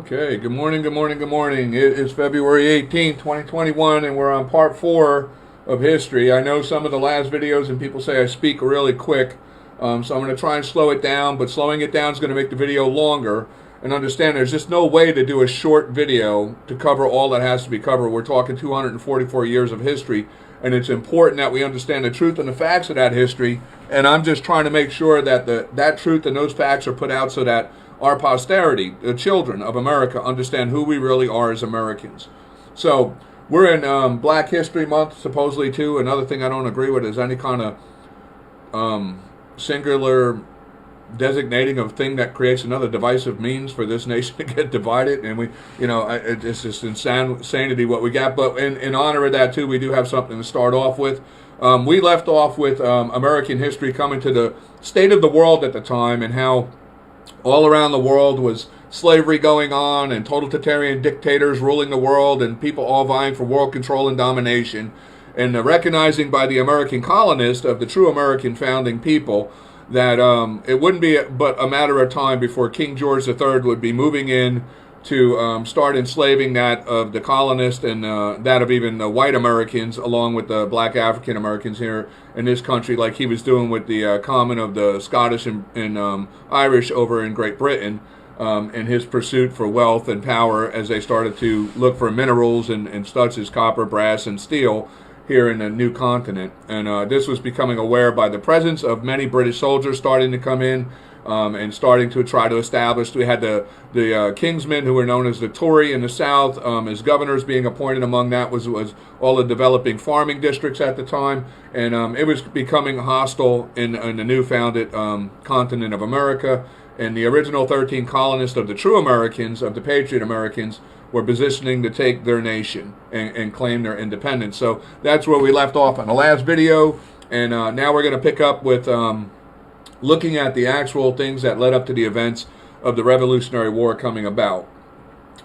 Okay, good morning, good morning, good morning. It is February 18th, 2021, and we're on part 4 of history. I know some of the last videos and people say I speak really quick, so I'm going to try and slow it down, but slowing it down is going to make the video longer. And understand there's just no way to do a short video to cover all that has to be covered. We're talking 244 years of history, and it's important that we understand the truth and the facts of that history, and I'm just trying to make sure that that truth and those facts are put out so that our posterity, the children of America, understand who we really are as Americans. So we're in Black History Month, supposedly, too. Another thing I don't agree with is any kind of singular designating of thing that creates another divisive means for this nation to get divided. And we, it's just insanity what we got. But in honor of that, too, we do have something to start off with. We left off with American history coming to the state of the world at the time and how all around the world was slavery going on and totalitarian dictators ruling the world and people all vying for world control and domination. And recognizing by the American colonists of the true American founding people that it wouldn't be but a matter of time before King George III would be moving in to start enslaving that of the colonists and that of even the white Americans, along with the black African Americans here in this country, like he was doing with the common of the Scottish and Irish over in Great Britain, in his pursuit for wealth and power as they started to look for minerals and such as copper, brass, and steel here in the new continent. And this was becoming aware by the presence of many British soldiers starting to come in and starting to try to establish. We had the Kingsmen, who were known as the Tory in the South, as governors being appointed. Among that was all the developing farming districts at the time. And it was becoming hostile in the new founded continent of America. And the original 13 colonists of the true Americans, of the Patriot Americans, were positioning to take their nation and claim their independence. So that's where we left off on the last video. And now we're going to pick up with looking at the actual things that led up to the events of the Revolutionary War coming about.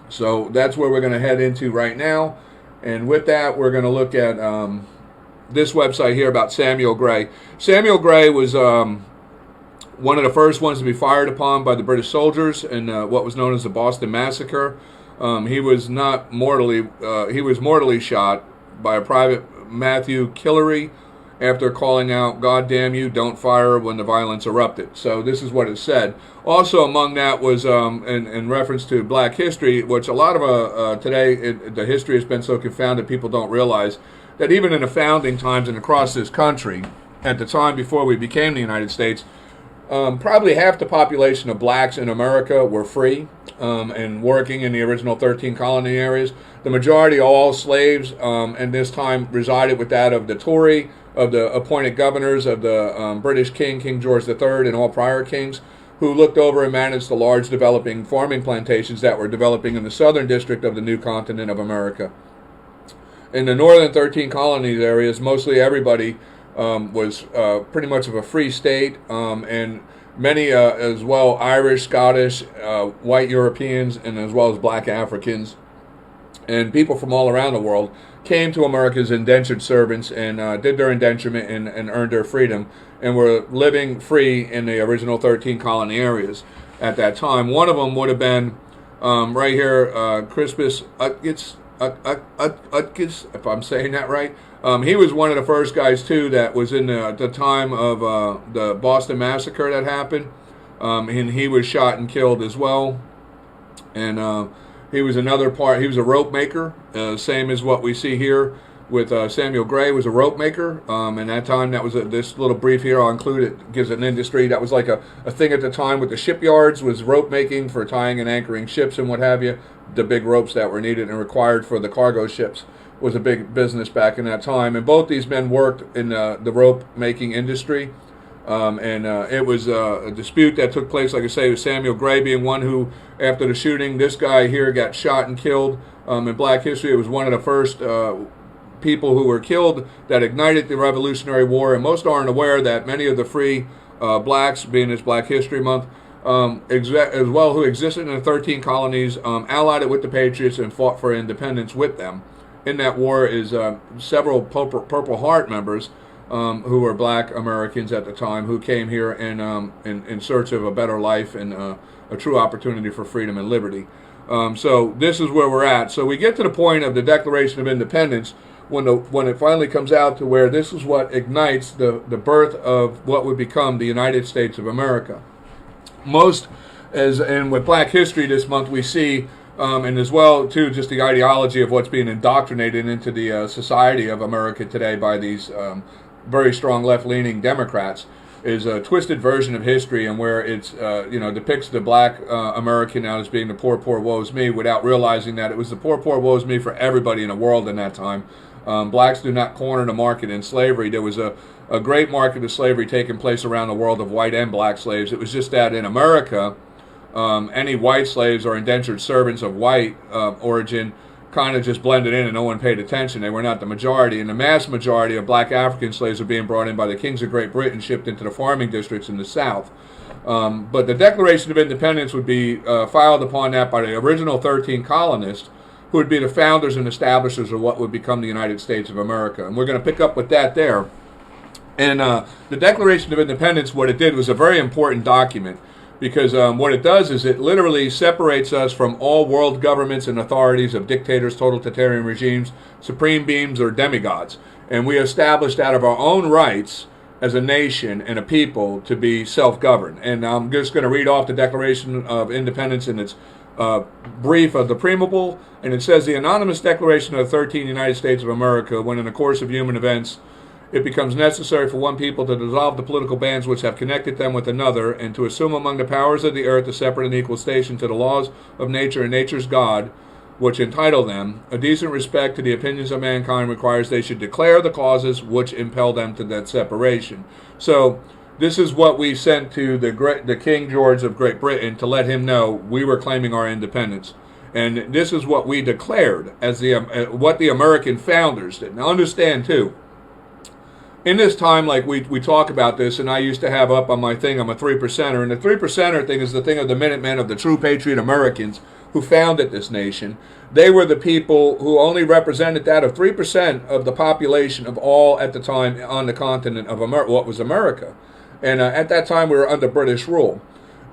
So that's where we're going to head into right now. And with that, we're going to look at this website here about Samuel Gray. Samuel Gray was one of the first ones to be fired upon by the British soldiers in what was known as the Boston Massacre. He was not mortally, he was mortally shot by a private Matthew Killery after calling out, "God damn you, don't fire," when the violence erupted. So this is what it said. Also among that was, in reference to black history, which a lot of today, the history has been so confounded people don't realize that even in the founding times and across this country, at the time before we became the United States, probably half the population of blacks in America were free and working in the original 13 colony areas. The majority, all slaves, and this time resided with that of the Tory, of the appointed governors of the British King, King George III, and all prior kings, who looked over and managed the large developing farming plantations that were developing in the southern district of the new continent of America. In the northern 13 colonies areas, mostly everybody was pretty much of a free state, and many as well Irish, Scottish, white Europeans, and as well as black Africans and people from all around the world came to America as indentured servants and did their indenturement and earned their freedom and were living free in the original 13 colony areas at that time. One of them would have been right here, Crispus Utgis, if I'm saying that right. He was one of the first guys, too, that was in the time of the Boston Massacre that happened. And he was shot and killed as well. And he was another part. He was a rope maker, same as what we see here with Samuel Gray was a rope maker. And that time, that was this little brief here I'll include. It gives an industry that was like a thing at the time with the shipyards, was rope making for tying and anchoring ships and what have you. The big ropes that were needed and required for the cargo ships was a big business back in that time. And both these men worked in the rope making industry. And it was a dispute that took place, like I say, with Samuel Gray being one who, after the shooting, this guy here got shot and killed. In black history, it was one of the first people who were killed that ignited the Revolutionary War. And most aren't aware that many of the free blacks, being this Black History Month, as well, who existed in the 13 colonies, allied it with the Patriots and fought for independence with them. In that war is several Purple Heart members who were black Americans at the time, who came here in search of a better life and a true opportunity for freedom and liberty. So this is where we're at. So we get to the point of the Declaration of Independence when it finally comes out to where this is what ignites the birth of what would become the United States of America. And with Black History this month, we see, and as well too, just the ideology of what's being indoctrinated into the society of America today by these very strong left-leaning Democrats, is a twisted version of history, and where it's depicts the black American as being the poor woes me, without realizing that it was the poor woes me for everybody in the world in that time. Blacks do not corner the market in slavery. There was a great market of slavery taking place around the world of white and black slaves. It was just that in America, any white slaves or indentured servants of white origin kind of just blended in and no one paid attention. They were not the majority, and the mass majority of black African slaves were being brought in by the kings of Great Britain, shipped into the farming districts in the South. But the Declaration of Independence would be filed upon that by the original 13 colonists, who would be the founders and establishers of what would become the United States of America. And we're going to pick up with that there. And the Declaration of Independence, what it did was a very important document, because what it does is it literally separates us from all world governments and authorities of dictators, totalitarian regimes, supreme beings, or demigods. And we established out of our own rights as a nation and a people to be self-governed. And I'm just going to read off the Declaration of Independence in its brief of the preamble. And it says, the anonymous Declaration of the 13 United States of America, when in the course of human events it becomes necessary for one people to dissolve the political bands which have connected them with another, and to assume among the powers of the earth a separate and equal station to the laws of nature and nature's God, which entitle them, a decent respect to the opinions of mankind requires they should declare the causes which impel them to that separation. So this is what we sent to the King George of Great Britain to let him know we were claiming our independence. And this is what we declared as what the American founders did. Now understand too, in this time, like we talk about this, and I used to have up on my thing, I'm a 3%er, and the 3%er thing is the thing of the Minutemen, of the true patriot Americans who founded this nation. They were the people who only represented that of 3% of the population of all at the time on the continent of what was America. And at that time, we were under British rule.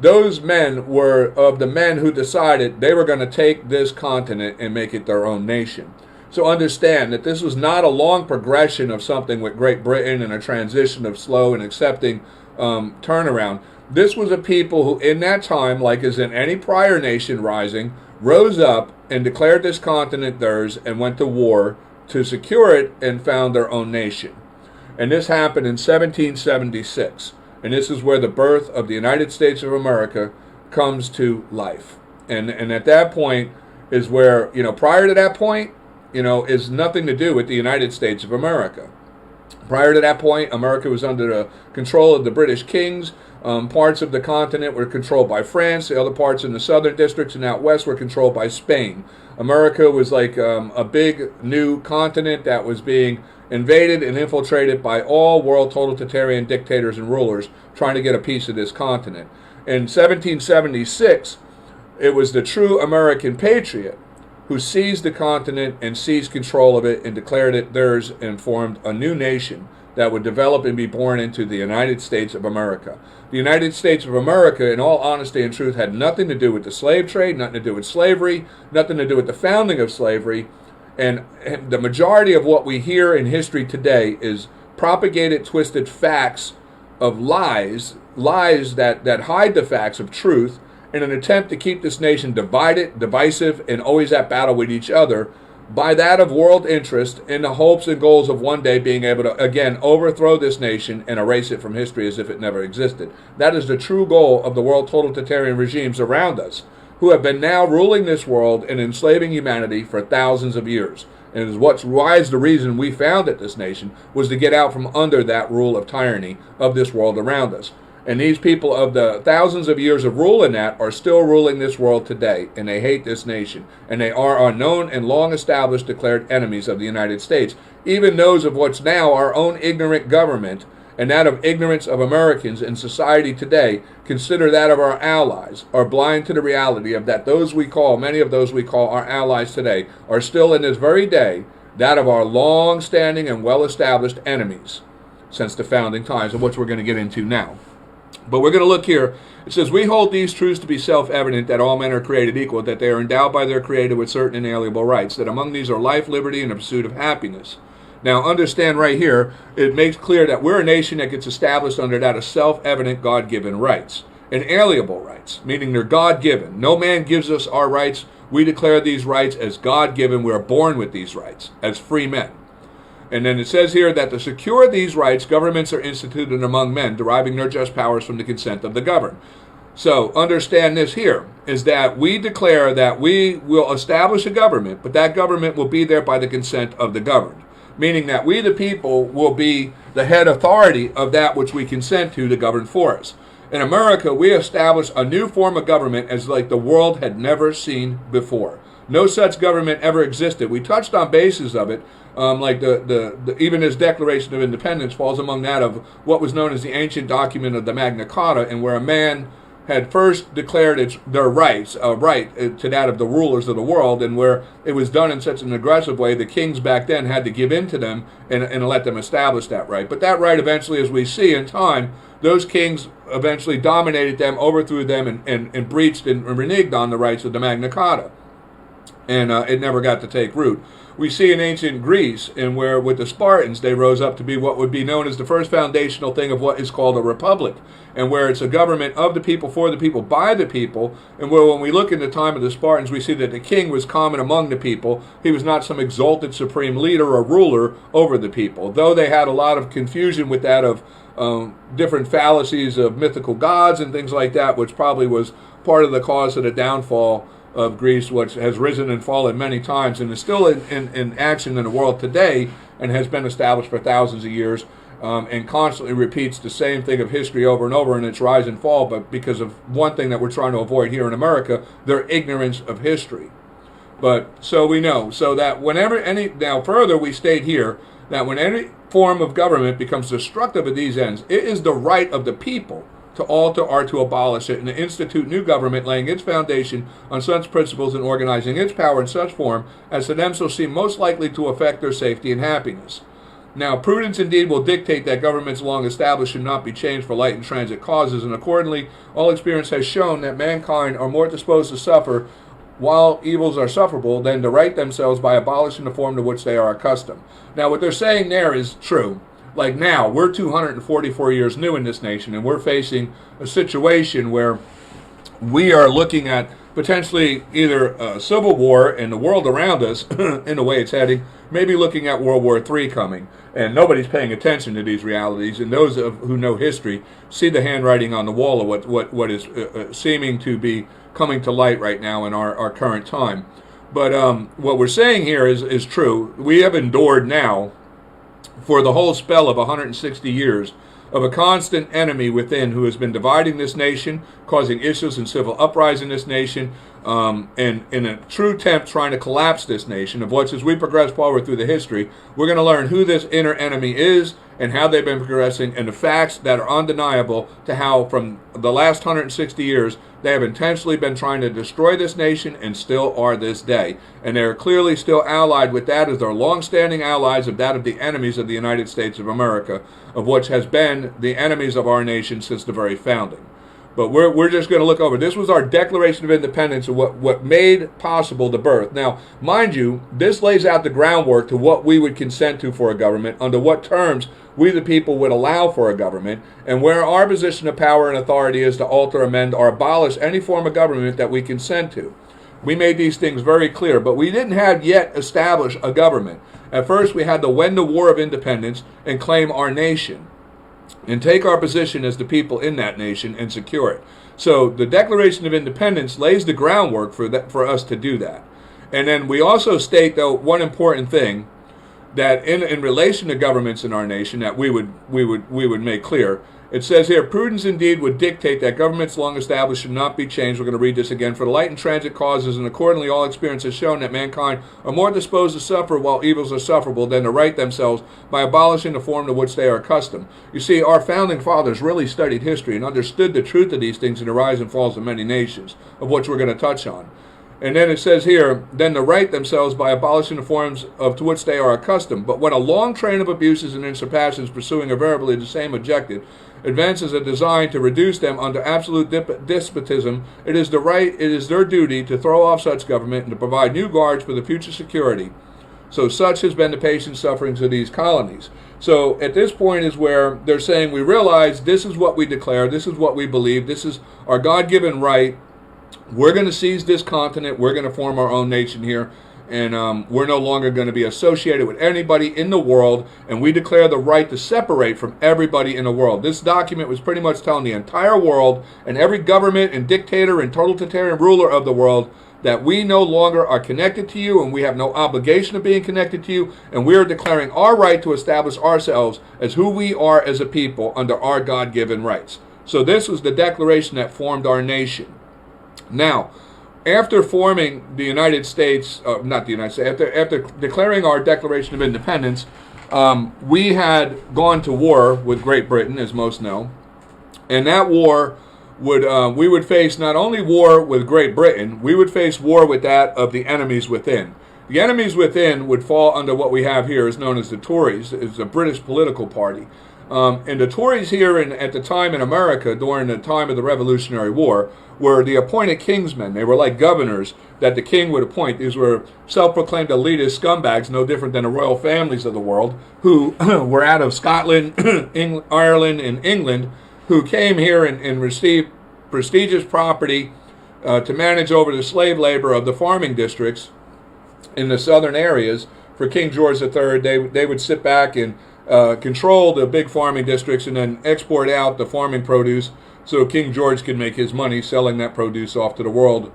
Those men were of the men who decided they were going to take this continent and make it their own nation. So understand that this was not a long progression of something with Great Britain and a transition of slow and accepting turnaround. This was a people who in that time, like as in any prior nation rising, rose up and declared this continent theirs and went to war to secure it and found their own nation. And this happened in 1776. And this is where the birth of the United States of America comes to life. And at that point is where, prior to that point, is nothing to do with the United States of America. Prior to that point, America was under the control of the British kings. Parts of the continent were controlled by France. The other parts in the southern districts and out west were controlled by Spain. America was like a big new continent that was being invaded and infiltrated by all world totalitarian dictators and rulers trying to get a piece of this continent. In 1776, it was the true American patriot who seized the continent and seized control of it and declared it theirs and formed a new nation that would develop and be born into the United States of America. The United States of America, in all honesty and truth, had nothing to do with the slave trade, nothing to do with slavery, nothing to do with the founding of slavery. And the majority of what we hear in history today is propagated, twisted facts of lies that hide the facts of truth, in an attempt to keep this nation divided, divisive, and always at battle with each other by that of world interest, in the hopes and goals of one day being able to, again, overthrow this nation and erase it from history as if it never existed. That is the true goal of the world totalitarian regimes around us, who have been now ruling this world and enslaving humanity for thousands of years. And why is the reason we founded this nation was to get out from under that rule of tyranny of this world around us. And these people of the thousands of years of rule in that are still ruling this world today, and they hate this nation. And they are our known and long established declared enemies of the United States. Even those of what's now our own ignorant government, and that of ignorance of Americans in society today, consider that of our allies, are blind to the reality of that many of those we call our allies today, are still in this very day that of our long-standing and well-established enemies since the founding times, of which we're going to get into now. But we're going to look here. It says, we hold these truths to be self-evident, that all men are created equal, that they are endowed by their Creator with certain inalienable rights, that among these are life, liberty, and the pursuit of happiness. Now, understand right here, it makes clear that we're a nation that gets established under that of self-evident God-given rights. Inalienable rights, meaning they're God-given. No man gives us our rights. We declare these rights as God-given. We are born with these rights as free men. And then it says here that to secure these rights, governments are instituted among men, deriving their just powers from the consent of the governed. So understand this here, is that we declare that we will establish a government, but that government will be there by the consent of the governed. Meaning that we, the people, will be the head authority of that which we consent to govern for us. In America, we establish a new form of government as like the world had never seen before. No such government ever existed. We touched on bases of it, like even this Declaration of Independence falls among that of what was known as the ancient document of the Magna Carta, and where a man had first declared their rights, right to that of the rulers of the world, and where it was done in such an aggressive way, the kings back then had to give in to them and let them establish that right. But that right eventually, as we see in time, those kings eventually dominated them, overthrew them, and breached and reneged on the rights of the Magna Carta. And it never got to take root. We see in ancient Greece, and where with the Spartans, they rose up to be what would be known as the first foundational thing of what is called a republic, and where it's a government of the people, for the people, by the people, and where when we look in the time of the Spartans, we see that the king was common among the people. He was not some exalted supreme leader or ruler over the people, though they had a lot of confusion with that of different fallacies of mythical gods and things like that, which probably was part of the cause of the downfall of Greece, which has risen and fallen many times and is still in action in the world today and has been established for thousands of years, and constantly repeats the same thing of history over and over in its rise and fall, but because of one thing that we're trying to avoid here in America, their ignorance of history. But so we know, so that whenever now further we state here that when any form of government becomes destructive of these ends, it is the right of the people to alter or to abolish it, and to institute new government, laying its foundation on such principles and organizing its power in such form as to them shall seem most likely to affect their safety and happiness. Now, prudence indeed will dictate that governments long established should not be changed for light and transit causes, and accordingly, all experience has shown that mankind are more disposed to suffer while evils are sufferable than to right themselves by abolishing the form to which they are accustomed. Now, what they're saying there is true. Like now, we're 244 years new in this nation, and we're facing a situation where we are looking at potentially either a civil war in the world around us, in the way it's heading, maybe looking at World War III coming. And nobody's paying attention to these realities, and those who know history see the handwriting on the wall of what is seeming to be coming to light right now in our current time. But what we're saying here is true. We have endured now for the whole spell of 160 years of a constant enemy within who has been dividing this nation, causing issues and civil uprising in this nation, and in a true attempt trying to collapse this nation, of which as we progress forward through the history, we're going to learn who this inner enemy is and how they've been progressing, and the facts that are undeniable to how from the last 160 years they have intentionally been trying to destroy this nation and still are this day. And they are clearly still allied with that as their long-standing allies of that of the enemies of the United States of America, of which has been the enemies of our nation since the very founding. But we're just going to look over. This was our Declaration of Independence and what made possible the birth. Now, mind you, this lays out the groundwork to what we would consent to for a government, under what terms we the people would allow for a government, and where our position of power and authority is to alter, amend, or abolish any form of government that we consent to. We made these things very clear, but we didn't have yet established a government. At first, we had to win the War of Independence and claim our nation, and take our position as the people in that nation and secure it. So the Declaration of Independence lays the groundwork for us to do that. And then we also state, though, one important thing, that in relation to governments in our nation that we would make clear. It says here, prudence indeed would dictate that governments long established should not be changed. We're going to read this again. For the light and transit causes, and accordingly all experience has shown that mankind are more disposed to suffer while evils are sufferable than to right themselves by abolishing the form to which they are accustomed. You see, our founding fathers really studied history and understood the truth of these things in the rise and falls of many nations, of which we're going to touch on. And then it says here, then to right themselves by abolishing the forms to which they are accustomed. But when a long train of abuses and insurpassions pursuing invariably the same objective, advances are designed to reduce them under absolute despotism, it is their duty to throw off such government and to provide new guards for the future security. So such has been the patient sufferings of these colonies. So at this point is where they're saying, we realize this is what we declare, this is what we believe, this is our God-given right. We're going to seize this continent, we're going to form our own nation here, and we're no longer going to be associated with anybody in the world, and we declare the right to separate from everybody in the world. This document was pretty much telling the entire world and every government and dictator and totalitarian ruler of the world that we no longer are connected to you, and we have no obligation of being connected to you, and we are declaring our right to establish ourselves as who we are as a people under our God-given rights. So this was the declaration that formed our nation. Now, after forming the United States, not the United States, after declaring our Declaration of Independence, we had gone to war with Great Britain, as most know, and that war we would face not only war with Great Britain, we would face war with that of the enemies within. The enemies within would fall under what we have here is known as the Tories. It's a British political party. And the Tories here at the time in America, during the time of the Revolutionary War, were the appointed kingsmen. They were like governors that the king would appoint. These were self-proclaimed elitist scumbags, no different than the royal families of the world, who were out of Scotland, Ireland, and England, who came here and received prestigious property to manage over the slave labor of the farming districts in the southern areas. For King George III, they would sit back and control the big farming districts and then export out the farming produce so King George could make his money selling that produce off to the world,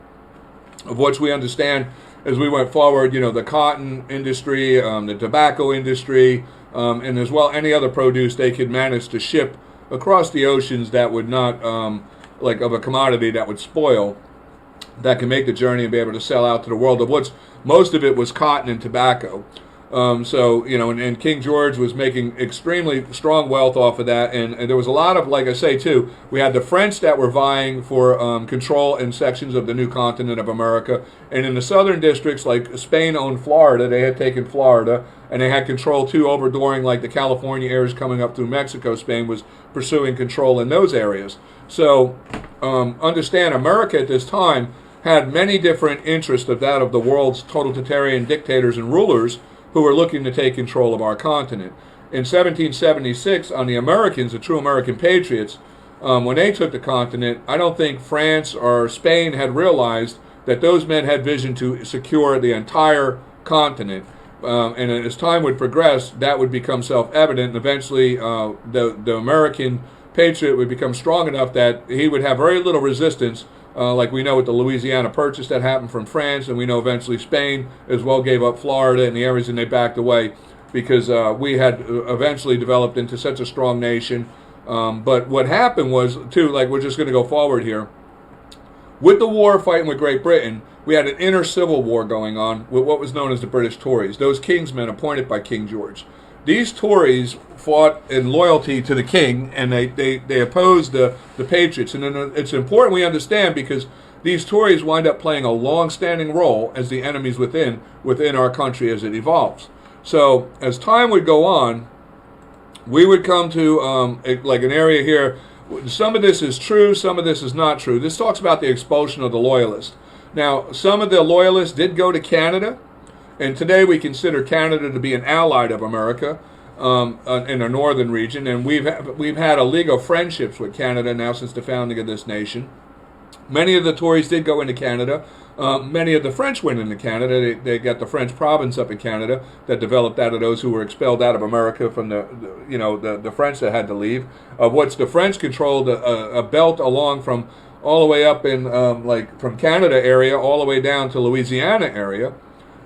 of which we understand as we went forward, the cotton industry, the tobacco industry, and as well any other produce they could manage to ship across the oceans that would not, like of a commodity that would spoil, that can make the journey and be able to sell out to the world, of which most of it was cotton and tobacco. And King George was making extremely strong wealth off of that, and there was a lot of, like I say too, we had the French that were vying for control in sections of the new continent of America, and in the southern districts, like Spain owned Florida, they had taken Florida, and they had control too over during like the California areas coming up through Mexico. Spain was pursuing control in those areas. So understand, America at this time had many different interests of that of the world's totalitarian dictators and rulers who were looking to take control of our continent. In 1776, on the Americans, the true American patriots, when they took the continent, I don't think France or Spain had realized that those men had vision to secure the entire continent. And as time would progress, that would become self-evident, and eventually the American patriot would become strong enough that he would have very little resistance, like we know with the Louisiana Purchase that happened from France, and we know eventually Spain as well gave up Florida and the areas, and they backed away because we had eventually developed into such a strong nation. But what happened was, too, like we're just going to go forward here, with the war fighting with Great Britain, we had an inner civil war going on with what was known as the British Tories, those kingsmen appointed by King George. These Tories fought in loyalty to the king, and they opposed the patriots. And it's important we understand, because these Tories wind up playing a long-standing role as the enemies within our country as it evolves. So as time would go on, we would come to like an area here. Some of this is true, some of this is not true. This talks about the expulsion of the Loyalists. Now, some of the Loyalists did go to Canada, and today we consider Canada to be an ally of America in the northern region, and we've had a league of friendships with Canada now since the founding of this nation. Many of the Tories did go into Canada. Many of the French went into Canada. They got the French province up in Canada that developed out of those who were expelled out of America from the French that had to leave, of which the French controlled a belt along from all the way up in from Canada area all the way down to Louisiana area.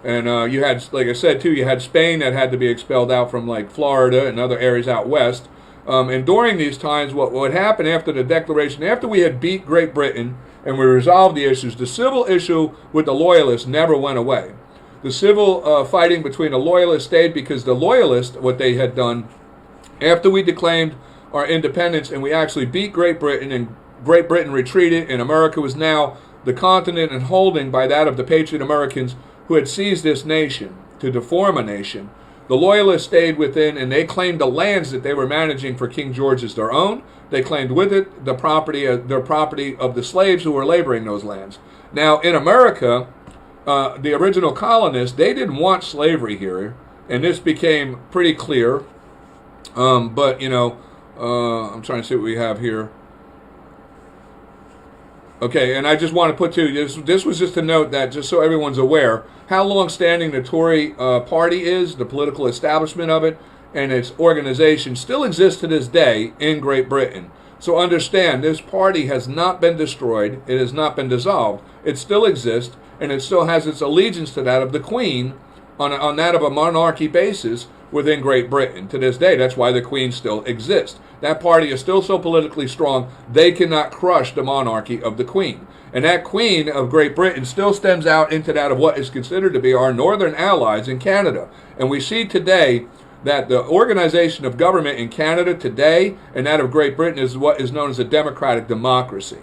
And you had, like I said too, you had Spain that had to be expelled out from like Florida and other areas out west. And during these times, what happened after the declaration, after we had beat Great Britain and we resolved the issues, the civil issue with the Loyalists never went away. The civil fighting between the Loyalists stayed, because the Loyalists, what they had done after we declaimed our independence and we actually beat Great Britain, and Great Britain retreated, and America was now the continent and holding by that of the patriot Americans who had seized this nation to form a nation. The Loyalists stayed within, and they claimed the lands that they were managing for King George as their own. They claimed with it the property, their property of the slaves who were laboring those lands. Now, in America, the original colonists, they didn't want slavery here, and this became pretty clear. But, you know, I'm trying to see what we have here. Okay, and I just want to put to this was just a note that, just so everyone's aware, how long-standing the Tory party is, the political establishment of it, and its organization still exists to this day in Great Britain. So understand, this party has not been destroyed, it has not been dissolved, it still exists, and it still has its allegiance to that of the Queen on that of a monarchy basis within Great Britain to this day. That's why the Queen still exists. That party is still so politically strong, they cannot crush the monarchy of the Queen. And that Queen of Great Britain still stems out into that of what is considered to be our northern allies in Canada. And we see today that the organization of government in Canada today and that of Great Britain is what is known as a democratic democracy.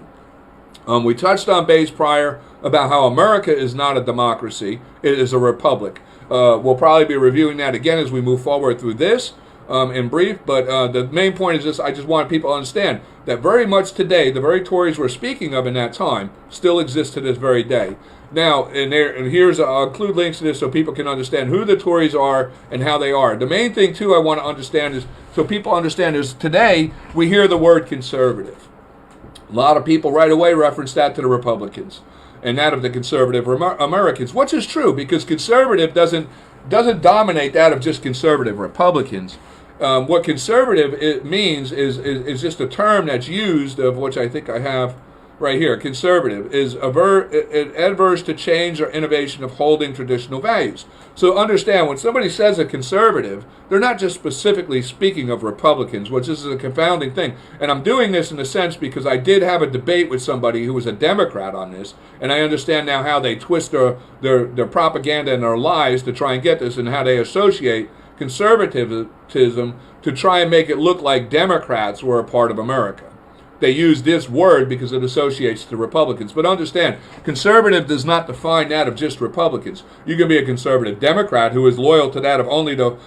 We touched on base prior about how America is not a democracy, it is a republic. We'll probably be reviewing that again as we move forward through this in brief, but the main point is this: I just want people to understand that very much today, the very Tories we're speaking of in that time still exist to this very day. Now, and here's, I'll include links to this so people can understand who the Tories are and how they are. The main thing, too, I want to understand is, so people understand, is today we hear the word conservative. A lot of people right away reference that to the Republicans and that of the conservative Americans, which is true because conservative doesn't dominate that of just conservative Republicans. What conservative it means is just a term that's used, of which I think I have right here. Conservative is adverse to change or innovation of holding traditional values. So understand, when somebody says a conservative, they're not just specifically speaking of Republicans, which is a confounding thing. And I'm doing this in a sense because I did have a debate with somebody who was a Democrat on this, and I understand now how they twist their propaganda and their lies to try and get this, and how they associate conservatism to try and make it look like Democrats were a part of America. They use this word because it associates to Republicans. But understand, conservative does not define that of just Republicans. You can be a conservative Democrat who is loyal to that of only the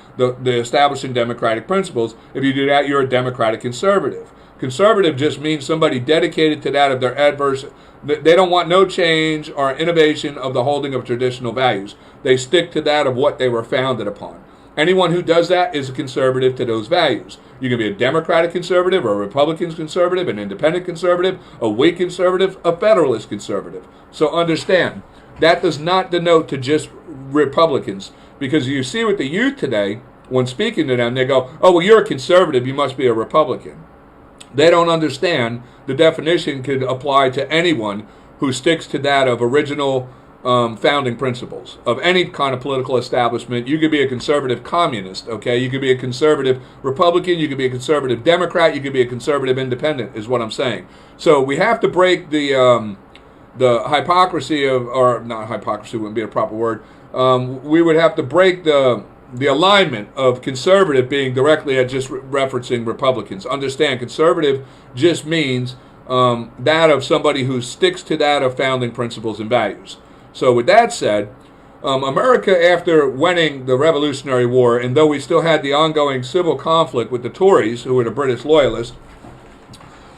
establishing democratic principles. If you do that, you're a democratic conservative. Conservative just means somebody dedicated to that of their adverse. They don't want no change or innovation of the holding of traditional values. They stick to that of what they were founded upon. Anyone who does that is a conservative to those values. You can be a Democratic conservative, or a Republican conservative, an independent conservative, a weak conservative, a Federalist conservative. So understand, that does not denote to just Republicans, because you see with the youth today, when speaking to them, they go, oh, well, you're a conservative, you must be a Republican. They don't understand the definition could apply to anyone who sticks to that of original founding principles of any kind of political establishment. You could be a conservative communist, okay? You could be a conservative Republican, you could be a conservative Democrat, you could be a conservative independent, is what I'm saying. So we have to break the hypocrisy of, or not hypocrisy wouldn't be a proper word, we would have to break the alignment of conservative being directly at just referencing Republicans. Understand, conservative just means that of somebody who sticks to that of founding principles and values. So with that said, America, after winning the Revolutionary War, and though we still had the ongoing civil conflict with the Tories, who were the British Loyalists,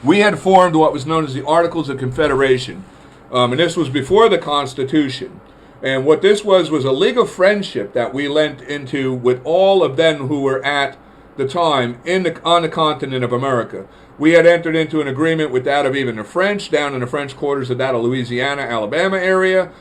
we had formed what was known as the Articles of Confederation. And this was before the Constitution. And what this was a league of friendship that we lent into with all of them who were at the time on the continent of America. We had entered into an agreement with that of even the French, down in the French quarters of that of Louisiana, Alabama area,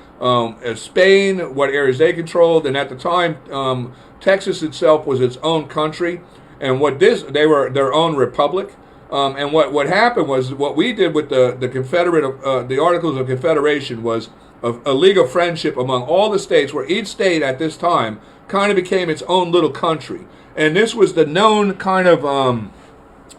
Spain, what areas they controlled, and at the time, Texas itself was its own country, and they were their own republic. And what happened was, what we did with the Articles of Confederation was a league of friendship among all the states, where each state at this time kind of became its own little country. And this was the known kind of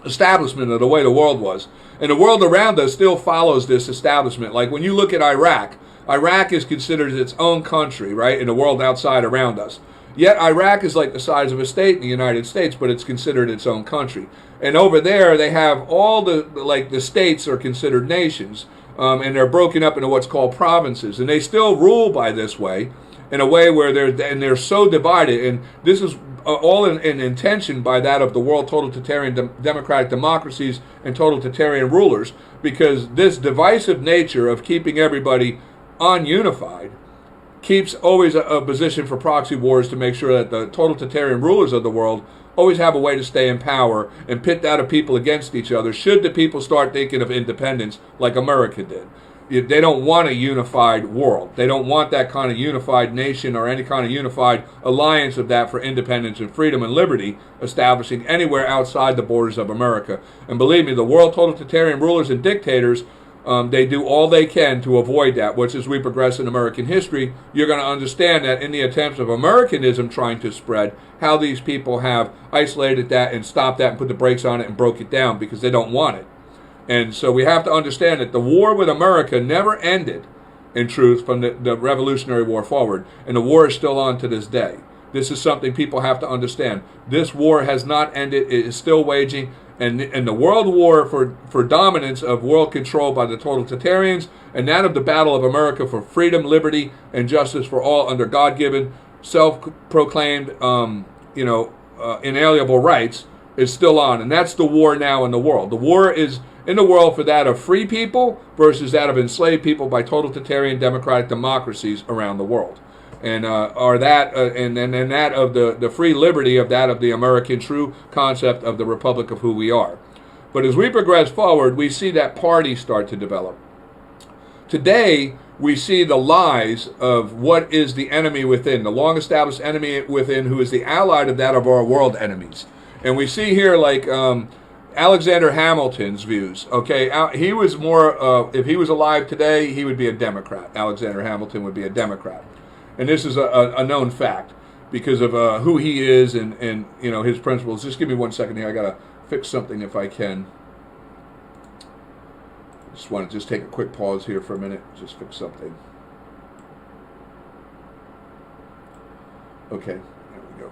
establishment of the way the world was. And the world around us still follows this establishment. Like when you look at Iraq, Iraq is considered its own country, right, in the world outside around us. Yet Iraq is like the size of a state in the United States, but it's considered its own country. And over there, they have all the states are considered nations, and they're broken up into what's called provinces. And they still rule by this way. in a way where they're so divided, and this is all in intention by that of the world totalitarian democratic democracies and totalitarian rulers, because this divisive nature of keeping everybody ununified keeps always a position for proxy wars to make sure that the totalitarian rulers of the world always have a way to stay in power and pit that of people against each other should the people start thinking of independence like America did. They don't want a unified world. They don't want that kind of unified nation or any kind of unified alliance of that for independence and freedom and liberty establishing anywhere outside the borders of America. And believe me, the world totalitarian rulers and dictators, they do all they can to avoid that, which as we progress in American history, you're going to understand that in the attempts of Americanism trying to spread, how these people have isolated that and stopped that and put the brakes on it and broke it down because they don't want it. And so we have to understand that the war with America never ended, in truth, from the Revolutionary War forward. And the war is still on to this day. This is something people have to understand. This war has not ended. It is still waging. And the world war for dominance of world control by the totalitarians, and that of the battle of America for freedom, liberty, and justice for all under God-given, self-proclaimed, inalienable rights, is still on. And that's the war now in the world. The war is in the world for that of free people versus that of enslaved people by totalitarian democratic democracies around the world. And and that of the free liberty of that of the American true concept of the republic of who we are. But as we progress forward, we see that parties start to develop. Today, we see the lies of what is the enemy within, the long-established enemy within, who is the ally of that of our world enemies. And we see here, like Alexander Hamilton's views. Okay, he was more. If he was alive today, he would be a Democrat. Alexander Hamilton would be a Democrat. And this is a known fact because of who he is and his principles. Just give me 1 second here. I gotta fix something if I can. Just want to take a quick pause here for a minute. Just fix something. Okay, there we go.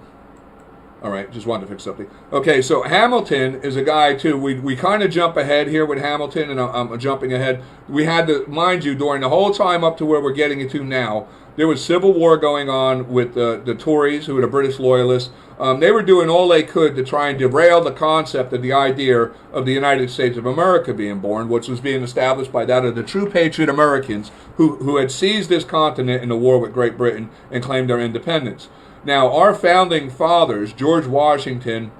All right, just wanted to fix something. Okay, so Hamilton is a guy too. We kind of jump ahead here with Hamilton, and I'm jumping ahead. We had to, mind you, during the whole time up to where we're getting into now, there was civil war going on with the Tories, who were the British Loyalists. They were doing all they could to try and derail the concept of the idea of the United States of America being born, which was being established by that of the true patriot Americans who had seized this continent in the war with Great Britain and claimed their independence. Now, our founding fathers, George Washington,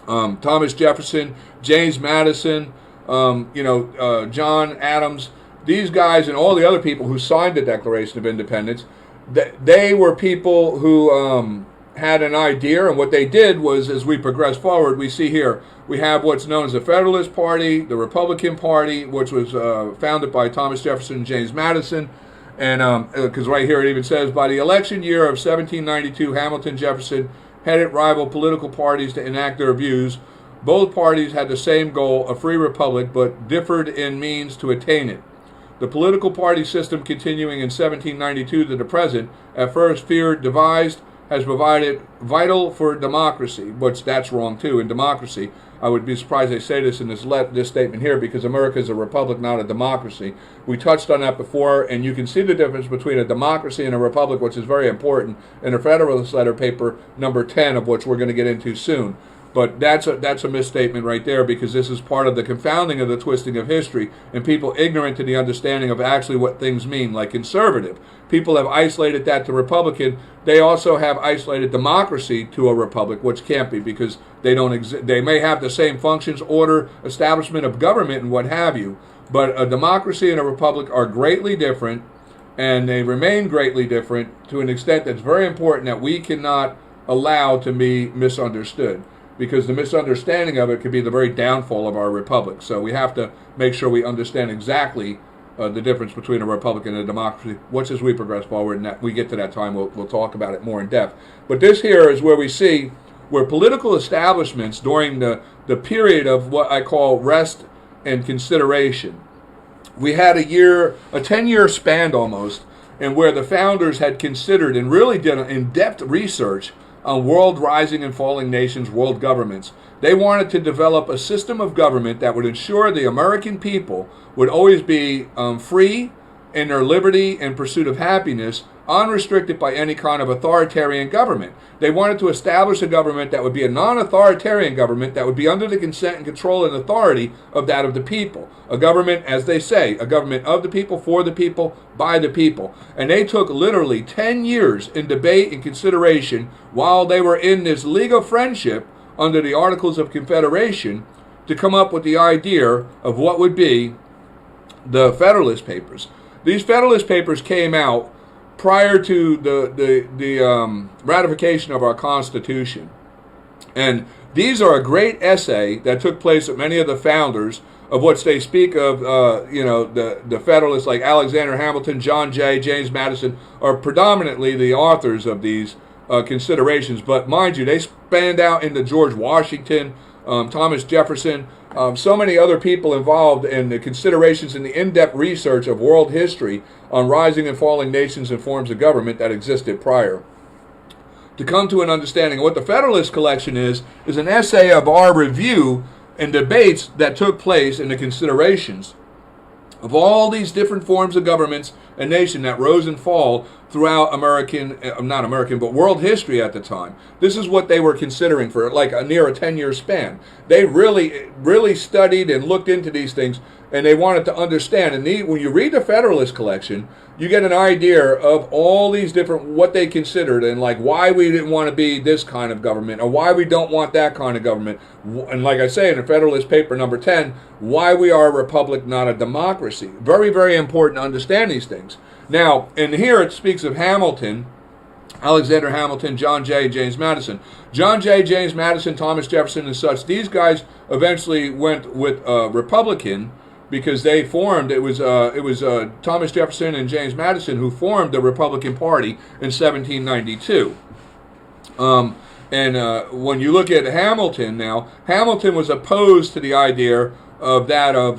Thomas Jefferson, James Madison, John Adams, these guys and all the other people who signed the Declaration of Independence, they were people who had an idea, and what they did was, as we progress forward, we see here, we have what's known as the Federalist Party, the Republican Party, which was founded by Thomas Jefferson and James Madison, and because right here it even says, by the election year of 1792, Hamilton Jefferson headed rival political parties to enact their views. Both parties had the same goal, a free republic, but differed in means to attain it. The political party system continuing in 1792 to the present, at first feared devised, has provided vital for democracy, which that's wrong too, in democracy. I would be surprised they say this in this statement here, because America is a republic, not a democracy. We touched on that before, and you can see the difference between a democracy and a republic, which is very important, in the Federalist letter paper number 10, of which we're going to get into soon. But that's a misstatement right there, because this is part of the confounding of the twisting of history, and people ignorant to the understanding of actually what things mean, like conservative. People have isolated that to Republican. They also have isolated democracy to a republic, which can't be, because they don't exist. They may have the same functions, order, establishment of government, and what have you, but a democracy and a republic are greatly different, and they remain greatly different to an extent that's very important that we cannot allow to be misunderstood, because the misunderstanding of it could be the very downfall of our republic. So we have to make sure we understand exactly the difference between a republic and a democracy, which as we progress forward, and that we get to that time, we'll talk about it more in depth. But this here is where we see where political establishments during the period of what I call rest and consideration, we had a 10-year span almost, and where the founders had considered and really did in-depth research on world rising and falling nations, world governments. They wanted to develop a system of government that would ensure the American people would always be free in their liberty and pursuit of happiness unrestricted by any kind of authoritarian government. They wanted to establish a government that would be a non-authoritarian government that would be under the consent and control and authority of that of the people. A government, as they say, a government of the people, for the people, by the people. And they took literally 10 years in debate and consideration while they were in this League of Friendship under the Articles of Confederation to come up with the idea of what would be the Federalist Papers. These Federalist Papers came out prior to the ratification of our Constitution. And these are a great essay that took place at many of the founders of what they speak of, the Federalists like Alexander Hamilton, John Jay, James Madison, are predominantly the authors of these considerations. But mind you, they spanned out into George Washington, Thomas Jefferson, so many other people involved in the considerations in the in-depth research of world history on rising and falling nations and forms of government that existed prior. To come to an understanding of what the Federalist Collection is an essay of our review and debates that took place in the considerations of all these different forms of governments and nation that rose and fall throughout world history at the time. This is what they were considering for like near a 10-year span. They really studied and looked into these things, and they wanted to understand. And when you read the Federalist Collection, you get an idea of all these different, what they considered, and like why we didn't want to be this kind of government, or why we don't want that kind of government. And like I say in the Federalist Paper number 10, why we are a republic, not a democracy. Very, very important to understand these things. Now, in here it speaks of Hamilton, Alexander Hamilton, John Jay, James Madison. John Jay, James Madison, Thomas Jefferson, and such, these guys eventually went with Republican, because they formed, it was Thomas Jefferson and James Madison who formed the Republican Party in 1792. When you look at Hamilton now, Hamilton was opposed to the idea of that of,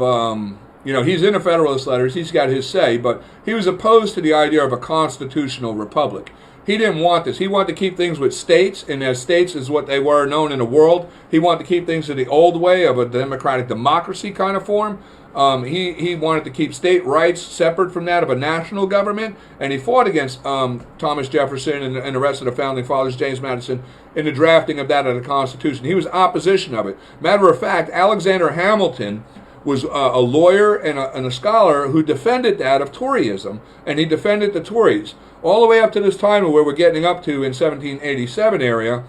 he's in the Federalist Letters, he's got his say, but he was opposed to the idea of a constitutional republic. He didn't want this. He wanted to keep things with states, and as states is what they were known in the world. He wanted to keep things in the old way of a democratic democracy kind of form. He wanted to keep state rights separate from that of a national government, and he fought against Thomas Jefferson and the rest of the founding fathers, James Madison, in the drafting of that of the Constitution. He was opposition of it. Matter of fact, Alexander Hamilton was a lawyer and a scholar who defended that of Toryism, and he defended the Tories. All the way up to this time where we're getting up to in 1787 area,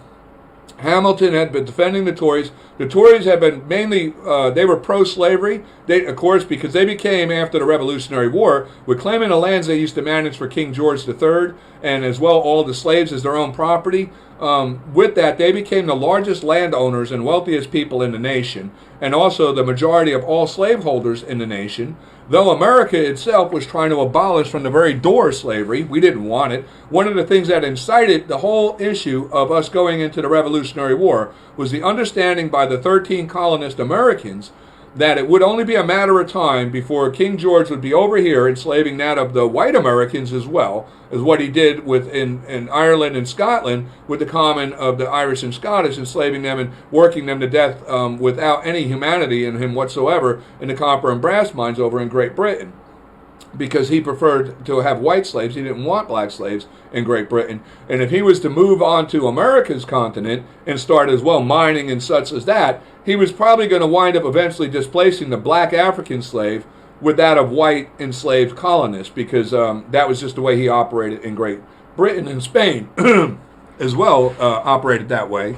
Hamilton had been defending the Tories. The Tories had been mainly, they were pro-slavery. They, of course, because they became, after the Revolutionary War, were claiming the lands they used to manage for King George III, and as well all the slaves as their own property. With that, they became the largest landowners and wealthiest people in the nation, and also the majority of all slaveholders in the nation. Though America itself was trying to abolish from the very door slavery, we didn't want it. One of the things that incited the whole issue of us going into the Revolutionary War was the understanding by the 13 colonist Americans that it would only be a matter of time before King George would be over here enslaving that of the white Americans as well, as what he did with in Ireland and Scotland with the common of the Irish and Scottish, enslaving them and working them to death without any humanity in him whatsoever in the copper and brass mines over in Great Britain. Because he preferred to have white slaves. He didn't want black slaves in Great Britain. And if he was to move on to America's continent and start as well mining and such as that, he was probably going to wind up eventually displacing the black African slave with that of white enslaved colonists, because that was just the way he operated in Great Britain, and Spain as well operated that way.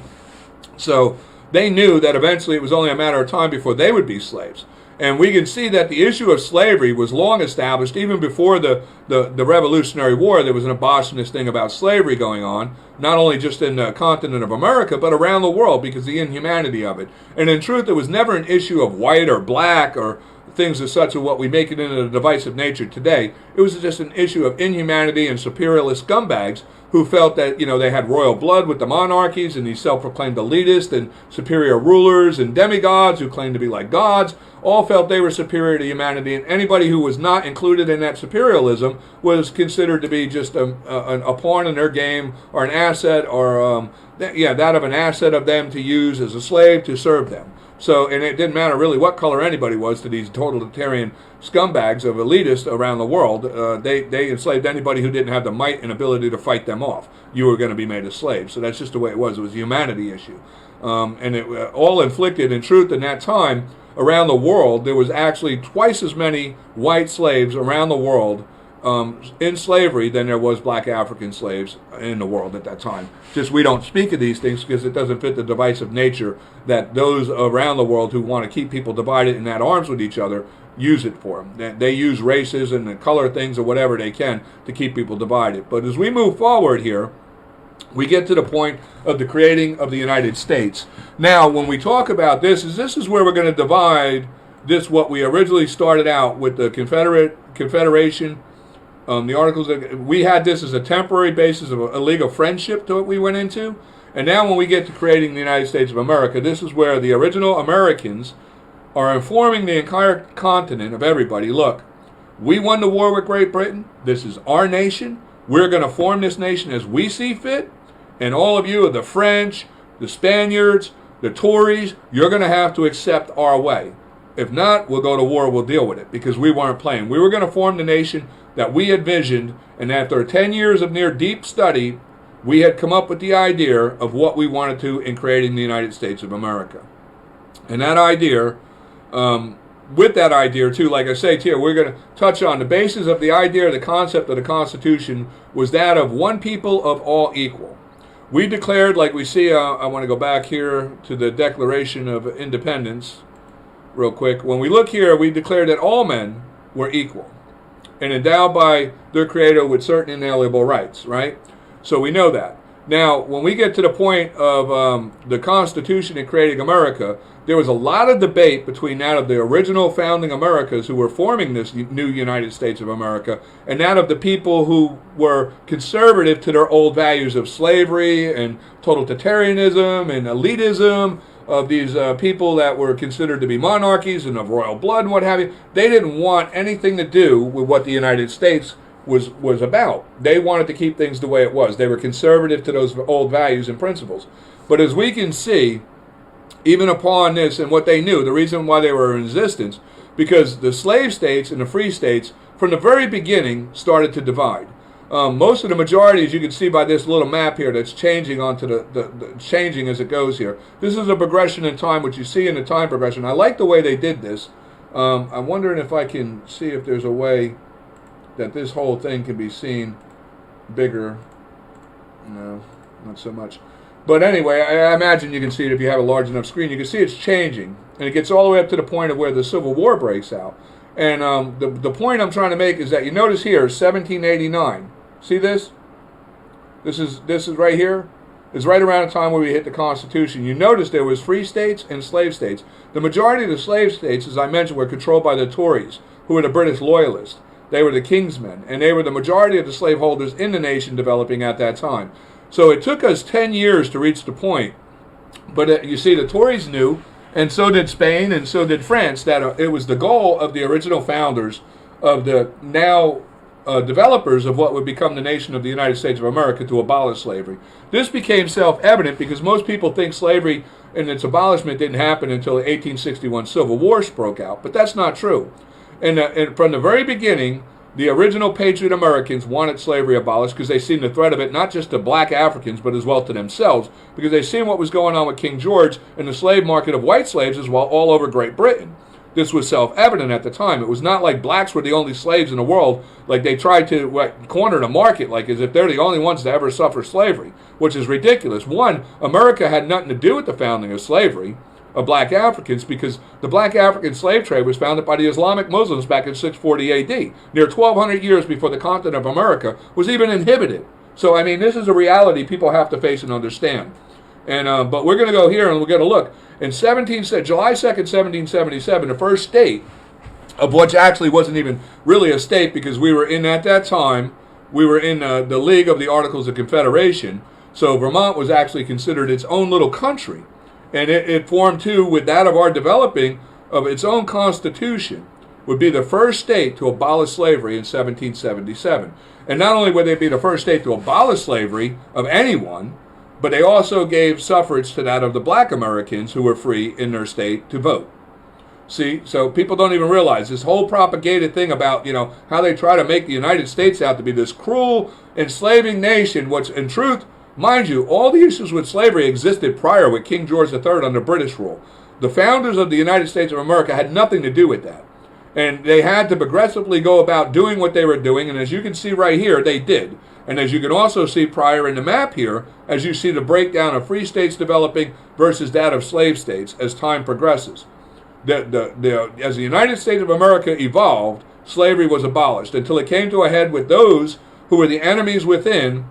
So they knew that eventually it was only a matter of time before they would be slaves. And we can see that the issue of slavery was long established. Even before the Revolutionary War, there was an abolitionist thing about slavery going on, not only just in the continent of America, but around the world, because of the inhumanity of it. And in truth, it was never an issue of white or black or things as such of what we make it into the divisive nature today. It was just an issue of inhumanity and superiorist scumbags who felt that, they had royal blood with the monarchies, and these self-proclaimed elitists and superior rulers and demigods who claimed to be like gods, all felt they were superior to humanity, and anybody who was not included in that superialism was considered to be just a pawn in their game, or an asset, or that of an asset of them to use as a slave to serve them. So, and it didn't matter really what color anybody was to these totalitarian scumbags of elitists around the world. They enslaved anybody who didn't have the might and ability to fight them off. You were going to be made a slave. So that's just the way it was. It was a humanity issue. And it all inflicted, in truth, in that time, around the world, there was actually twice as many white slaves around the world in slavery than there was black African slaves in the world at that time. Just we don't speak of these things because it doesn't fit the divisive nature that those around the world who want to keep people divided and at arms with each other use it for them. They use races and the color things or whatever they can to keep people divided. But as we move forward here, we get to the point of the creating of the United States. Now, when we talk about this is where we're going to divide this, what we originally started out with the Confederation, the Articles of, we had this as a temporary basis of a league of friendship to what we went into. And now when we get to creating the United States of America, this is where the original Americans are informing the entire continent of everybody, look, we won the war with Great Britain. This is our nation. We're going to form this nation as we see fit. And all of you are the French, the Spaniards, the Tories, you're going to have to accept our way. If not, we'll go to war, we'll deal with it, because we weren't playing. We were going to form the nation that we envisioned, and after 10 years of near deep study, we had come up with the idea of what we wanted to in creating the United States of America. And that idea, with that idea too, like I say to you, we're going to touch on the basis of the idea, the concept of the Constitution was that of one people of all equal. We declared, like we see, I want to go back here to the Declaration of Independence real quick. When we look here, we declared that all men were equal and endowed by their Creator with certain inalienable rights, right? So we know that. Now, when we get to the point of the Constitution and creating America, there was a lot of debate between that of the original founding Americas who were forming this new United States of America and that of the people who were conservative to their old values of slavery and totalitarianism and elitism, of these people that were considered to be monarchies and of royal blood and what have you. They didn't want anything to do with what the United States was about. They wanted to keep things the way it was. They were conservative to those old values and principles. But as we can see, even upon this and what they knew, the reason why they were in resistance, because the slave states and the free states, from the very beginning, started to divide. Most of the majority, as you can see by this little map here, that's changing onto the changing as it goes here. This is a progression in time, which you see in the time progression. I like the way they did this. I'm wondering if I can see if there's a way that this whole thing can be seen bigger. No, not so much. But anyway, I imagine you can see it if you have a large enough screen. You can see it's changing, and it gets all the way up to the point of where the Civil War breaks out. And the point I'm trying to make is that you notice here, 1789. See this? This is right here. It's right around the time where we hit the Constitution. You notice there was free states and slave states. The majority of the slave states, as I mentioned, were controlled by the Tories, who were the British Loyalists. They were the Kingsmen, and they were the majority of the slaveholders in the nation developing at that time. So it took us 10 years to reach the point. But you see, the Tories knew, and so did Spain, and so did France, that it was the goal of the original founders of the now developers of what would become the nation of the United States of America to abolish slavery. This became self-evident because most people think slavery and its abolishment didn't happen until the 1861 Civil War broke out, but that's not true. And from the very beginning, the original Patriot Americans wanted slavery abolished because they seen the threat of it not just to black Africans but as well to themselves, because they seen what was going on with King George and the slave market of white slaves as well all over Great Britain. This was self-evident at the time. It was not like blacks were the only slaves in the world, like they tried to corner the market, like as if they're the only ones to ever suffer slavery, which is ridiculous. One, America had nothing to do with the founding of slavery of black Africans, because the black African slave trade was founded by the Islamic Muslims back in 640 AD, near 1,200 years before the continent of America was even inhabited. So, I mean, this is a reality people have to face and understand. And but we're going to go here and we're going to look. In July 2nd, 1777, the first state, of which actually wasn't even really a state because we were in, at that time, we were in the League of the Articles of Confederation. So Vermont was actually considered its own little country. And it formed too with that of our developing of its own constitution, would be the first state to abolish slavery in 1777. And not only would they be the first state to abolish slavery of anyone, but they also gave suffrage to that of the black Americans who were free in their state to vote. See, so people don't even realize this whole propagated thing about, how they try to make the United States out to be this cruel, enslaving nation, which in truth, mind you, all the issues with slavery existed prior with King George III under British rule. The founders of the United States of America had nothing to do with that. And they had to progressively go about doing what they were doing, and as you can see right here, they did. And as you can also see prior in the map here, as you see the breakdown of free states developing versus that of slave states as time progresses. As the United States of America evolved, slavery was abolished until it came to a head with those who were the enemies within,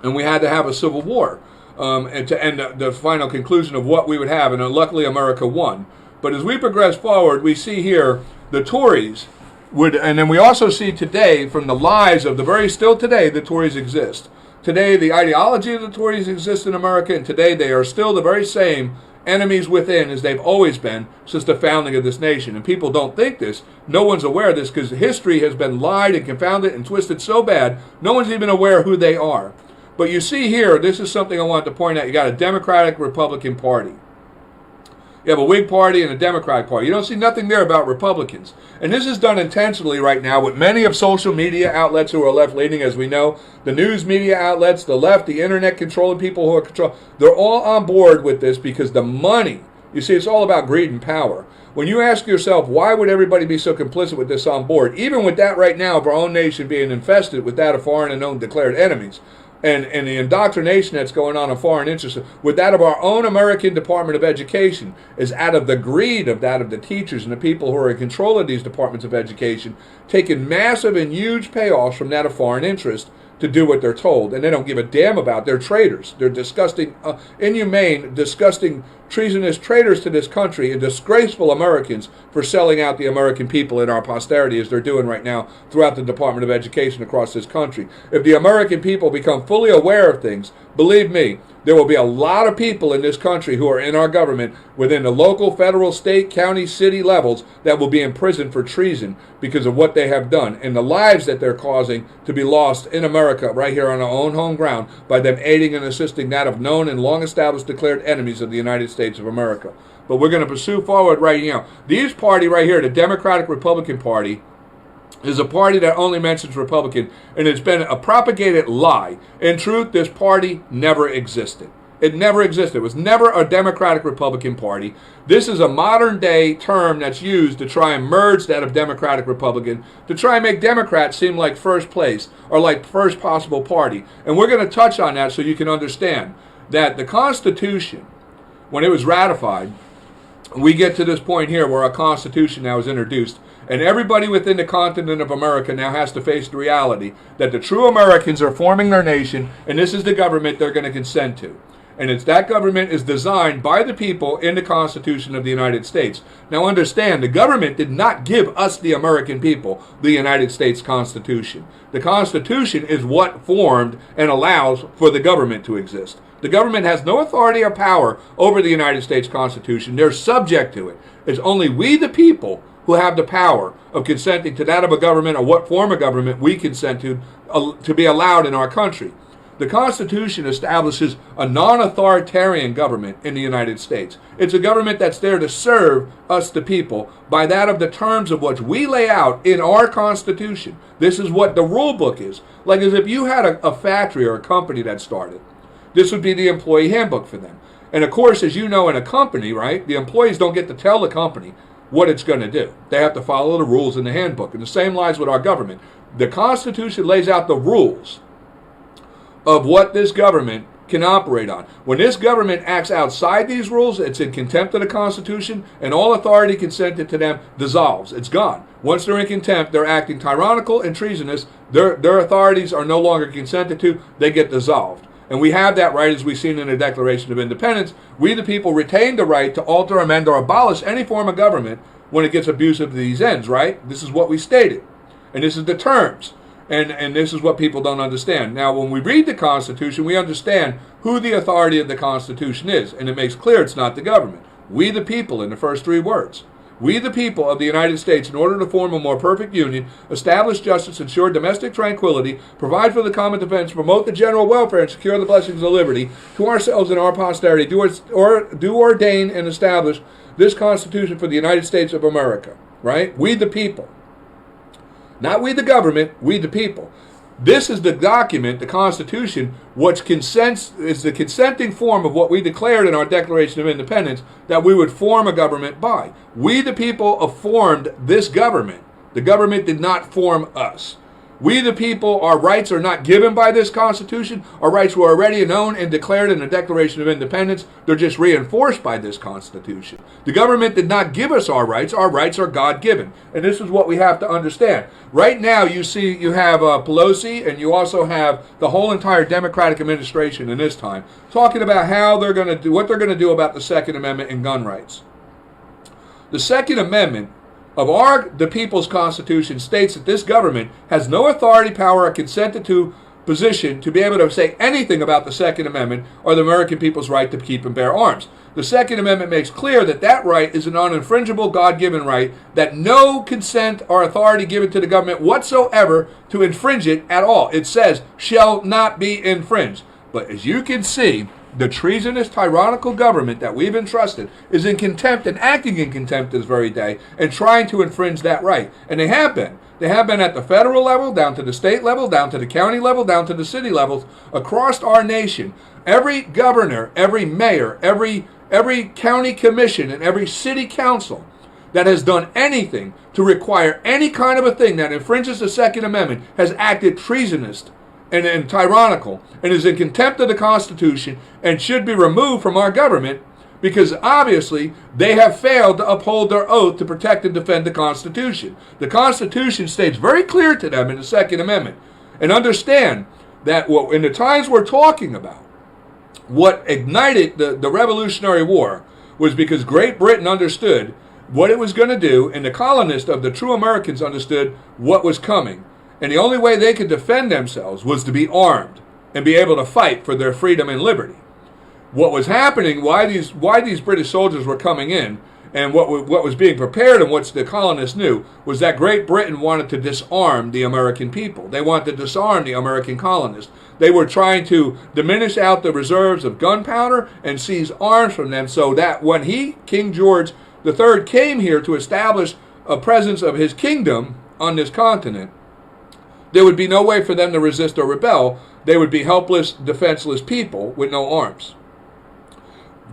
and we had to have a civil war and to end the final conclusion of what we would have. And luckily, America won. But as we progress forward, we see here the Tories would, and then we also see today from the lies of still today, the Tories exist. Today, the ideology of the Tories exists in America, and today they are still the very same enemies within as they've always been since the founding of this nation. And people don't think this. No one's aware of this because history has been lied and confounded and twisted so bad, no one's even aware who they are. But you see here, this is something I wanted to point out. You got a Democratic Republican Party. You have a Whig Party and a Democratic Party. You don't see nothing there about Republicans. And this is done intentionally right now with many of social media outlets who are left-leaning, as we know. The news media outlets, the left, the internet controlling people who are controlling. They're all on board with this because the money, you see, it's all about greed and power. When you ask yourself, why would everybody be so complicit with this on board, even with that right now of our own nation being infested with that of foreign and known declared enemies, and the indoctrination that's going on in foreign interests, with that of our own American Department of Education, is out of the greed of that of the teachers and the people who are in control of these departments of education, taking massive and huge payoffs from that of foreign interest to do what they're told. And they don't give a damn about. They're traitors. They're disgusting, inhumane, disgusting, treasonous traitors to this country and disgraceful Americans for selling out the American people and our posterity as they're doing right now throughout the Department of Education across this country. If the American people become fully aware of things, believe me, there will be a lot of people in this country who are in our government within the local, federal, state, county, city levels that will be in prison for treason because of what they have done and the lives that they're causing to be lost in America right here on our own home ground by them aiding and assisting that of known and long-established declared enemies of the United States of America. But we're going to pursue forward right now. These party right here, the Democratic Republican Party, is a party that only mentions Republican, and it's been a propagated lie. In truth, this party never existed. It never existed. It was never a Democratic Republican Party. This is a modern day term that's used to try and merge that of Democratic Republican, to try and make Democrats seem like first place or like first possible party. And we're going to touch on that so you can understand that the Constitution, when it was ratified, we get to this point here where our Constitution now is introduced, and everybody within the continent of America now has to face the reality that the true Americans are forming their nation, and this is the government they're going to consent to. And it's that government is designed by the people in the Constitution of the United States. Now understand, the government did not give us, the American people, the United States Constitution. The Constitution is what formed and allows for the government to exist. The government has no authority or power over the United States Constitution. They're subject to it. It's only we, the people, who have the power of consenting to that of a government or what form of government we consent to be allowed in our country. The Constitution establishes a non-authoritarian government in the United States. It's a government that's there to serve us, the people, by that of the terms of which we lay out in our Constitution. This is what the rule book is. Like as if you had a factory or a company that started. This would be the employee handbook for them. And of course, as you know, in a company, right, the employees don't get to tell the company what it's going to do. They have to follow the rules in the handbook. And the same lies with our government. The Constitution lays out the rules of what this government can operate on. When this government acts outside these rules, it's in contempt of the Constitution, and all authority consented to them dissolves. It's gone. Once they're in contempt, they're acting tyrannical and treasonous. Their authorities are no longer consented to. They get dissolved. And we have that right, as we've seen in the Declaration of Independence. We, the people, retain the right to alter, amend, or abolish any form of government when it gets abusive to these ends, right? This is what we stated. And this is the terms. And this is what people don't understand. Now, when we read the Constitution, we understand who the authority of the Constitution is. And it makes clear it's not the government. We, the people, in the first three words. We the people of the United States, in order to form a more perfect union, establish justice, ensure domestic tranquility, provide for the common defense, promote the general welfare, and secure the blessings of liberty to ourselves and our posterity, do ordain and establish this Constitution for the United States of America. Right? We the people. Not we the government, we the people. This is the document, the Constitution, which is the consenting form of what we declared in our Declaration of Independence that we would form a government by. We the people have formed this government. The government did not form us. We the people, our rights are not given by this Constitution. Our rights were already known and declared in the Declaration of Independence. They're just reinforced by this Constitution. The government did not give us our rights. Our rights are God-given. And this is what we have to understand. Right now, you have Pelosi, and you also have the whole entire Democratic administration in this time talking about how they're going to do, what they're going to do about the Second Amendment and gun rights. The Second Amendment of the People's Constitution states that this government has no authority, power, or consented to position to be able to say anything about the Second Amendment or the American people's right to keep and bear arms. The Second Amendment makes clear that that right is an uninfringible God-given right, that no consent or authority given to the government whatsoever to infringe it at all. It says, shall not be infringed. But as you can see, the treasonous, tyrannical government that we've entrusted is in contempt and acting in contempt this very day and trying to infringe that right. And they have been. They have been at the federal level, down to the state level, down to the county level, down to the city levels, across our nation. Every governor, every mayor, every county commission, and every city council that has done anything to require any kind of a thing that infringes the Second Amendment has acted treasonous and tyrannical, and is in contempt of the Constitution and should be removed from our government because obviously they have failed to uphold their oath to protect and defend the Constitution. The Constitution states very clear to them in the Second Amendment. And understand that in the times we're talking about, what ignited the Revolutionary War was because Great Britain understood what it was going to do, and the colonists of the true Americans understood what was coming. And the only way they could defend themselves was to be armed and be able to fight for their freedom and liberty. What was happening, why these British soldiers were coming in, and what was being prepared and what the colonists knew, was that Great Britain wanted to disarm the American people. They wanted to disarm the American colonists. They were trying to diminish out the reserves of gunpowder and seize arms from them so that when King George III, came here to establish a presence of his kingdom on this continent, there would be no way for them to resist or rebel. They would be helpless, defenseless people with no arms.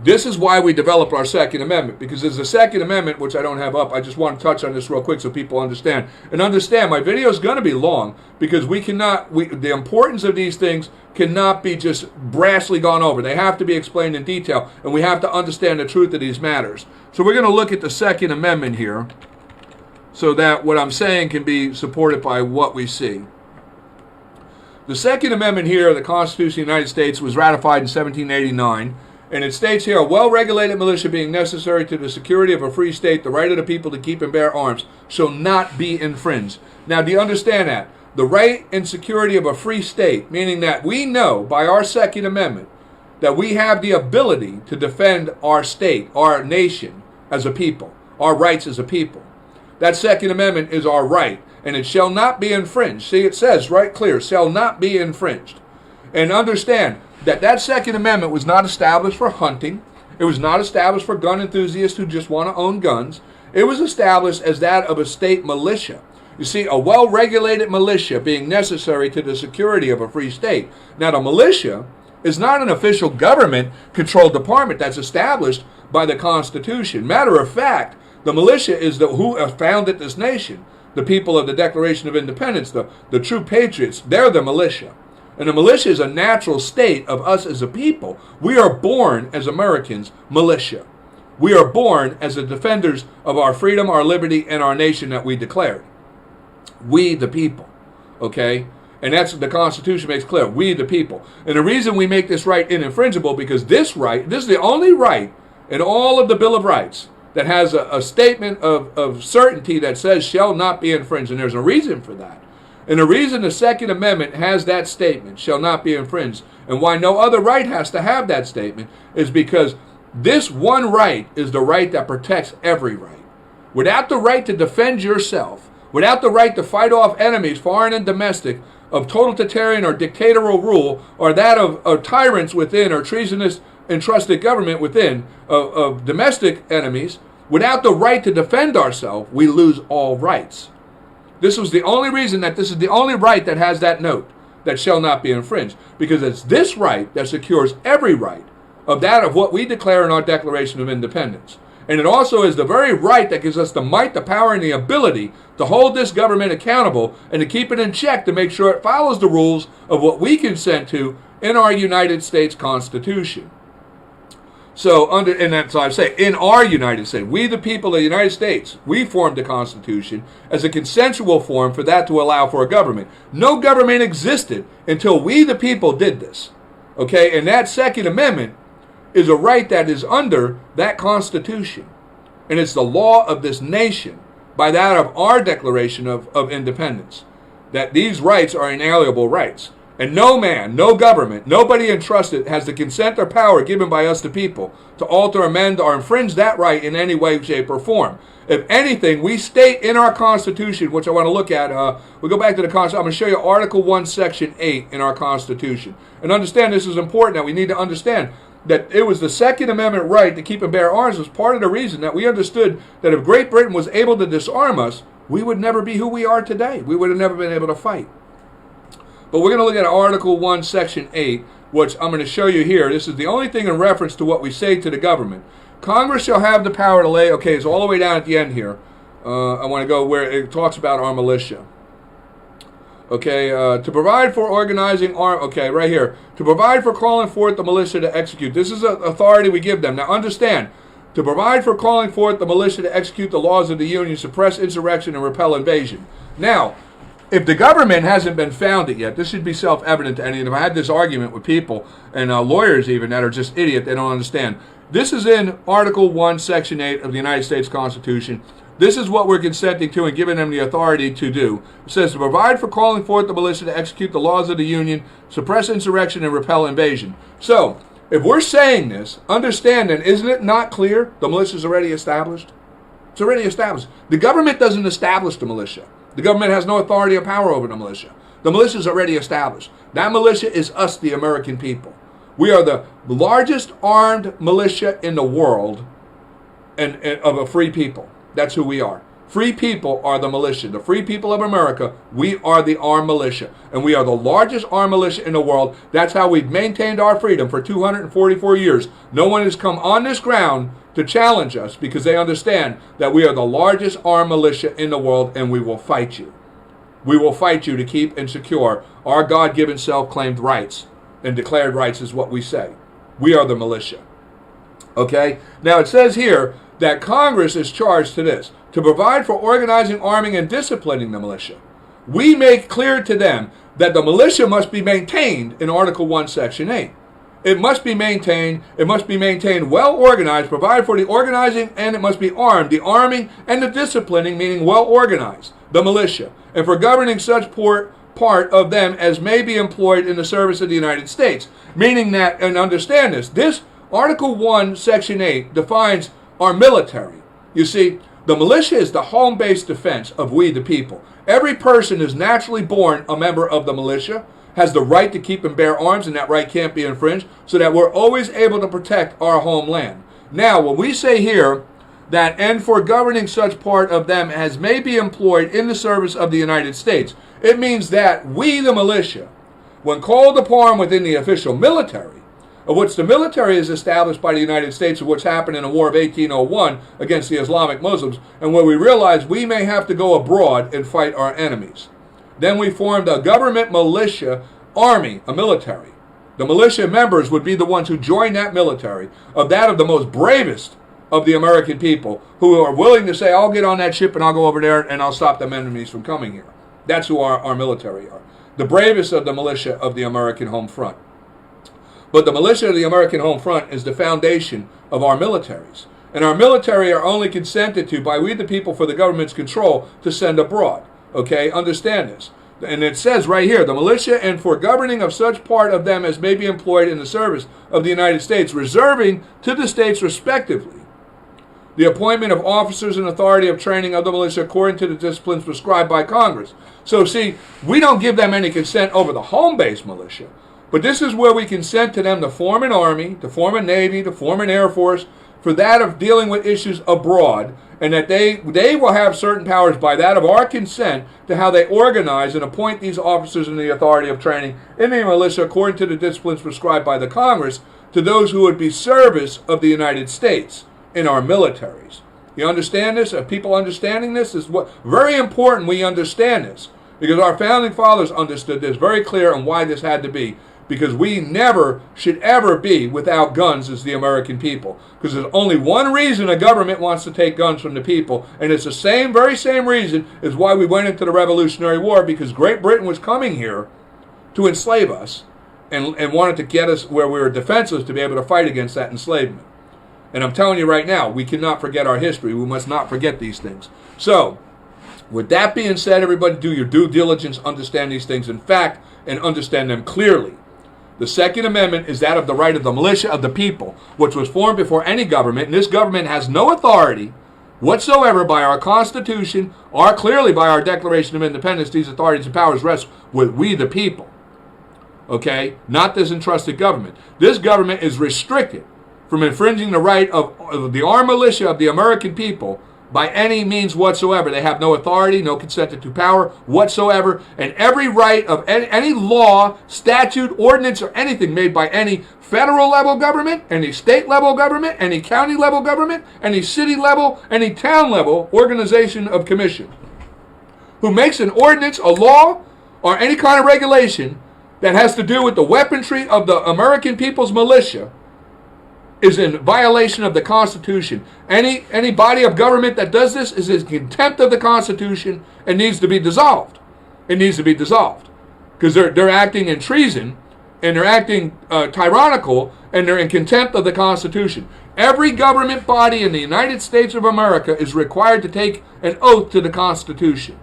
This is why we developed our Second Amendment, because there's a Second Amendment, which I don't have up. I just want to touch on this real quick so people understand. And understand, my video is going to be long because the importance of these things cannot be just brassly gone over. They have to be explained in detail, and we have to understand the truth of these matters. So we're going to look at the Second Amendment here, so that what I'm saying can be supported by what we see. The Second Amendment here of the Constitution of the United States was ratified in 1789, and it states here, a well-regulated militia being necessary to the security of a free state, the right of the people to keep and bear arms, shall not be infringed. Now, do you understand that? The right and security of a free state, meaning that we know by our Second Amendment that we have the ability to defend our state, our nation as a people, our rights as a people. That Second Amendment is our right, and it shall not be infringed. See, it says right clear, shall not be infringed. And understand that Second Amendment was not established for hunting. It was not established for gun enthusiasts who just want to own guns. It was established as that of a state militia. You see, a well-regulated militia being necessary to the security of a free state. Now, the militia is not an official government-controlled department that's established by the Constitution. Matter of fact, the militia is who founded this nation. The people of the Declaration of Independence, the true patriots, they're the militia. And the militia is a natural state of us as a people. We are born as Americans, militia. We are born as the defenders of our freedom, our liberty, and our nation that we declared. We the people, okay? And that's what the Constitution makes clear, we the people. And the reason we make this right ininfringible, because this is the only right in all of the Bill of Rights that has a statement of certainty that says shall not be infringed. And there's a reason for that. And the reason the Second Amendment has that statement, shall not be infringed, and why no other right has to have that statement, is because this one right is the right that protects every right. without the right to defend yourself, without the right to fight off enemies, foreign and domestic, of totalitarian or dictatorial rule, or that of tyrants within, or treasonous and trusted government within, of domestic enemies, without the right to defend ourselves, we lose all rights. This was the only reason that this is the only right that has that note, that shall not be infringed, because it's this right that secures every right of that of what we declare in our Declaration of Independence. And it also is the very right that gives us the might, the power, and the ability to hold this government accountable and to keep it in check to make sure it follows the rules of what we consent to in our United States Constitution. So, and that's what I say, in our United States, we the people of the United States, we formed the Constitution as a consensual form for that to allow for a government. No government existed until we the people did this. Okay, and that Second Amendment is a right that is under that Constitution. And it's the law of this nation by that of our Declaration of Independence, that these rights are inalienable rights. And no man, no government, nobody entrusted has the consent or power given by us the people to alter, amend, or infringe that right in any way, shape, or form. If anything, we state in our Constitution, which I want to look at, we'll go back to the Constitution. I'm going to show you Article 1, Section 8 in our Constitution. And understand, this is important, that we need to understand that it was the Second Amendment right to keep and bear arms was part of the reason that we understood that if Great Britain was able to disarm us, we would never be who we are today. We would have never been able to fight. But we're going to look at Article 1, Section 8, which I'm going to show you here. This is the only thing in reference to what we say to the government. Congress shall have the power to lay, okay, it's all the way down at the end here. I want to go where it talks about our militia. Okay, to provide for organizing okay, right here. To provide for calling forth the militia to execute. This is an authority we give them. Now understand, to provide for calling forth the militia to execute the laws of the Union, suppress insurrection, and repel invasion. Now, if the government hasn't been founded yet, this should be self-evident to any of them. I had this argument with people, and lawyers even, that are just idiots, they don't understand. This is in Article 1, Section 8 of the United States Constitution. This is what we're consenting to and giving them the authority to do. It says to provide for calling forth the militia to execute the laws of the Union, suppress insurrection, and repel invasion. So, if we're saying this, understand then, isn't it not clear the militia is already established? It's already established. The government doesn't establish the militia. The government has no authority or power over the militia. The militia is already established. That militia is us, the American people. We are the largest armed militia in the world and of a free people. That's who we are. Free people are the militia. The free people of America, we are the armed militia. And we are the largest armed militia in the world. That's how we've maintained our freedom for 244 years. No one has come on this ground to challenge us because they understand that we are the largest armed militia in the world, and we will fight you. We will fight you to keep and secure our God-given self-claimed rights, and declared rights is what we say. We are the militia. Okay? Now it says here that Congress is charged to this, to provide for organizing, arming, and disciplining the militia. We make clear to them that the militia must be maintained in Article 1, Section 8. It must be maintained. It must be maintained well organized, provide for the organizing, and it must be armed. The arming and the disciplining, meaning well organized, the militia, and for governing such part of them as may be employed in the service of the United States. Meaning that, and understand this Article 1, Section 8 defines our military. You see, the militia is the home-based defense of we the people. Every person is naturally born a member of the militia, has the right to keep and bear arms, and that right can't be infringed, so that we're always able to protect our homeland. Now, when we say here that, and for governing such part of them as may be employed in the service of the United States, it means that we, the militia, when called upon within the official military, of which the military is established by the United States, of which happened in the War of 1801 against the Islamic Muslims, and where we realize we may have to go abroad and fight our enemies. Then we formed a government militia army, a military. The militia members would be the ones who join that military, of the most bravest of the American people, who are willing to say, I'll get on that ship and I'll go over there and I'll stop them enemies from coming here. That's who our military are. The bravest of the militia of the American home front. But the militia of the American home front is the foundation of our militaries. And our military are only consented to by we the people for the government's control to send abroad. Okay, understand this. And it says right here, the militia and for governing of such part of them as may be employed in the service of the United States, reserving to the states respectively the appointment of officers and authority of training of the militia according to the disciplines prescribed by Congress. So see, we don't give them any consent over the home-based militia, but this is where we consent to them to form an army, to form a navy, to form an air force, for that of dealing with issues abroad, and that they will have certain powers by that of our consent to how they organize and appoint these officers and the authority of training in the militia according to the disciplines prescribed by the Congress to those who would be service of the United States in our militaries. You understand this? Are people understanding this? Is what very important we understand this, because our founding fathers understood this very clear and why this had to be, because we never should ever be without guns as the American people, because there's only one reason a government wants to take guns from the people, and it's the very same reason as why we went into the Revolutionary War, because Great Britain was coming here to enslave us and wanted to get us where we were defenseless to be able to fight against that enslavement. And I'm telling you right now, we cannot forget our history. We must not forget these things. So, with that being said, everybody do your due diligence, understand these things in fact, and understand them clearly. The Second Amendment is that of the right of the militia of the people, which was formed before any government, and this government has no authority whatsoever by our Constitution, or clearly by our Declaration of Independence. These authorities and powers rest with we the people. Okay? Not this entrusted government. This government is restricted from infringing the right of the armed militia of the American people by any means whatsoever. They have no authority, no consented to power whatsoever, and every right of any law, statute, ordinance, or anything made by any federal level government, any state level government, any county level government, any city level, any town level organization of commission, who makes an ordinance, a law, or any kind of regulation that has to do with the weaponry of the American people's militia is in violation of the Constitution. Any body of government that does this is in contempt of the Constitution and needs to be dissolved. It needs to be dissolved because they're acting in treason and they're acting tyrannical and they're in contempt of the Constitution. Every government body in the United States of America is required to take an oath to the Constitution.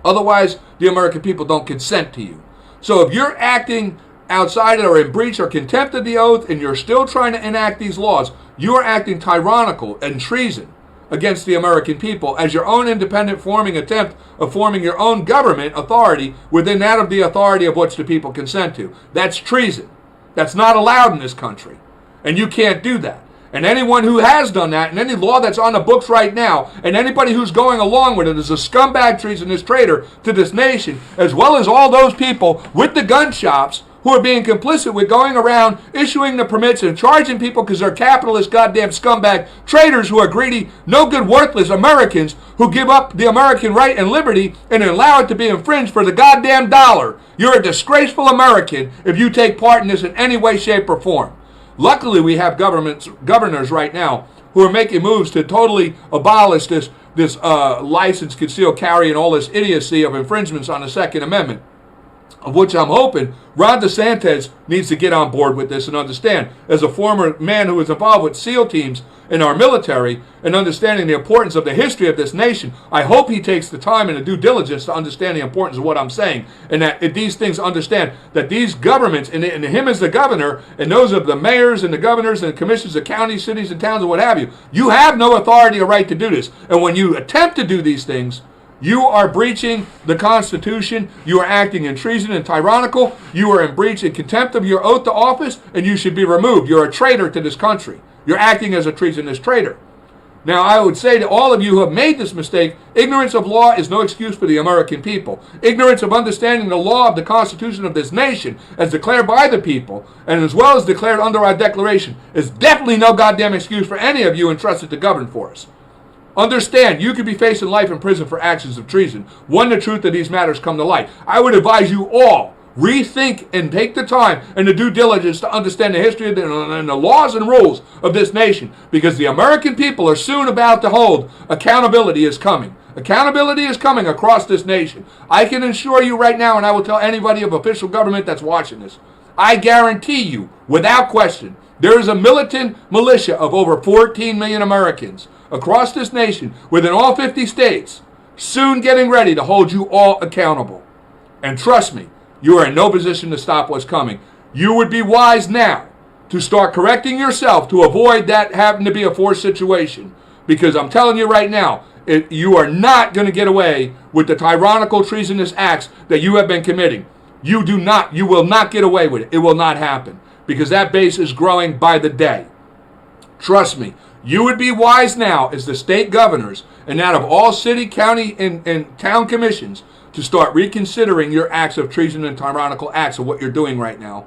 Otherwise, the American people don't consent to you. So if you're acting outside or in breach or contempt of the oath and you're still trying to enact these laws, you are acting tyrannical and treason against the American people as your own independent forming attempt of forming your own government authority within that of the authority of which the people consent to. That's treason. That's not allowed in this country. And you can't do that. And anyone who has done that, and any law that's on the books right now, and anybody who's going along with it is a scumbag, treasonous traitor to this nation, as well as all those people with the gun shops who are being complicit with going around issuing the permits and charging people because they're capitalist goddamn scumbag traitors who are greedy, no good, worthless Americans who give up the American right and liberty and allow it to be infringed for the goddamn dollar. You're a disgraceful American if you take part in this in any way, shape, or form. Luckily, we have governors right now who are making moves to totally abolish this license, conceal, carry, and all this idiocy of infringements on the Second Amendment, of which I'm hoping Ron DeSantis needs to get on board with this and understand. As a former man who was involved with SEAL teams in our military and understanding the importance of the history of this nation, I hope he takes the time and the due diligence to understand the importance of what I'm saying, and that if these things understand that these governments, and him as the governor, and those of the mayors and the governors and commissions of counties, cities, and towns, and what have you, you have no authority or right to do this. And when you attempt to do these things, you are breaching the Constitution. You are acting in treason and tyrannical. You are in breach and contempt of your oath to office, and you should be removed. You're a traitor to this country. You're acting as a treasonous traitor. Now, I would say to all of you who have made this mistake, ignorance of law is no excuse for the American people. Ignorance of understanding the law of the Constitution of this nation, as declared by the people, and as well as declared under our Declaration, is definitely no goddamn excuse for any of you entrusted to govern for us. Understand, you could be facing life in prison for actions of treason when the truth of these matters come to light. I would advise you all, rethink and take the time and the due diligence to understand the history and the laws and rules of this nation, because the American people are soon about to hold accountability is coming. Accountability is coming across this nation. I can assure you right now, and I will tell anybody of official government that's watching this, I guarantee you, without question, there is a militant militia of over 14 million Americans across this nation, within all 50 states, soon getting ready to hold you all accountable. And trust me, you are in no position to stop what's coming. You would be wise now to start correcting yourself to avoid that having to be a forced situation. Because I'm telling you right now, you are not going to get away with the tyrannical, treasonous acts that you have been committing. You will not get away with it. It will not happen. Because that base is growing by the day. Trust me. You would be wise now as the state governors and that of all city, county, and town commissions to start reconsidering your acts of treason and tyrannical acts of what you're doing right now.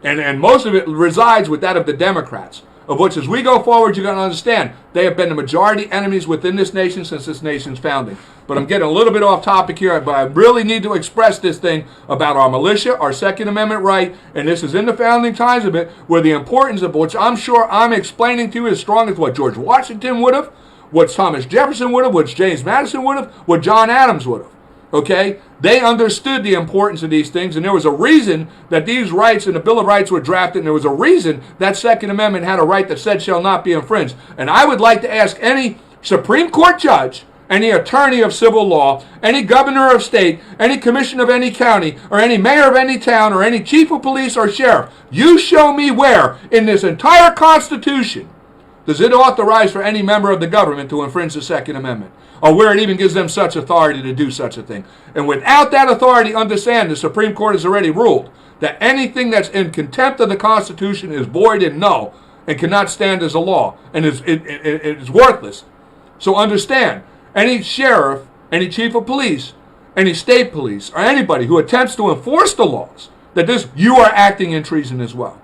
And most of it resides with that of the Democrats, of which as we go forward, you're going to understand they have been the majority enemies within this nation since this nation's founding. But I'm getting a little bit off topic here, but I really need to express this thing about our militia, our Second Amendment right, and this is in the founding times of it, where the importance of which I'm sure I'm explaining to you as strong as what George Washington would have, what Thomas Jefferson would have, what James Madison would have, what John Adams would have. Okay? They understood the importance of these things, and there was a reason that these rights and the Bill of Rights were drafted, and there was a reason that Second Amendment had a right that said shall not be infringed. And I would like to ask any Supreme Court judge, any attorney of civil law, any governor of state, any commissioner of any county, or any mayor of any town, or any chief of police or sheriff, you show me where in this entire Constitution does it authorize for any member of the government to infringe the Second Amendment, or where it even gives them such authority to do such a thing. And without that authority, understand the Supreme Court has already ruled that anything that's in contempt of the Constitution is void and null and cannot stand as a law and it is worthless. So understand, any sheriff, any chief of police, any state police, or anybody who attempts to enforce the laws, that you are acting in treason as well.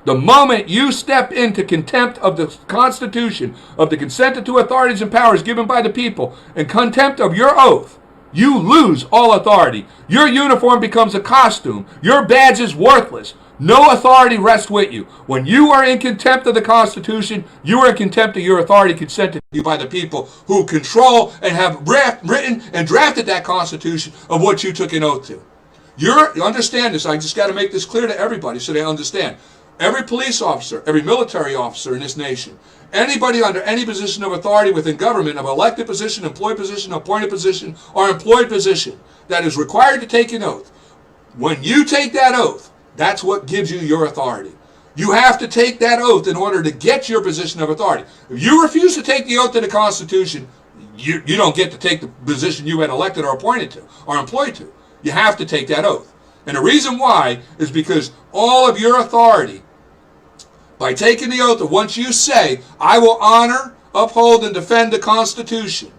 The moment you step into contempt of the Constitution, of the consented to authorities and powers given by the people, and contempt of your oath, you lose all authority. Your uniform becomes a costume. Your badge is worthless. No authority rests with you. When you are in contempt of the Constitution, you are in contempt of your authority consented to you by the people who control and have written and drafted that Constitution of what you took an oath to. You understand this. I just got to make this clear to everybody so they understand. Every police officer, every military officer in this nation, anybody under any position of authority within government, of elected position, employed position, appointed position, or employed position, that is required to take an oath. When you take that oath, that's what gives you your authority. You have to take that oath in order to get your position of authority. If you refuse to take the oath to the Constitution, you don't get to take the position you had elected or appointed to or employed to. You have to take that oath. And the reason why is because all of your authority, by taking the oath, once you say, I will honor, uphold, and defend the Constitution,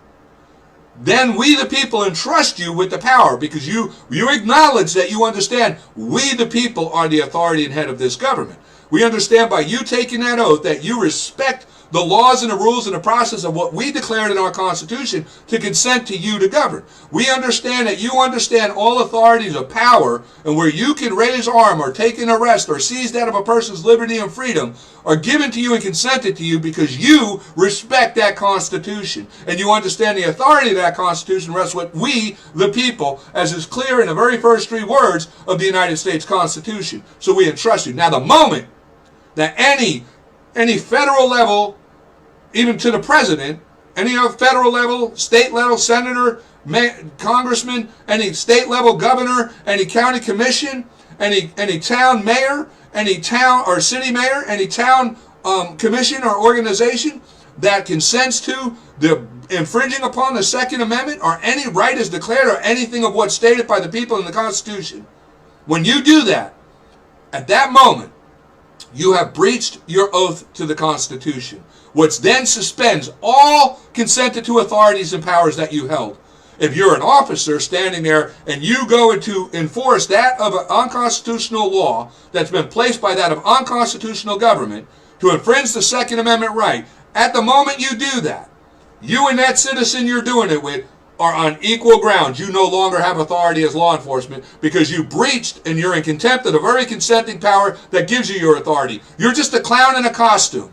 then we the people entrust you with the power because you acknowledge that you understand we the people are the authority and head of this government. We understand by you taking that oath that you respect the laws and the rules and the process of what we declared in our Constitution to consent to you to govern. We understand that you understand all authorities of power and where you can raise arm or take an arrest or seize that of a person's liberty and freedom are given to you and consented to you because you respect that Constitution. And you understand the authority of that Constitution rests with we, the people, as is clear in the very first three words of the United States Constitution. So we entrust you. Now the moment that any federal level, even to the president, any federal level, state level, senator, congressman, any state level governor, any county commission, any town mayor, any town or city mayor, any town commission or organization that consents to the infringing upon the Second Amendment or any right is declared or anything of what's stated by the people in the Constitution, when you do that, at that moment, you have breached your oath to the Constitution, which then suspends all consented to authorities and powers that you held. If you're an officer standing there and you go to enforce that of an unconstitutional law that's been placed by that of unconstitutional government to infringe the Second Amendment right, at the moment you do that, you and that citizen you're doing it with are on equal grounds. You no longer have authority as law enforcement because you breached and you're in contempt of the very consenting power that gives you your authority. You're just a clown in a costume.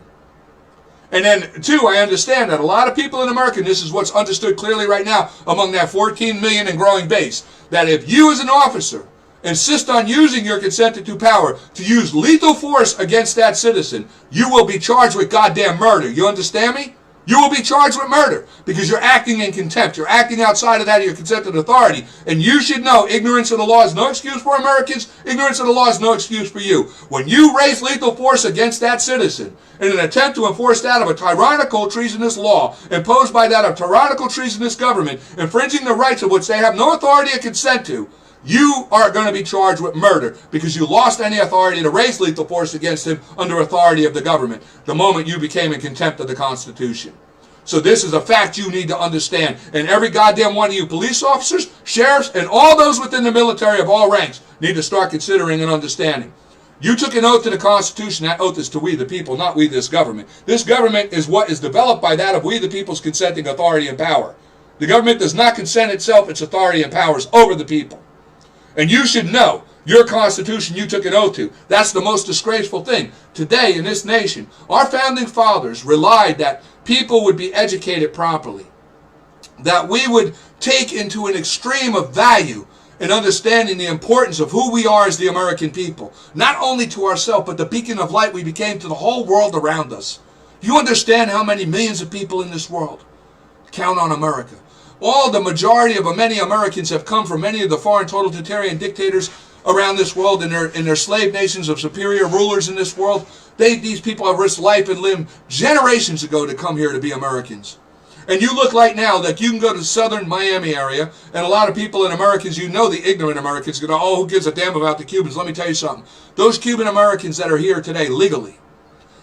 And then, two, I understand that a lot of people in America, and this is what's understood clearly right now among that 14 million and growing base, that if you as an officer insist on using your consented to power to use lethal force against that citizen, you will be charged with goddamn murder. You understand me? You will be charged with murder because you're acting in contempt. You're acting outside of that of your consented authority. And you should know ignorance of the law is no excuse for Americans. Ignorance of the law is no excuse for you. When you raise lethal force against that citizen in an attempt to enforce that of a tyrannical treasonous law imposed by that of tyrannical treasonous government, infringing the rights of which they have no authority or consent to, you are going to be charged with murder because you lost any authority to raise lethal force against him under authority of the government the moment you became in contempt of the Constitution. So this is a fact you need to understand. And every goddamn one of you police officers, sheriffs, and all those within the military of all ranks need to start considering and understanding. You took an oath to the Constitution. That oath is to we the people, not we this government. This government is what is developed by that of we the people's consenting authority and power. The government does not consent itself its authority and powers over the people. And you should know your Constitution you took an oath to. That's the most disgraceful thing. Today in this nation, our founding fathers relied that people would be educated properly, that we would take into an extreme of value in understanding the importance of who we are as the American people, not only to ourselves, but the beacon of light we became to the whole world around us. You understand how many millions of people in this world count on America? The majority of many Americans have come from many of the foreign totalitarian dictators around this world and their slave nations of superior rulers in this world. These people have risked life and limb generations ago to come here to be Americans. And you look like now that you can go to the southern Miami area, and a lot of people in Americans, you know the ignorant Americans, go, oh, who gives a damn about the Cubans? Let me tell you something. Those Cuban Americans that are here today legally,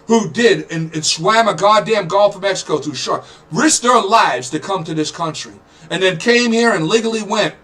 who did and swam a goddamn Gulf of Mexico through shark, risked their lives to come to this country, and then came here and legally went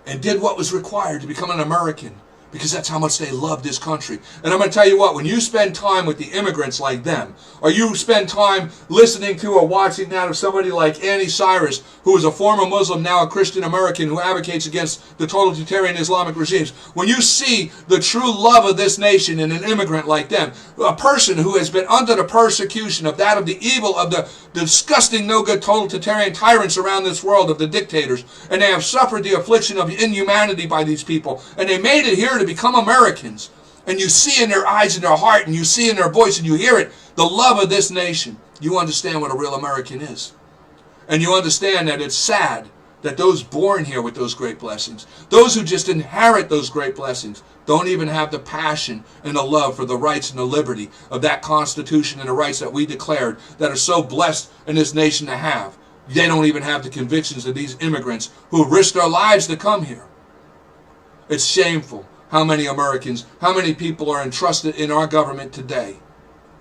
and did what was required to become an American, because that's how much they love this country. And I'm going to tell you what, when you spend time with the immigrants like them, or you spend time listening to or watching that of somebody like Annie Cyrus, who is a former Muslim, now a Christian American, who advocates against the totalitarian Islamic regimes, when you see the true love of this nation in an immigrant like them, a person who has been under the persecution of that of the evil of the disgusting, no-good totalitarian tyrants around this world, of the dictators, and they have suffered the affliction of inhumanity by these people, and they made it here to become Americans, and you see in their eyes and their heart, and you see in their voice, and you hear it, the love of this nation, you understand what a real American is. And you understand that it's sad that those born here with those great blessings, those who just inherit those great blessings, don't even have the passion and the love for the rights and the liberty of that Constitution and the rights that we declared that are so blessed in this nation to have. They don't even have the convictions of these immigrants who risked their lives to come here. It's shameful how many Americans, how many people are entrusted in our government today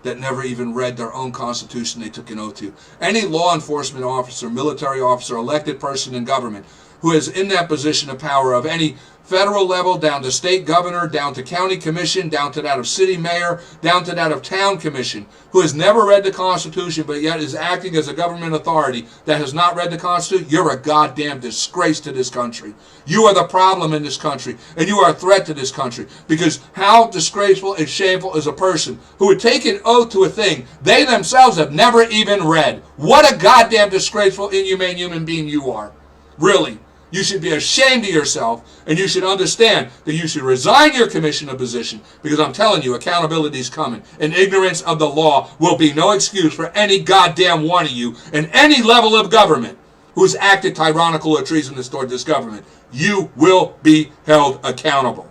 that never even read their own Constitution they took an oath to. Any law enforcement officer, military officer, elected person in government who is in that position of power of any federal level, down to state governor, down to county commission, down to that of city mayor, down to that of town commission, who has never read the Constitution but yet is acting as a government authority that has not read the Constitution, you're a goddamn disgrace to this country. You are the problem in this country, and you are a threat to this country, because how disgraceful and shameful is a person who would take an oath to a thing they themselves have never even read. What a goddamn disgraceful, inhumane human being you are. Really. You should be ashamed of yourself, and you should understand that you should resign your commissioner position, because I'm telling you, accountability is coming, and ignorance of the law will be no excuse for any goddamn one of you in any level of government who's acted tyrannical or treasonous toward this government. You will be held accountable.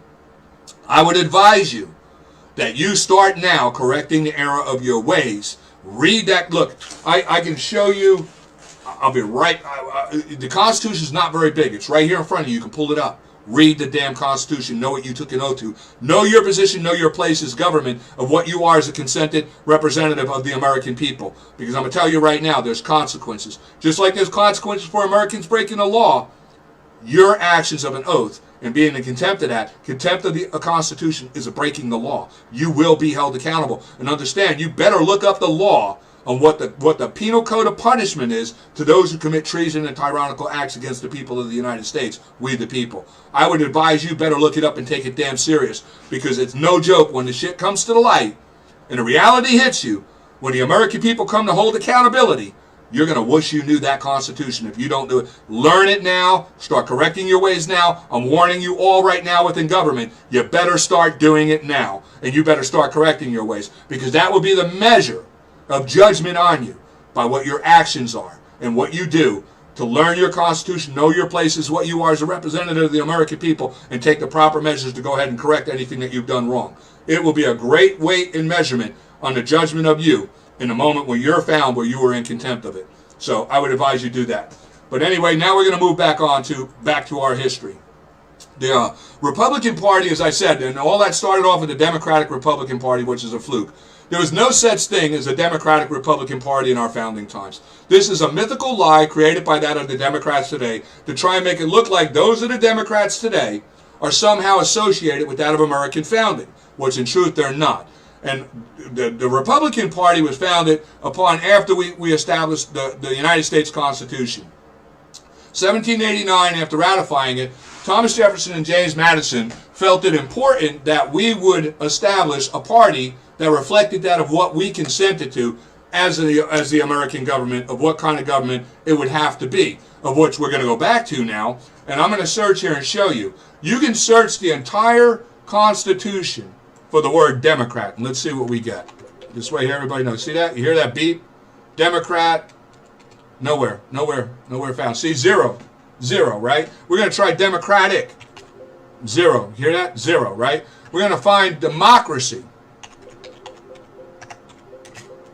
I would advise you that you start now correcting the error of your ways. Read that. Look, I can show you. I'll be right. The Constitution is not very big. It's right here in front of you. You can pull it up. Read the damn Constitution. Know what you took an oath to. Know your position. Know your place as government, of what you are as a consented representative of the American people. Because I'm going to tell you right now, there's consequences. Just like there's consequences for Americans breaking the law, your actions of an oath and being in contempt of that, contempt of the Constitution is a breaking the law. You will be held accountable. And understand, you better look up the law on what the penal code of punishment is to those who commit treason and tyrannical acts against the people of the United States, we the people. I would advise you better look it up and take it damn serious, because it's no joke when the shit comes to the light and the reality hits you, when the American people come to hold accountability, you're going to wish you knew that Constitution if you don't do it. Learn it now. Start correcting your ways now. I'm warning you all right now within government, you better start doing it now, and you better start correcting your ways, because that will be the measure of judgment on you. by what your actions are and what you do to learn your Constitution, know your places, what you are as a representative of the American people, and take the proper measures to go ahead and correct anything that you've done wrong. It will be a great weight and measurement on the judgment of you in the moment when you're found where you were in contempt of it. So I would advise you do that. But anyway, now we're going to move back to our history. The Republican Party, as I said, and all that started off with the Democratic Republican Party, which is a fluke. There was no such thing as a Democratic Republican Party in our founding times. This is a mythical lie created by that of the Democrats today to try and make it look like those of the Democrats today are somehow associated with that of American founding, which in truth they're not. And the Republican Party was founded upon after we established the United States Constitution. 1789, after ratifying it, Thomas Jefferson and James Madison felt it important that we would establish a party that reflected that of what we consented to as the American government, of what kind of government it would have to be, of which we're going to go back to now. And I'm going to search here and show you. You can search the entire Constitution for the word Democrat, and let's see what we get. This way here, everybody knows. See that? You hear that beep? Democrat. Nowhere found. See, zero, right? We're going to try Democratic. Zero. Hear that? Zero, right? We're going to find democracy.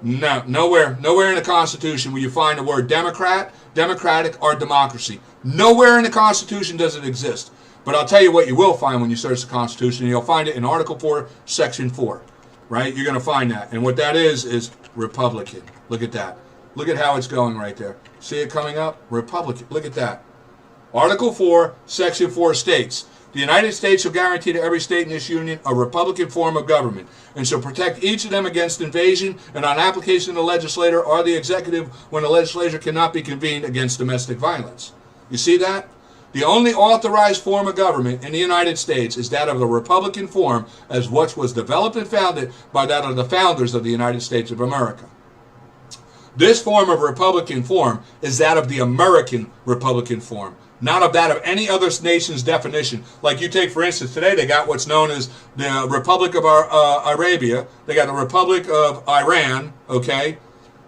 No, nowhere in the Constitution will you find the word Democrat, Democratic, or democracy. Nowhere in the Constitution does it exist. But I'll tell you what you will find when you search the Constitution. You'll find it in Article 4, Section 4, right? You're going to find that. And what that is Republican. Look at that. Look at how it's going right there. See it coming up? Republican. Look at that. Article 4, Section 4 states, the United States shall guarantee to every state in this union a republican form of government, and shall protect each of them against invasion and on application of the legislature or the executive when the legislature cannot be convened against domestic violence. You see that? The only authorized form of government in the United States is that of the Republican form, as which was developed and founded by that of the founders of the United States of America. This form of Republican form is that of the American Republican form, not of that of any other nation's definition. Like you take, for instance, today they got what's known as the Republic of Arabia. They got the Republic of Iran, okay?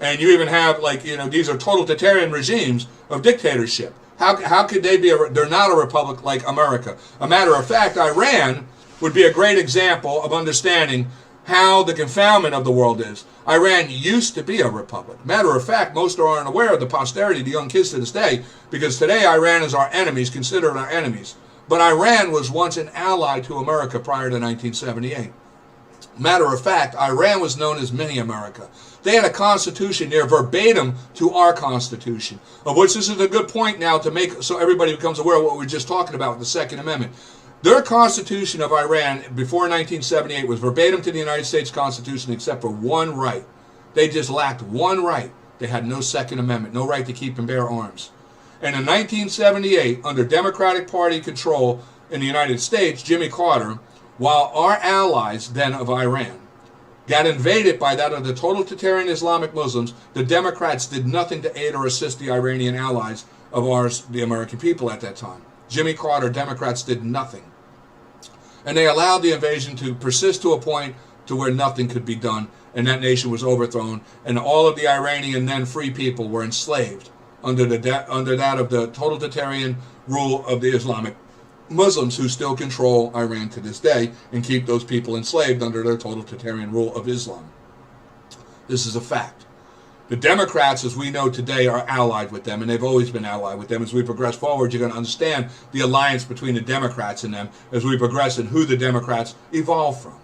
And you even have, like, these are totalitarian regimes of dictatorship. How could they be, they're not a republic like America. A matter of fact, Iran would be a great example of understanding how the confoundment of the world is. Iran used to be a republic. Matter of fact, most aren't aware of the posterity, the young kids to this day, because today Iran is our enemies, considered our enemies. But Iran was once an ally to America prior to 1978. Matter of fact, Iran was known as Mini America. They had a constitution near verbatim to our Constitution, of which this is a good point now to make so everybody becomes aware of what we were just talking about with the Second Amendment. Their Constitution of Iran before 1978 was verbatim to the United States Constitution except for one right. They just lacked one right. They had no Second Amendment, no right to keep and bear arms. And in 1978, under Democratic Party control in the United States, Jimmy Carter, while our allies then of Iran got invaded by that of the totalitarian Islamic Muslims, the Democrats did nothing to aid or assist the Iranian allies of ours, the American people at that time. Jimmy Carter, Democrats did nothing. And they allowed the invasion to persist to a point to where nothing could be done, and that nation was overthrown, and all of the Iranian then free people were enslaved under that of the totalitarian rule of the Islamic Muslims, who still control Iran to this day and keep those people enslaved under their totalitarian rule of Islam. This is a fact. The Democrats, as we know today, are allied with them, and they've always been allied with them. As we progress forward, you're going to understand the alliance between the Democrats and them as we progress and who the Democrats evolve from.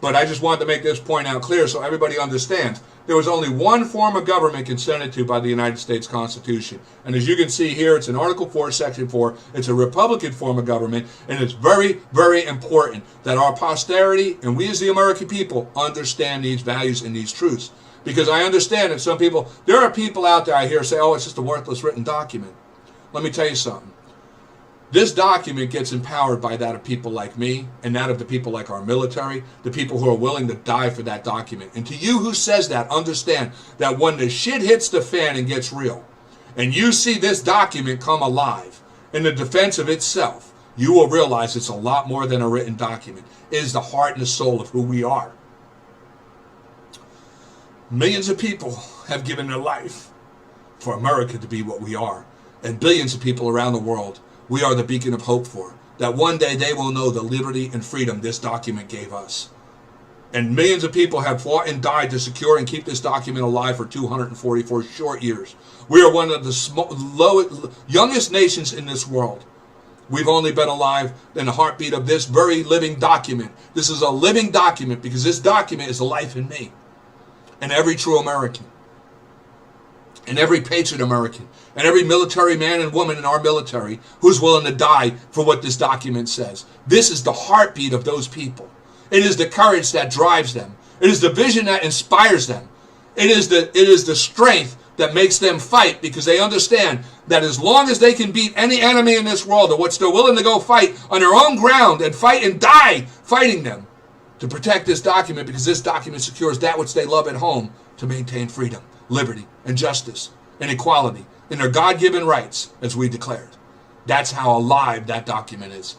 But I just wanted to make this point out clear so everybody understands. There was only one form of government consented to by the United States Constitution. And as you can see here, it's in Article 4, Section 4. It's a Republican form of government, and it's very, very important that our posterity and we as the American people understand these values and these truths. Because I understand that some people, there are people out there I hear say, oh, it's just a worthless written document. Let me tell you something. This document gets empowered by that of people like me and that of the people like our military, the people who are willing to die for that document. And to you who says that, understand that when the shit hits the fan and gets real, and you see this document come alive in the defense of itself, you will realize it's a lot more than a written document. It is the heart and the soul of who we are. Millions of people have given their life for America to be what we are. And billions of people around the world, we are the beacon of hope for. That one day they will know the liberty and freedom this document gave us. And millions of people have fought and died to secure and keep this document alive for 244 short years. We are one of the youngest nations in this world. We've only been alive in the heartbeat of this very living document. This is a living document because this document is the life in me. And every true American. And every patriot American. And every military man and woman in our military who's willing to die for what this document says. This is the heartbeat of those people. It is the courage that drives them. It is the vision that inspires them. It is the strength that makes them fight because they understand that as long as they can beat any enemy in this world, or which they're willing to go fight on their own ground and fight and die fighting them to protect this document, because this document secures that which they love at home to maintain freedom, liberty, and justice, and equality, and their God-given rights, as we declared. That's how alive that document is.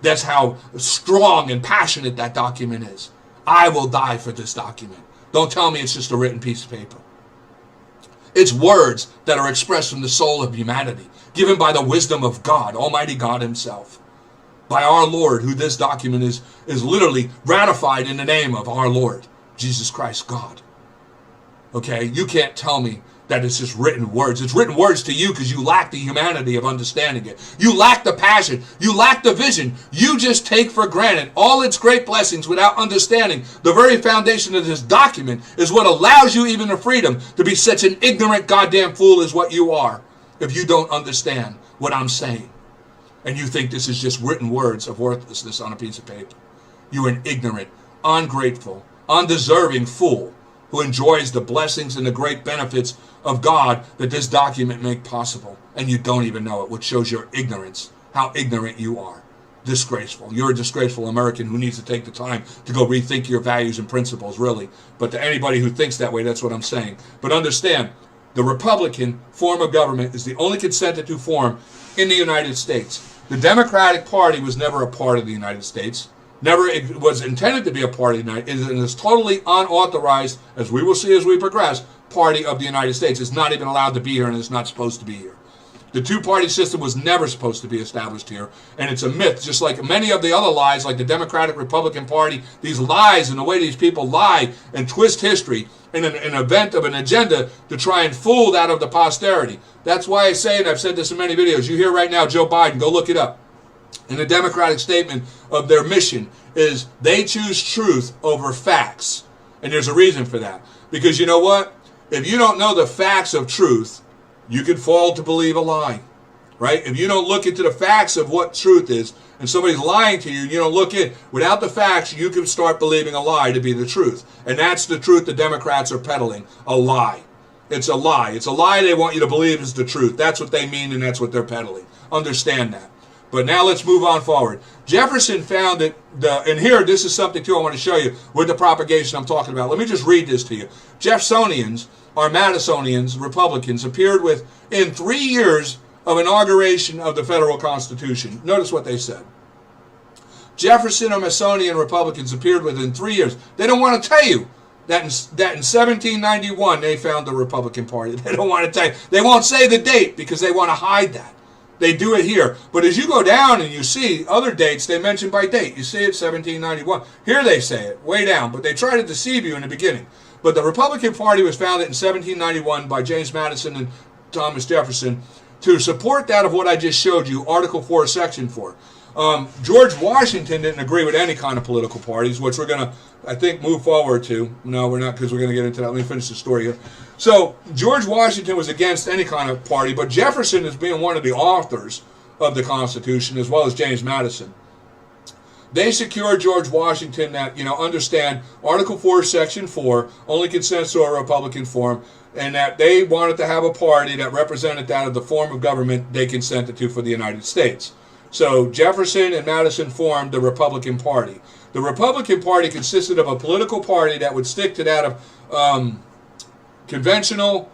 That's how strong and passionate that document is. I will die for this document. Don't tell me it's just a written piece of paper. It's words that are expressed from the soul of humanity, given by the wisdom of God, Almighty God himself. By our Lord, who this document is literally ratified in the name of our Lord, Jesus Christ, God. Okay, you can't tell me that it's just written words. It's written words to you because you lack the humanity of understanding it. You lack the passion. You lack the vision. You just take for granted all its great blessings without understanding the very foundation of this document is what allows you even the freedom to be such an ignorant goddamn fool as what you are if you don't understand what I'm saying. And you think this is just written words of worthlessness on a piece of paper. You're an ignorant, ungrateful, undeserving fool who enjoys the blessings and the great benefits of God that this document make possible. And you don't even know it, which shows your ignorance, how ignorant you are. Disgraceful. You're a disgraceful American who needs to take the time to go rethink your values and principles, really. But to anybody who thinks that way, that's what I'm saying. But understand, the Republican form of government is the only consented to form in the United States. The Democratic Party was never a part of the United States. Never was intended to be a party of the United States. It is totally unauthorized, as we will see as we progress, party of the United States. It's not even allowed to be here and it's not supposed to be here. The two-party system was never supposed to be established here, and it's a myth, just like many of the other lies, like the Democratic Republican Party, these lies and the way these people lie and twist history in an event of an agenda to try and fool that of the posterity. That's why I say, and I've said this in many videos, you hear right now Joe Biden, go look it up. In the Democratic statement of their mission is they choose truth over facts. And there's a reason for that. Because you know what? If you don't know the facts of truth, you could fall to believe a lie. Right? If you don't look into the facts of what truth is, and somebody's lying to you, you don't look in. Without the facts, you can start believing a lie to be the truth. And that's the truth the Democrats are peddling. A lie. It's a lie. It's a lie they want you to believe is the truth. That's what they mean, and that's what they're peddling. Understand that. But now let's move on forward. Jefferson found it, and here, this is something too I want to show you with the propagation I'm talking about. Let me just read this to you. Jeffersonians, or Madisonians, Republicans, appeared within 3 years of inauguration of the federal Constitution. Notice what they said. Jefferson or Masonian Republicans appeared within 3 years. They don't want to tell you that in 1791 they found the Republican Party. They don't want to tell you. They won't say the date because they want to hide that. They do it here. But as you go down and you see other dates, they mention by date. You see it, 1791. Here they say it, way down. But they try to deceive you in the beginning. But the Republican Party was founded in 1791 by James Madison and Thomas Jefferson to support that of what I just showed you, Article 4, Section 4. George Washington didn't agree with any kind of political parties, which we're going to, I think, move forward to. No, we're not, because we're going to get into that. Let me finish the story here. So George Washington was against any kind of party, but Jefferson is being one of the authors of the Constitution, as well as James Madison. They secured George Washington that, understand Article 4, Section 4 only consents to a Republican form, and that they wanted to have a party that represented that of the form of government they consented to for the United States. So Jefferson and Madison formed the Republican Party. The Republican Party consisted of a political party that would stick to that of conventional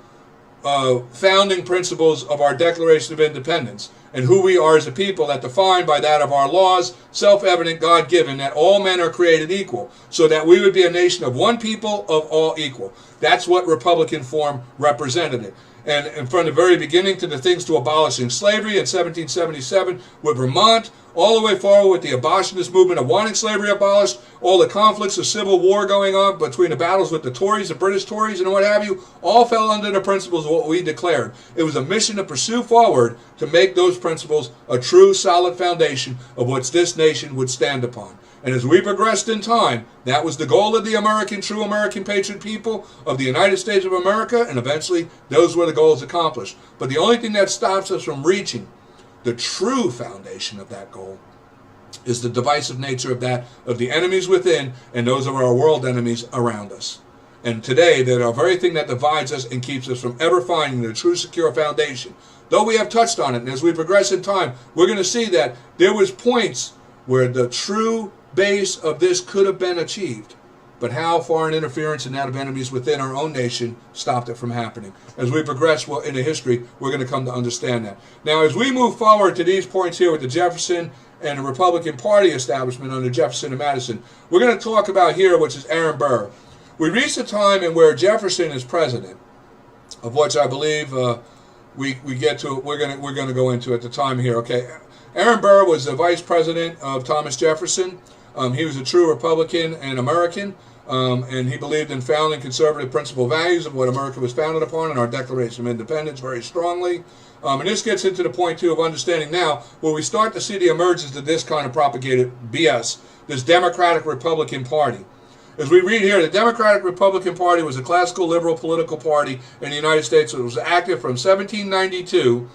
founding principles of our Declaration of Independence and who we are as a people, that defined by that of our laws, self-evident, God-given, that all men are created equal, so that we would be a nation of one people, of all equal. That's what Republican form represented it. And from the very beginning to the things to abolishing slavery in 1777 with Vermont, all the way forward with the abolitionist movement of wanting slavery abolished, all the conflicts of civil war going on between the battles with the Tories, the British Tories, and what have you, all fell under the principles of what we declared. It was a mission to pursue forward to make those principles a true, solid foundation of which this nation would stand upon. And as we progressed in time, that was the goal of the true American patriot people of the United States of America, and eventually those were the goals accomplished. But the only thing that stops us from reaching the true foundation of that goal is the divisive nature of the enemies within and those of our world enemies around us. And today, they're the very thing that divides us and keeps us from ever finding the true secure foundation. Though we have touched on it, and as we progress in time, we're going to see that there was points where the true base of this could have been achieved, but how foreign interference and that of enemies within our own nation stopped it from happening. As we progress into history, we're going to come to understand that. Now, as we move forward to these points here with the Jefferson and the Republican Party establishment under Jefferson and Madison, we're going to talk about here, which is Aaron Burr. We reached a time in where Jefferson is president, of which I believe we get to. We're going to go into at the time here. Okay, Aaron Burr was the vice president of Thomas Jefferson. He was a true Republican and American, and he believed in founding conservative principal values of what America was founded upon and our Declaration of Independence very strongly. And this gets into the point, too, of understanding now where we start to see the emergence of this kind of propagated BS, this Democratic Republican Party. As we read here, the Democratic Republican Party was a classical liberal political party in the United States that was active from 1792 to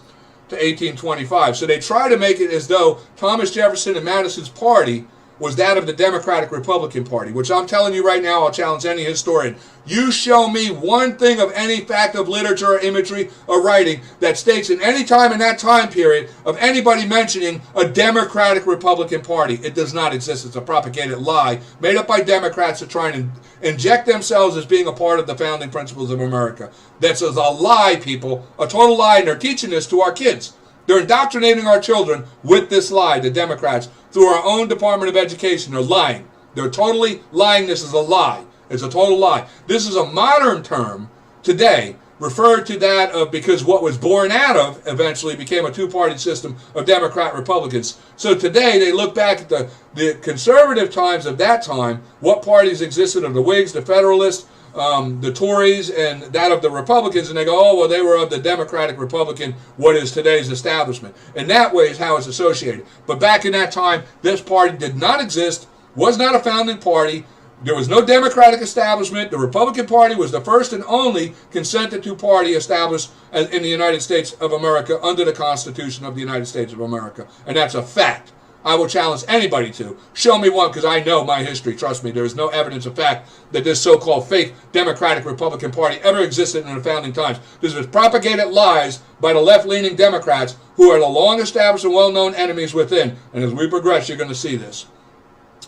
1825. So they try to make it as though Thomas Jefferson and Madison's party was that of the Democratic Republican Party, which I'm telling you right now, I'll challenge any historian. You show me one thing of any fact of literature or imagery or writing that states in any time in that time period of anybody mentioning a Democratic Republican Party. It does not exist. It's a propagated lie made up by Democrats to try and inject themselves as being a part of the founding principles of America. That's a lie, people, a total lie, and they're teaching this to our kids. They're indoctrinating our children with this lie, the Democrats, through our own Department of Education. They're lying. They're totally lying. This is a lie. It's a total lie. This is a modern term today referred to that of because what was born out of eventually became a two-party system of Democrat-Republicans. So today they look back at the conservative times of that time, what parties existed of the Whigs, the Federalists, the Tories, and that of the Republicans, and they go, oh, well, they were of the Democratic Republican, what is today's establishment. And that way is how it's associated. But back in that time, this party did not exist, was not a founding party. There was no Democratic establishment. The Republican Party was the first and only consented to party established in the United States of America under the Constitution of the United States of America. And that's a fact. I will challenge anybody to. Show me one, because I know my history. Trust me, there is no evidence of fact that this so-called fake Democratic Republican Party ever existed in the founding times. This was propagated lies by the left-leaning Democrats who are the long-established and well-known enemies within. And as we progress, you're going to see this.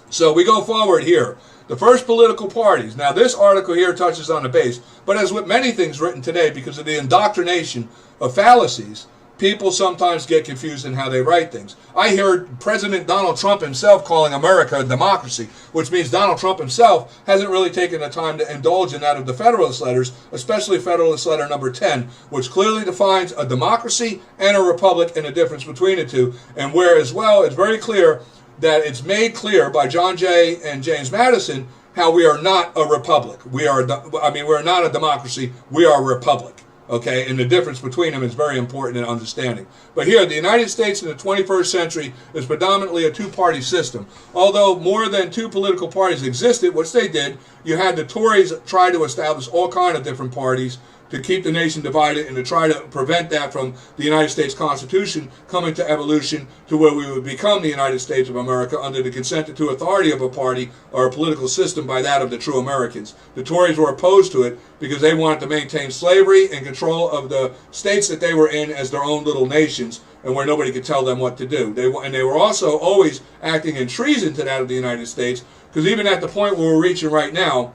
So we go forward here. The first political parties. Now, this article here touches on the base, but as with many things written today, because of the indoctrination of fallacies, people sometimes get confused in how they write things. I heard President Donald Trump himself calling America a democracy, which means Donald Trump himself hasn't really taken the time to indulge in that of the Federalist letters, especially Federalist letter number 10, which clearly defines a democracy and a republic and the difference between the two, and where as well it's very clear that it's made clear by John Jay and James Madison how we are not a republic. We're not a democracy, we are a republic. Okay, and the difference between them is very important in understanding. But here, the United States in the 21st century is predominantly a two-party system. Although more than two political parties existed, which they did, you had the Tories try to establish all kinds of different parties to keep the nation divided and to try to prevent that from the United States Constitution coming to evolution to where we would become the United States of America under the consent to authority of a party or a political system by that of the true Americans. The Tories were opposed to it because they wanted to maintain slavery and control of the states that they were in as their own little nations and where nobody could tell them what to do. They were also always acting in treason to that of the United States, because even at the point where we're reaching right now,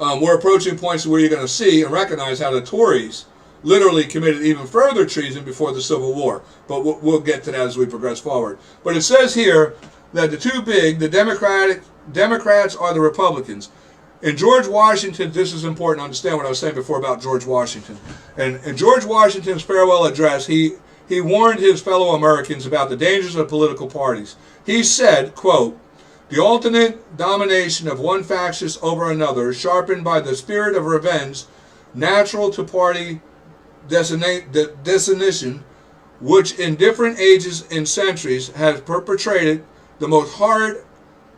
we're approaching points where you're going to see and recognize how the Tories literally committed even further treason before the Civil War. But we'll get to that as we progress forward. But it says here that the two big, the Democrats are the Republicans. In George Washington, this is important to understand what I was saying before about George Washington. And in George Washington's farewell address, he warned his fellow Americans about the dangers of political parties. He said, quote, "The alternate domination of one faction over another, sharpened by the spirit of revenge, natural to party designation, which in different ages and centuries has perpetrated the most horrid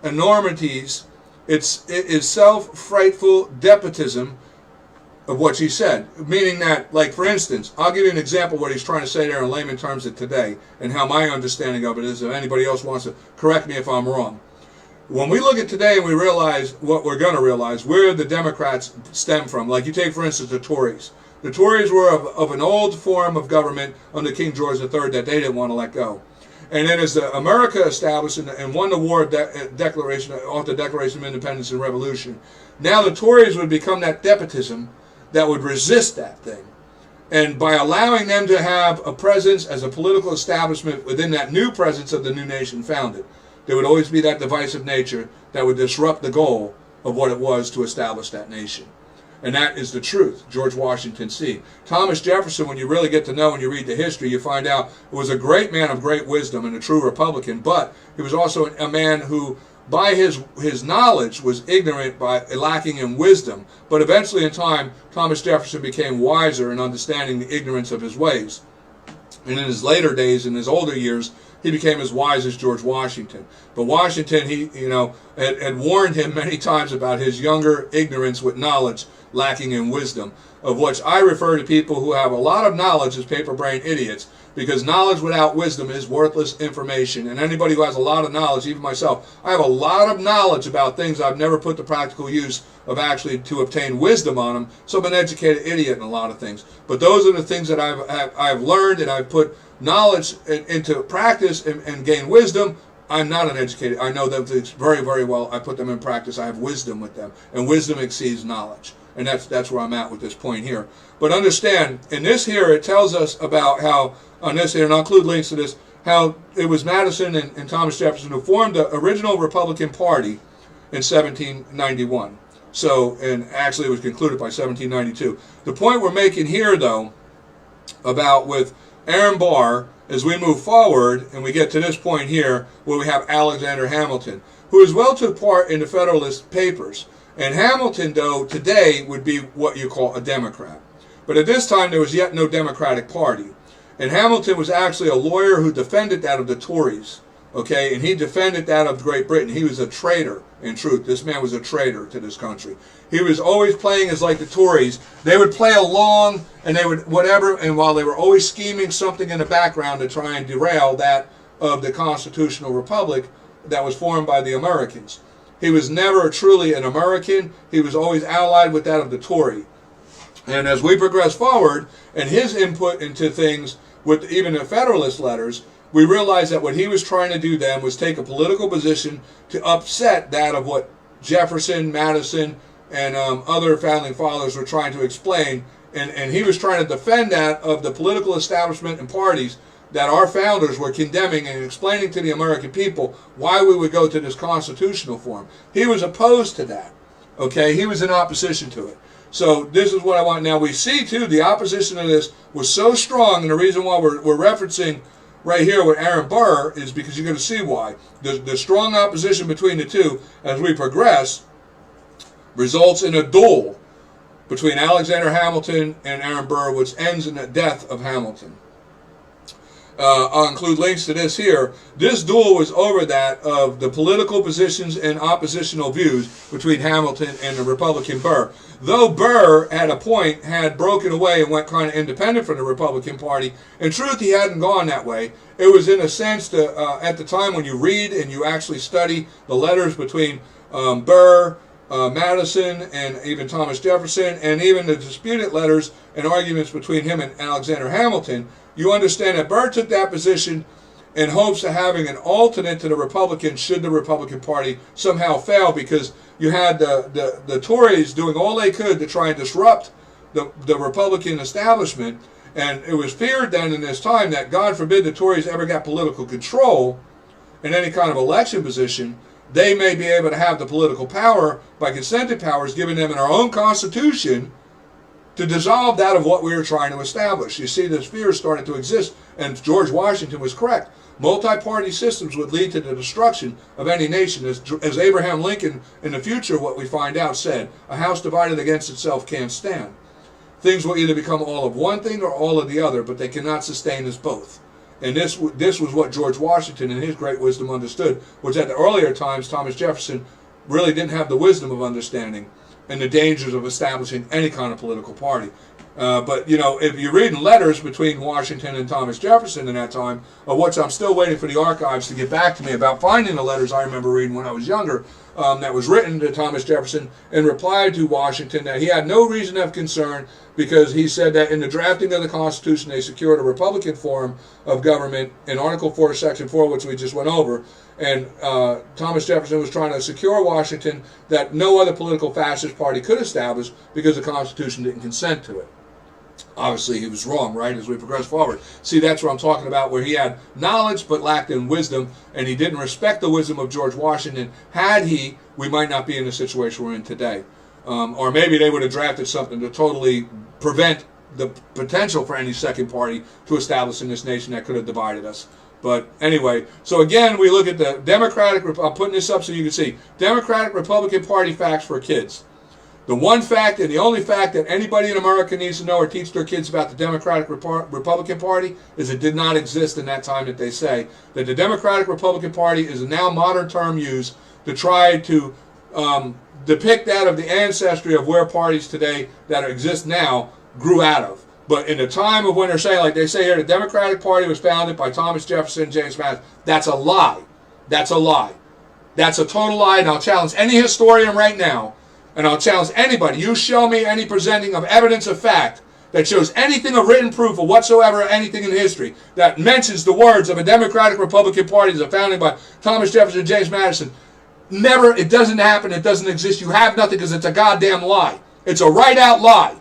enormities, it is self-frightful despotism," of what she said. Meaning that, like, for instance, I'll give you an example of what he's trying to say there in layman terms of today, and how my understanding of it is, if anybody else wants to correct me if I'm wrong. When we look at today and we realize what we're going to realize, where the Democrats stem from, like you take, for instance, the Tories. The Tories were of an old form of government under King George III that they didn't want to let go. And then as America established and won the war declaration, off the Declaration of Independence and Revolution, now the Tories would become that despotism that would resist that thing. And by allowing them to have a presence as a political establishment within that new presence of the new nation founded, there would always be that divisive nature that would disrupt the goal of what it was to establish that nation. And that is the truth, George Washington C. Thomas Jefferson, when you really get to know and you read the history, you find out was a great man of great wisdom and a true Republican, but he was also a man who, by his knowledge, was ignorant, by lacking in wisdom. But eventually in time, Thomas Jefferson became wiser in understanding the ignorance of his ways. And in his later days, in his older years, he became as wise as George Washington. But Washington, he had warned him many times about his younger ignorance with knowledge, lacking in wisdom, of which I refer to people who have a lot of knowledge as paper brain idiots, because knowledge without wisdom is worthless information. And anybody who has a lot of knowledge, even myself, I have a lot of knowledge about things I've never put to practical use of actually to obtain wisdom on them. So I'm an educated idiot in a lot of things. But those are the things that I've learned, and I've put knowledge into practice and gain wisdom. I'm not an educated. I know them things very, very well. I put them in practice. I have wisdom with them, and wisdom exceeds knowledge. And that's where I'm at with this point here. But understand, in this here, it tells us about how, on this here, and I'll include links to this, how it was Madison and Thomas Jefferson who formed the original Republican Party in 1791. So, and actually it was concluded by 1792. The point we're making here, though, about with Aaron Burr, as we move forward, and we get to this point here, where we have Alexander Hamilton, who as well took part in the Federalist Papers. And Hamilton, though, today would be what you call a Democrat. But at this time, there was yet no Democratic Party. And Hamilton was actually a lawyer who defended that of the Tories. Okay, and he defended that of Great Britain. He was a traitor, in truth. This man was a traitor to this country. He was always playing as like the Tories. They would play along, and they would whatever, and while they were always scheming something in the background to try and derail that of the constitutional republic that was formed by the Americans. He was never truly an American. He was always allied with that of the Tory. And as we progress forward, and his input into things with even the Federalist letters, we realize that what he was trying to do then was take a political position to upset that of what Jefferson, Madison, and other founding fathers were trying to explain. And he was trying to defend that of the political establishment and parties that our founders were condemning and explaining to the American people why we would go to this constitutional form. He was opposed to that. Okay, he was in opposition to it. So this is what I want. Now we see too, the opposition to this was so strong, and the reason why we're referencing right here with Aaron Burr is because you're going to see why. The strong opposition between the two as we progress results in a duel between Alexander Hamilton and Aaron Burr, which ends in the death of Hamilton. I'll include links to this here. This duel was over that of the political positions and oppositional views between Hamilton and the Republican Burr. Though Burr, at a point, had broken away and went kind of independent from the Republican Party, in truth, he hadn't gone that way. It was in a sense that at the time when you read and you actually study the letters between Burr, Madison, and even Thomas Jefferson, and even the disputed letters and arguments between him and Alexander Hamilton, you understand that Burr took that position in hopes of having an alternate to the Republicans should the Republican Party somehow fail, because you had the Tories doing all they could to try and disrupt the Republican establishment. And it was feared then in this time that, God forbid, the Tories ever got political control in any kind of election position, they may be able to have the political power by consented powers given them in our own Constitution to dissolve that of what we were trying to establish. You see, this fear started to exist, and George Washington was correct. Multi-party systems would lead to the destruction of any nation. As Abraham Lincoln, in the future, what we find out, said, a house divided against itself can't stand. Things will either become all of one thing or all of the other, but they cannot sustain as both. And this was what George Washington, in his great wisdom, understood, which at the earlier times, Thomas Jefferson really didn't have the wisdom of understanding and the dangers of establishing any kind of political party. But, you know, if you're reading letters between Washington and Thomas Jefferson in that time, of which I'm still waiting for the archives to get back to me about finding the letters I remember reading when I was younger, that was written to Thomas Jefferson in reply to Washington, that he had no reason of concern because he said that in the drafting of the Constitution they secured a Republican form of government in Article 4, Section 4, which we just went over, and Thomas Jefferson was trying to secure Washington that no other political fascist party could establish because the Constitution didn't consent to it. Obviously, he was wrong, right, as we progress forward. See, that's what I'm talking about, where he had knowledge but lacked in wisdom, and he didn't respect the wisdom of George Washington. Had he, we might not be in the situation we're in today. Or maybe they would have drafted something to totally prevent the potential for any second party to establish in this nation that could have divided us. But anyway, so again, we look at the Democratic, I'm putting this up so you can see, Democratic Republican Party facts for kids. The one fact and the only fact that anybody in America needs to know or teach their kids about the Democratic Republican Party is it did not exist in that time that they say. That the Democratic Republican Party is a now modern term used to try to depict that of the ancestry of where parties today that exist now grew out of. But in the time of when they're saying, like they say here, the Democratic Party was founded by Thomas Jefferson and James Madison, that's a lie. That's a lie. That's a total lie, and I'll challenge any historian right now, and I'll challenge anybody. You show me any presenting of evidence of fact that shows anything of written proof or whatsoever, anything in history that mentions the words of a Democratic Republican Party as a founding by Thomas Jefferson and James Madison. Never, it doesn't happen, it doesn't exist. You have nothing because it's a goddamn lie. It's a right-out lie.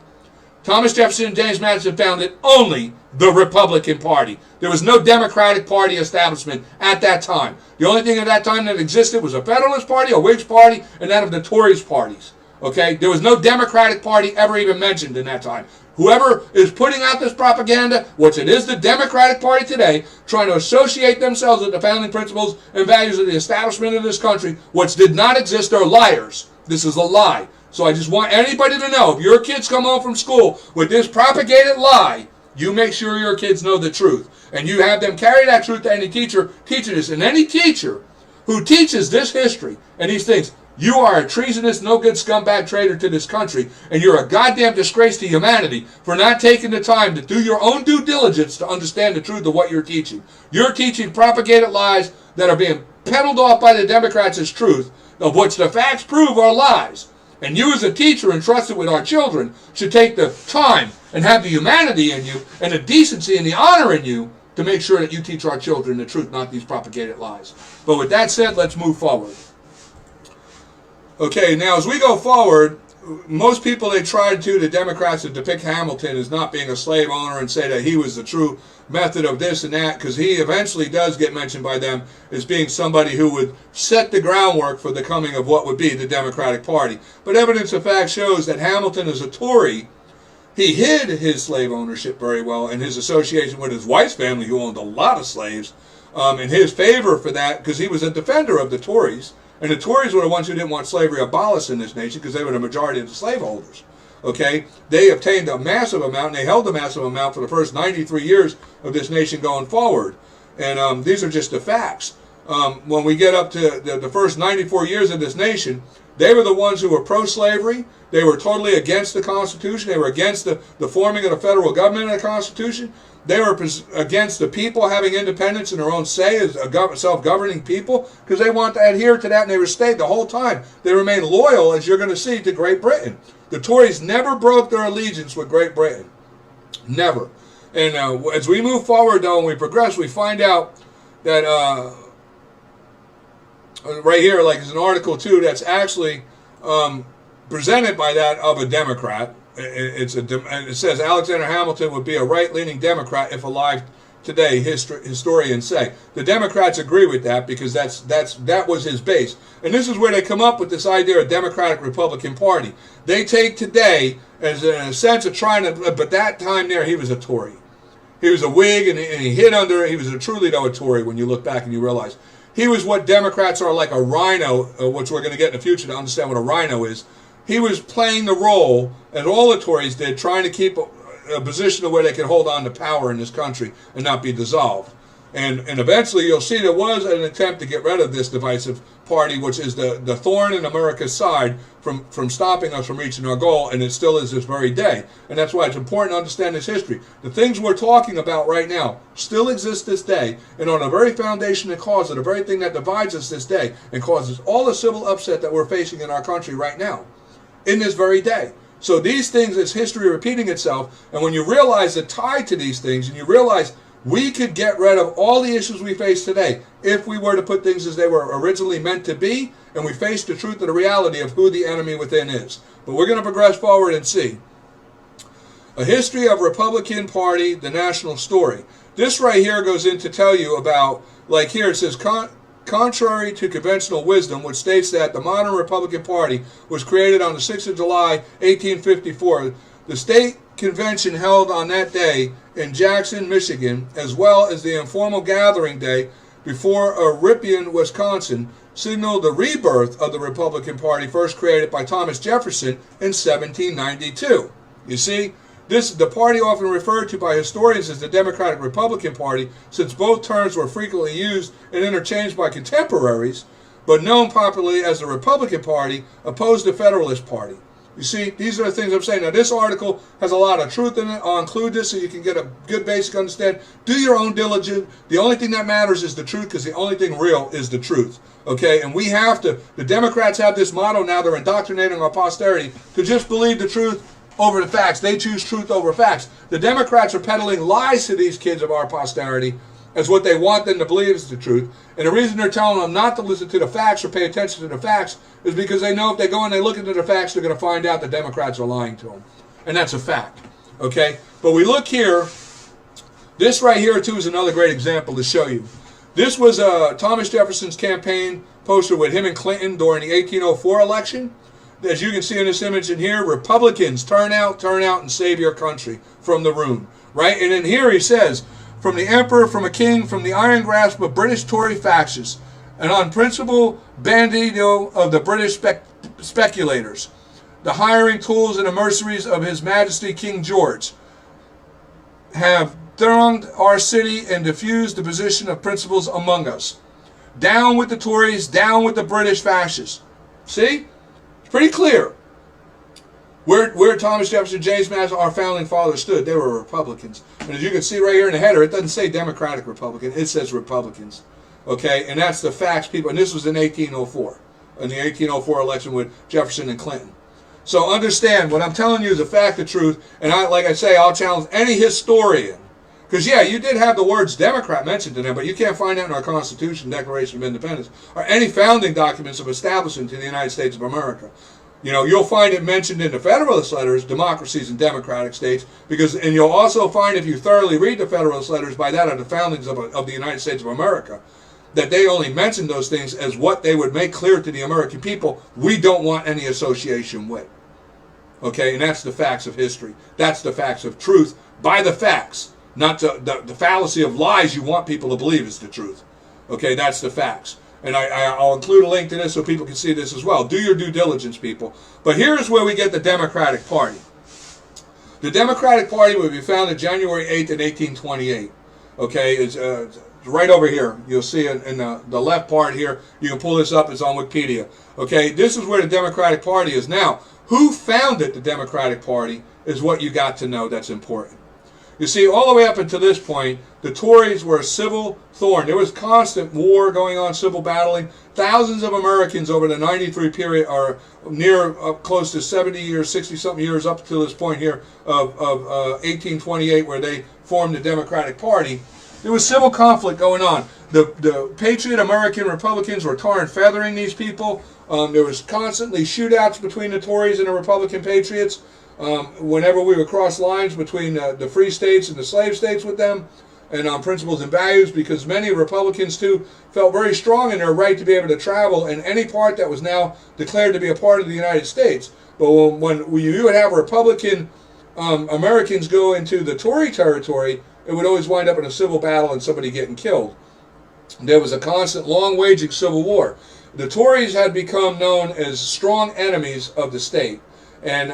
Thomas Jefferson and James Madison founded only the Republican Party. There was no Democratic Party establishment at that time. The only thing at that time that existed was a Federalist Party, a Whigs Party, and that of the Tories parties. Okay? There was no Democratic Party ever even mentioned in that time. Whoever is putting out this propaganda, which it is the Democratic Party today, trying to associate themselves with the founding principles and values of the establishment of this country, which did not exist, are liars. This is a lie. So I just want anybody to know, if your kids come home from school with this propagated lie, you make sure your kids know the truth. And you have them carry that truth to any teacher teaching this. And any teacher who teaches this history and these things, you are a treasonous, no-good scumbag traitor to this country, and you're a goddamn disgrace to humanity for not taking the time to do your own due diligence to understand the truth of what you're teaching. You're teaching propagated lies that are being peddled off by the Democrats as truth, of which the facts prove are lies. And you as a teacher entrusted with our children should take the time and have the humanity in you and the decency and the honor in you to make sure that you teach our children the truth, not these propagated lies. But with that said, let's move forward. Okay, now as we go forward, most people, they tried to, the Democrats, to depict Hamilton as not being a slave owner and say that he was the true method of this and that, because he eventually does get mentioned by them as being somebody who would set the groundwork for the coming of what would be the Democratic Party. But evidence of fact shows that Hamilton, as a Tory, he hid his slave ownership very well and his association with his wife's family, who owned a lot of slaves, in his favor for that, because he was a defender of the Tories. And the Tories were the ones who didn't want slavery abolished in this nation because they were the majority of the slaveholders. Okay? They obtained a massive amount, and they held a massive amount for the first 93 years of this nation going forward. And these are just the facts. When we get up to the first 94 years of this nation, they were the ones who were pro-slavery. They were totally against the Constitution. They were against the forming of the federal government and the Constitution. They were against the people having independence and their own say as a self-governing people because they want to adhere to that, and they stayed the whole time. They remained loyal, as you're going to see, to Great Britain. The Tories never broke their allegiance with Great Britain. Never. And as we move forward, though, and we progress, we find out that right here, like there's an article, too, that's actually presented by that of a Democrat. It says Alexander Hamilton would be a right-leaning Democrat if alive today, historians say. The Democrats agree with that because that was his base. And this is where they come up with this idea of Democratic-Republican Party. They take today as in a sense of trying to, but that time there he was a Tory. He was a Whig, and he hid under, he was a truly though a Tory when you look back and you realize. He was what Democrats are like a rhino, which we're going to get in the future to understand what a rhino is. He was playing the role, as all the Tories did, trying to keep a position of where they could hold on to power in this country and not be dissolved. And eventually you'll see there was an attempt to get rid of this divisive party, which is the thorn in America's side from stopping us from reaching our goal, and it still is this very day. And that's why it's important to understand this history. The things we're talking about right now still exist this day, and on the very foundation and cause of the very thing that divides us this day and causes all the civil upset that we're facing in our country right now, in this very day. So these things, it's history repeating itself, and when you realize the tie to these things, and you realize we could get rid of all the issues we face today if we were to put things as they were originally meant to be, and we face the truth and the reality of who the enemy within is. But we're going to progress forward and see. A history of Republican Party, the national story. This right here goes in to tell you about, like here it says, contrary to conventional wisdom, which states that the modern Republican Party was created on the 6th of July, 1854, the state convention held on that day in Jackson, Michigan, as well as the informal gathering day before Ripon, Wisconsin, signaled the rebirth of the Republican Party first created by Thomas Jefferson in 1792. You see, the party often referred to by historians as the Democratic Republican Party, since both terms were frequently used and interchanged by contemporaries, but known popularly as the Republican Party, opposed the Federalist Party. You see, these are the things I'm saying. Now, this article has a lot of truth in it. I'll include this so you can get a good basic understanding. Do your own diligence. The only thing that matters is the truth, because the only thing real is the truth. Okay? And we have to, the Democrats have this motto now, they're indoctrinating our posterity to just believe the truth over the facts. They choose truth over facts. The Democrats are peddling lies to these kids of our posterity as what they want them to believe is the truth. And the reason they're telling them not to listen to the facts or pay attention to the facts is because they know if they go and they look into the facts, they're going to find out the Democrats are lying to them. And that's a fact. Okay? But we look here. This right here, too, is another great example to show you. This was Thomas Jefferson's campaign poster with him and Clinton during the 1804 election. As you can see in this image in here, Republicans, turn out, and save your country from the ruin. Right? And in here he says, from the emperor, from a king, from the iron grasp of British Tory factions, an unprincipled bandido of the British speculators, the hiring tools and the mercenaries of His Majesty King George, have thronged our city and diffused the position of principles among us. Down with the Tories, down with the British fascists. See? It's pretty clear. Where Thomas Jefferson, James Madison, our founding fathers stood, they were Republicans. And as you can see right here in the header, it doesn't say Democratic Republican, it says Republicans. Okay, and that's the facts, people. And this was in 1804, in the 1804 election with Jefferson and Clinton. So understand, what I'm telling you is a fact, the truth, and like I say, I'll challenge any historian. Because, yeah, you did have the words Democrat mentioned in there, but you can't find that in our Constitution, Declaration of Independence, or any founding documents of establishment to the United States of America. You know, you'll find it mentioned in the Federalist letters, democracies and democratic states, and you'll also find, if you thoroughly read the Federalist letters, by that of the foundings of the United States of America, that they only mentioned those things as what they would make clear to the American people we don't want any association with. Okay, and that's the facts of history. That's the facts of truth by the facts, not the fallacy of lies you want people to believe is the truth. Okay, that's the facts. And I'll include a link to this so people can see this as well. Do your due diligence, people. But here's where we get the Democratic Party. The Democratic Party would be founded January 8th in 1828. Okay, it's right over here. You'll see in the left part here. You can pull this up. It's on Wikipedia. Okay, this is where the Democratic Party is. Now, who founded the Democratic Party is what you got to know that's important. You see, all the way up until this point, the Tories were a civil thorn. There was constant war going on, civil battling. Thousands of Americans over the 93 period are near close to 70 years, 60-something years up to this point here of 1828 where they formed the Democratic Party. There was civil conflict going on. The Patriot American Republicans were tar and feathering these people. There was constantly shootouts between the Tories and the Republican Patriots. Whenever we would cross lines between the free states and the slave states with them, and on principles and values, because many Republicans too felt very strong in their right to be able to travel in any part that was now declared to be a part of the United States. But when you would have Republican Americans go into the Tory territory, it would always wind up in a civil battle and somebody getting killed. There was a constant, long-waging civil war. The Tories had become known as strong enemies of the state, and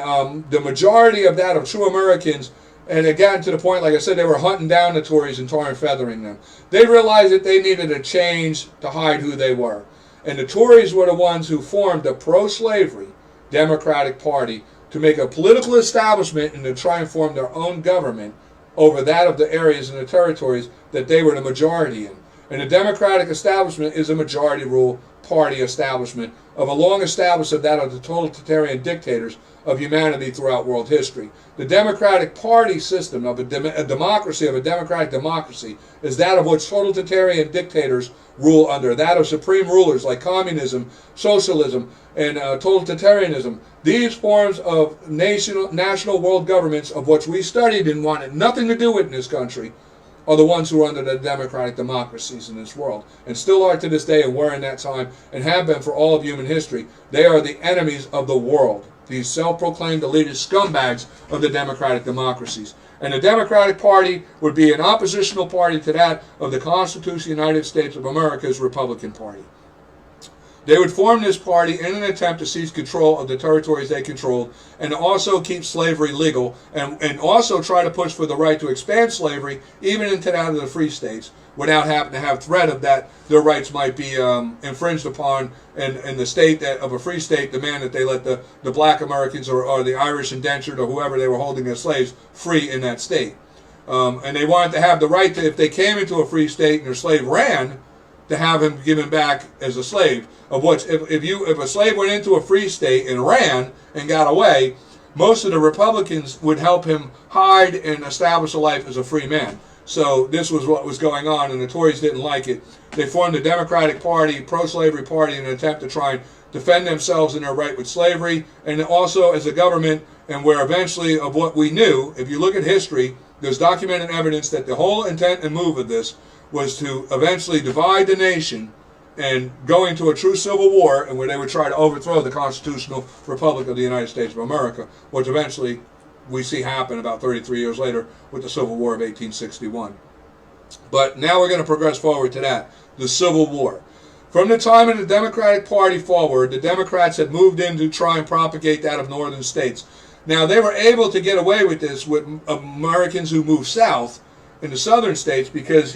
the majority of that, of true Americans, and it got to the point, like I said, they were hunting down the Tories and tarring and feathering them. They realized that they needed a change to hide who they were. And the Tories were the ones who formed the pro-slavery Democratic Party to make a political establishment and to try and form their own government over that of the areas and the territories that they were the majority in. And the Democratic establishment is a majority rule party establishment of a long establishment of that of the totalitarian dictators of humanity throughout world history. The Democratic Party system of a democracy, of a democratic democracy, is that of which totalitarian dictators rule under, that of supreme rulers like communism, socialism, and totalitarianism. These forms of national world governments, of which we studied and wanted nothing to do with in this country, are the ones who are under the democratic democracies in this world, and still are to this day, and were in that time, and have been for all of human history. They are the enemies of the world, these self-proclaimed elitist scumbags of the democratic democracies. And the Democratic Party would be an oppositional party to that of the Constitution of the United States of America's Republican Party. They would form this party in an attempt to seize control of the territories they controlled, and also keep slavery legal, and also try to push for the right to expand slavery even into that of the free states, without having to have threat of that their rights might be infringed upon, and the state that of a free state demand that they let the black Americans or the Irish indentured or whoever they were holding as slaves free in that state. And they wanted to have the right to, if they came into a free state and their slave ran, to have him given back as a slave. Of which, if a slave went into a free state and ran and got away, most of the Republicans would help him hide and establish a life as a free man. So this was what was going on, and the Tories didn't like it. They formed the Democratic Party, pro-slavery party, in an attempt to try and defend themselves in their right with slavery, and also as a government, and where eventually, of what we knew, if you look at history, there's documented evidence that the whole intent and move of this was to eventually divide the nation and go into a true civil war, and where they would try to overthrow the constitutional republic of the United States of America, which eventually we see happen about 33 years later with the Civil War of 1861. But now we're going to progress forward to that, the Civil War. From the time of the Democratic Party forward, the Democrats had moved in to try and propagate that of northern states. Now, they were able to get away with this with Americans who moved south in the southern states because,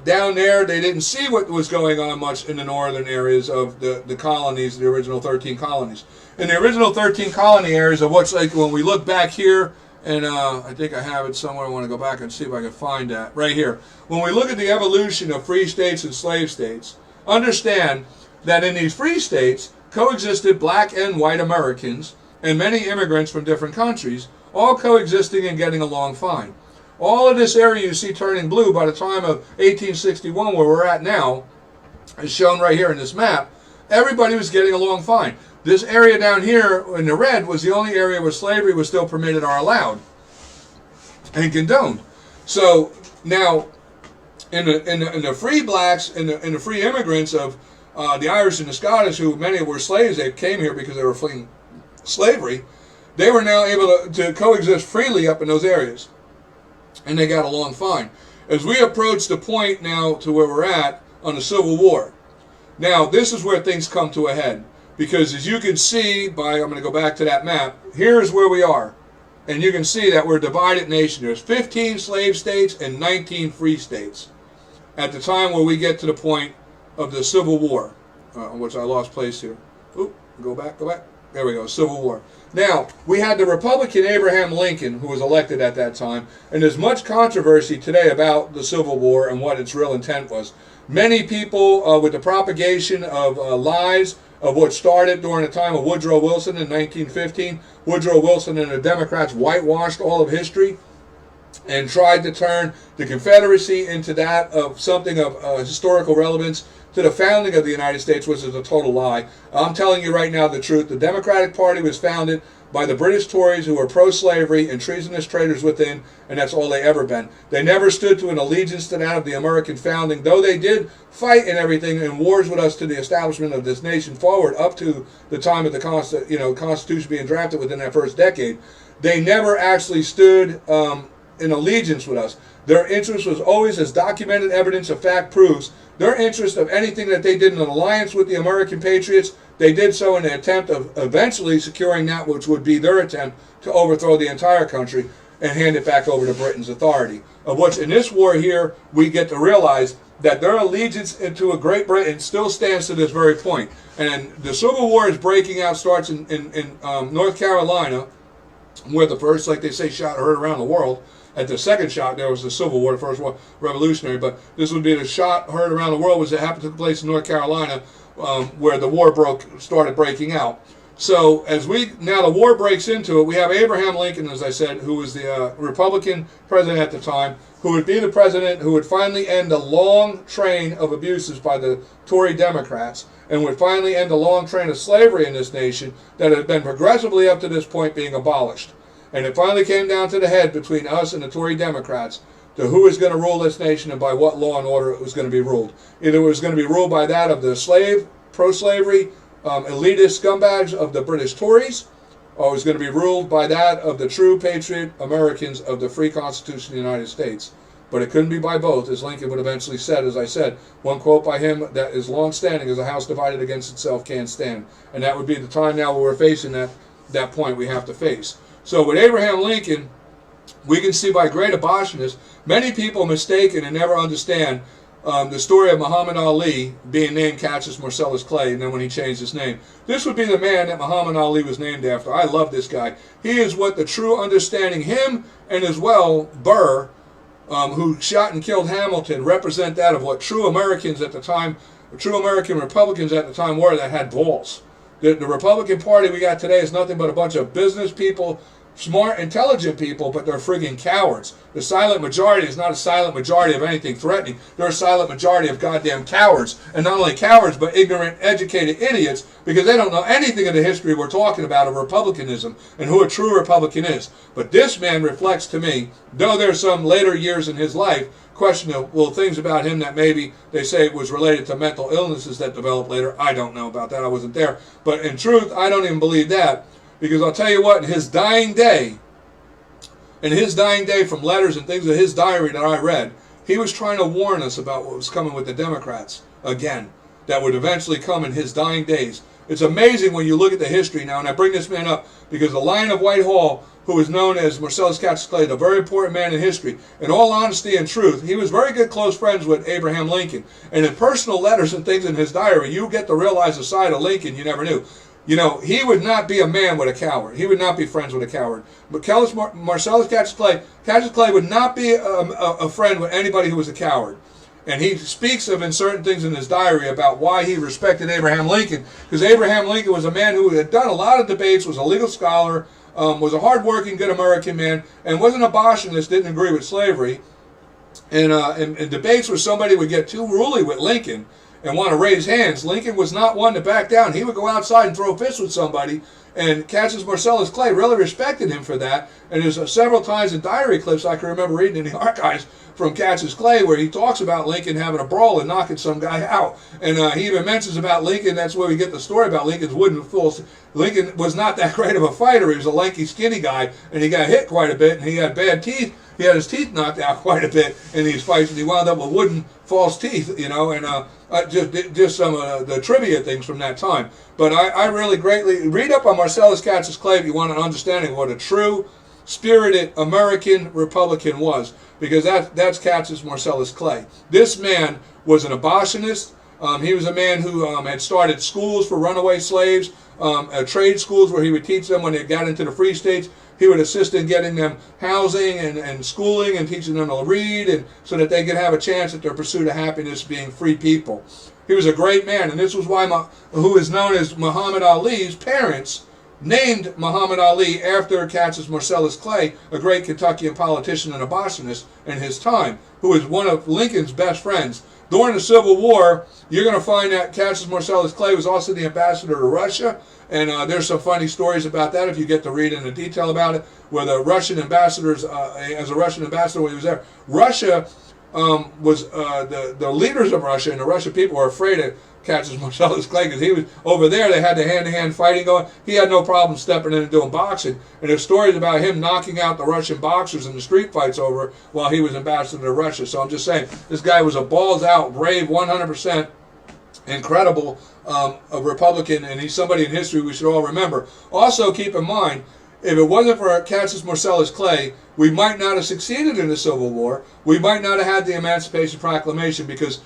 down there they didn't see what was going on much in the northern areas of the colonies, the original 13 colonies. In the original 13 colony areas, of which, like, when we look back here, and I think I have it somewhere, I want to go back and see if I can find that, right here. When we look at the evolution of free states and slave states, understand that in these free states coexisted black and white Americans and many immigrants from different countries, all coexisting and getting along fine. All of this area you see turning blue by the time of 1861, where we're at now, is shown right here in this map. Everybody was getting along fine. This area down here in the red was the only area where slavery was still permitted or allowed and condoned. So now, in the free blacks and the free immigrants of the Irish and the Scottish, who many were slaves, they came here because they were fleeing slavery, they were now able to coexist freely up in those areas. And they got along fine. As we approach the point now to where we're at on the Civil War, now this is where things come to a head. Because as you can see by, I'm going to go back to that map, here's where we are. And you can see that we're a divided nation. There's 15 slave states and 19 free states at the time where we get to the point of the Civil War, which I lost place here. Oop, go back. There we go, Civil War. Now, we had the Republican Abraham Lincoln, who was elected at that time, and there's much controversy today about the Civil War and what its real intent was. Many people, with the propagation of lies of what started during the time of Woodrow Wilson in 1915, Woodrow Wilson and the Democrats whitewashed all of history and tried to turn the Confederacy into that of something of historical relevance to the founding of the United States, which is a total lie. I'm telling you right now the truth. The Democratic Party was founded by the British Tories, who were pro-slavery and treasonous traitors within, and that's all they ever been. They never stood to an allegiance to that of the American founding, though they did fight and everything in wars with us to the establishment of this nation forward up to the time of the Constitution being drafted within that first decade. They never actually stood in allegiance with us. Their interest was always, as documented evidence of fact proves, their interest of anything that they did in an alliance with the American patriots, they did so in the attempt of eventually securing that which would be their attempt to overthrow the entire country and hand it back over to Britain's authority. Of which, in this war here, we get to realize that their allegiance to a Great Britain still stands to this very point. And the Civil War is breaking out, starts in North Carolina, where the first, like they say, shot heard around the world. At the second shot, there was the Civil War, the first war, Revolutionary, but this would be the shot heard around the world, was it happened to take place in North Carolina, where the war started breaking out. So now the war breaks into it, we have Abraham Lincoln, as I said, who was the Republican president at the time, who would be the president who would finally end a long train of abuses by the Tory Democrats, and would finally end a long train of slavery in this nation that had been progressively up to this point being abolished. And it finally came down to the head between us and the Tory Democrats to who was going to rule this nation and by what law and order it was going to be ruled. Either it was going to be ruled by that of the pro-slavery, elitist scumbags of the British Tories, or it was going to be ruled by that of the true patriot Americans of the free Constitution of the United States. But it couldn't be by both, as Lincoln would eventually said, as I said. One quote by him that is long-standing is, "A house divided against itself can't stand." And that would be the time now where we're facing that point we have to face. So with Abraham Lincoln, we can see by great abolitionists, many people mistaken and never understand the story of Muhammad Ali being named Cassius Marcellus Clay, and then when he changed his name. This would be the man that Muhammad Ali was named after. I love this guy. He is what the true understanding, him and as well Burr, who shot and killed Hamilton, represent that of what true Americans at the time, true American Republicans at the time were, that had balls. The Republican Party we got today is nothing but a bunch of business people, smart, intelligent people, but they're friggin' cowards. The silent majority is not a silent majority of anything threatening. They're a silent majority of goddamn cowards. And not only cowards, but ignorant, educated idiots, because they don't know anything of the history we're talking about of republicanism and who a true Republican is. But this man reflects to me, though there's some later years in his life, questionable things about him that maybe they say was related to mental illnesses that developed later. I don't know about that. I wasn't there. But in truth, I don't even believe that. Because I'll tell you what, in his dying day from letters and things of his diary that I read, he was trying to warn us about what was coming with the Democrats again, that would eventually come in his dying days. It's amazing when you look at the history now, and I bring this man up because the Lion of Whitehall, who is known as Marcellus Cassius Clay, a very important man in history, in all honesty and truth, he was very good close friends with Abraham Lincoln. And in personal letters and things in his diary, you get to realize a side of Lincoln you never knew. You know, he would not be a man with a coward. He would not be friends with a coward. But Marcellus Cassius Clay would not be a friend with anybody who was a coward. And he speaks of in certain things in his diary about why he respected Abraham Lincoln. Because Abraham Lincoln was a man who had done a lot of debates, was a legal scholar, was a hardworking, good American man, and was an abolitionist, didn't agree with slavery. And in debates where somebody would get too ruly with Lincoln and want to raise hands, Lincoln was not one to back down. He would go outside and throw fists with somebody, and Cassius Marcellus Clay really respected him for that. And there's several times in diary clips I can remember reading in the archives from Cassius Clay where he talks about Lincoln having a brawl and knocking some guy out. And he even mentions about Lincoln, that's where we get the story about Lincoln's wooden false. Lincoln was not that great of a fighter. He was a lanky, skinny guy, and he got hit quite a bit, and he had bad teeth. He had his teeth knocked out quite a bit in these fights, and he wound up with wooden false teeth, you know, and just some of the trivia things from that time. But I really greatly read up on Marcellus Cassius Clay if you want an understanding of what a true, spirited American Republican was, because that's Cassius Marcellus Clay. This man was an abolitionist. He was a man who had started schools for runaway slaves, trade schools where he would teach them when they got into the free states. He would assist in getting them housing and schooling and teaching them to read, and so that they could have a chance at their pursuit of happiness being free people. He was a great man, and this was why who is known as Muhammad Ali's parents named Muhammad Ali after Cassius Marcellus Clay, a great Kentuckian politician and abolitionist in his time, who was one of Lincoln's best friends. during the Civil War, you're going to find that Cassius Marcellus Clay was also the ambassador to Russia. And there's some funny stories about that if you get to read in the detail about it, where the Russian ambassadors, as a Russian ambassador when he was there, Russia was the leaders of Russia and the Russian people were afraid of Cassius Marcellus Clay because he was over there. They had the hand-to-hand fighting going. He had no problem stepping in and doing boxing. And there's stories about him knocking out the Russian boxers in the street fights over while he was ambassador to Russia. So I'm just saying, this guy was a balls-out, brave, 100% incredible a Republican, and he's somebody in history we should all remember. Also, keep in mind, if it wasn't for Cassius Marcellus Clay, we might not have succeeded in the Civil War. We might not have had the Emancipation Proclamation because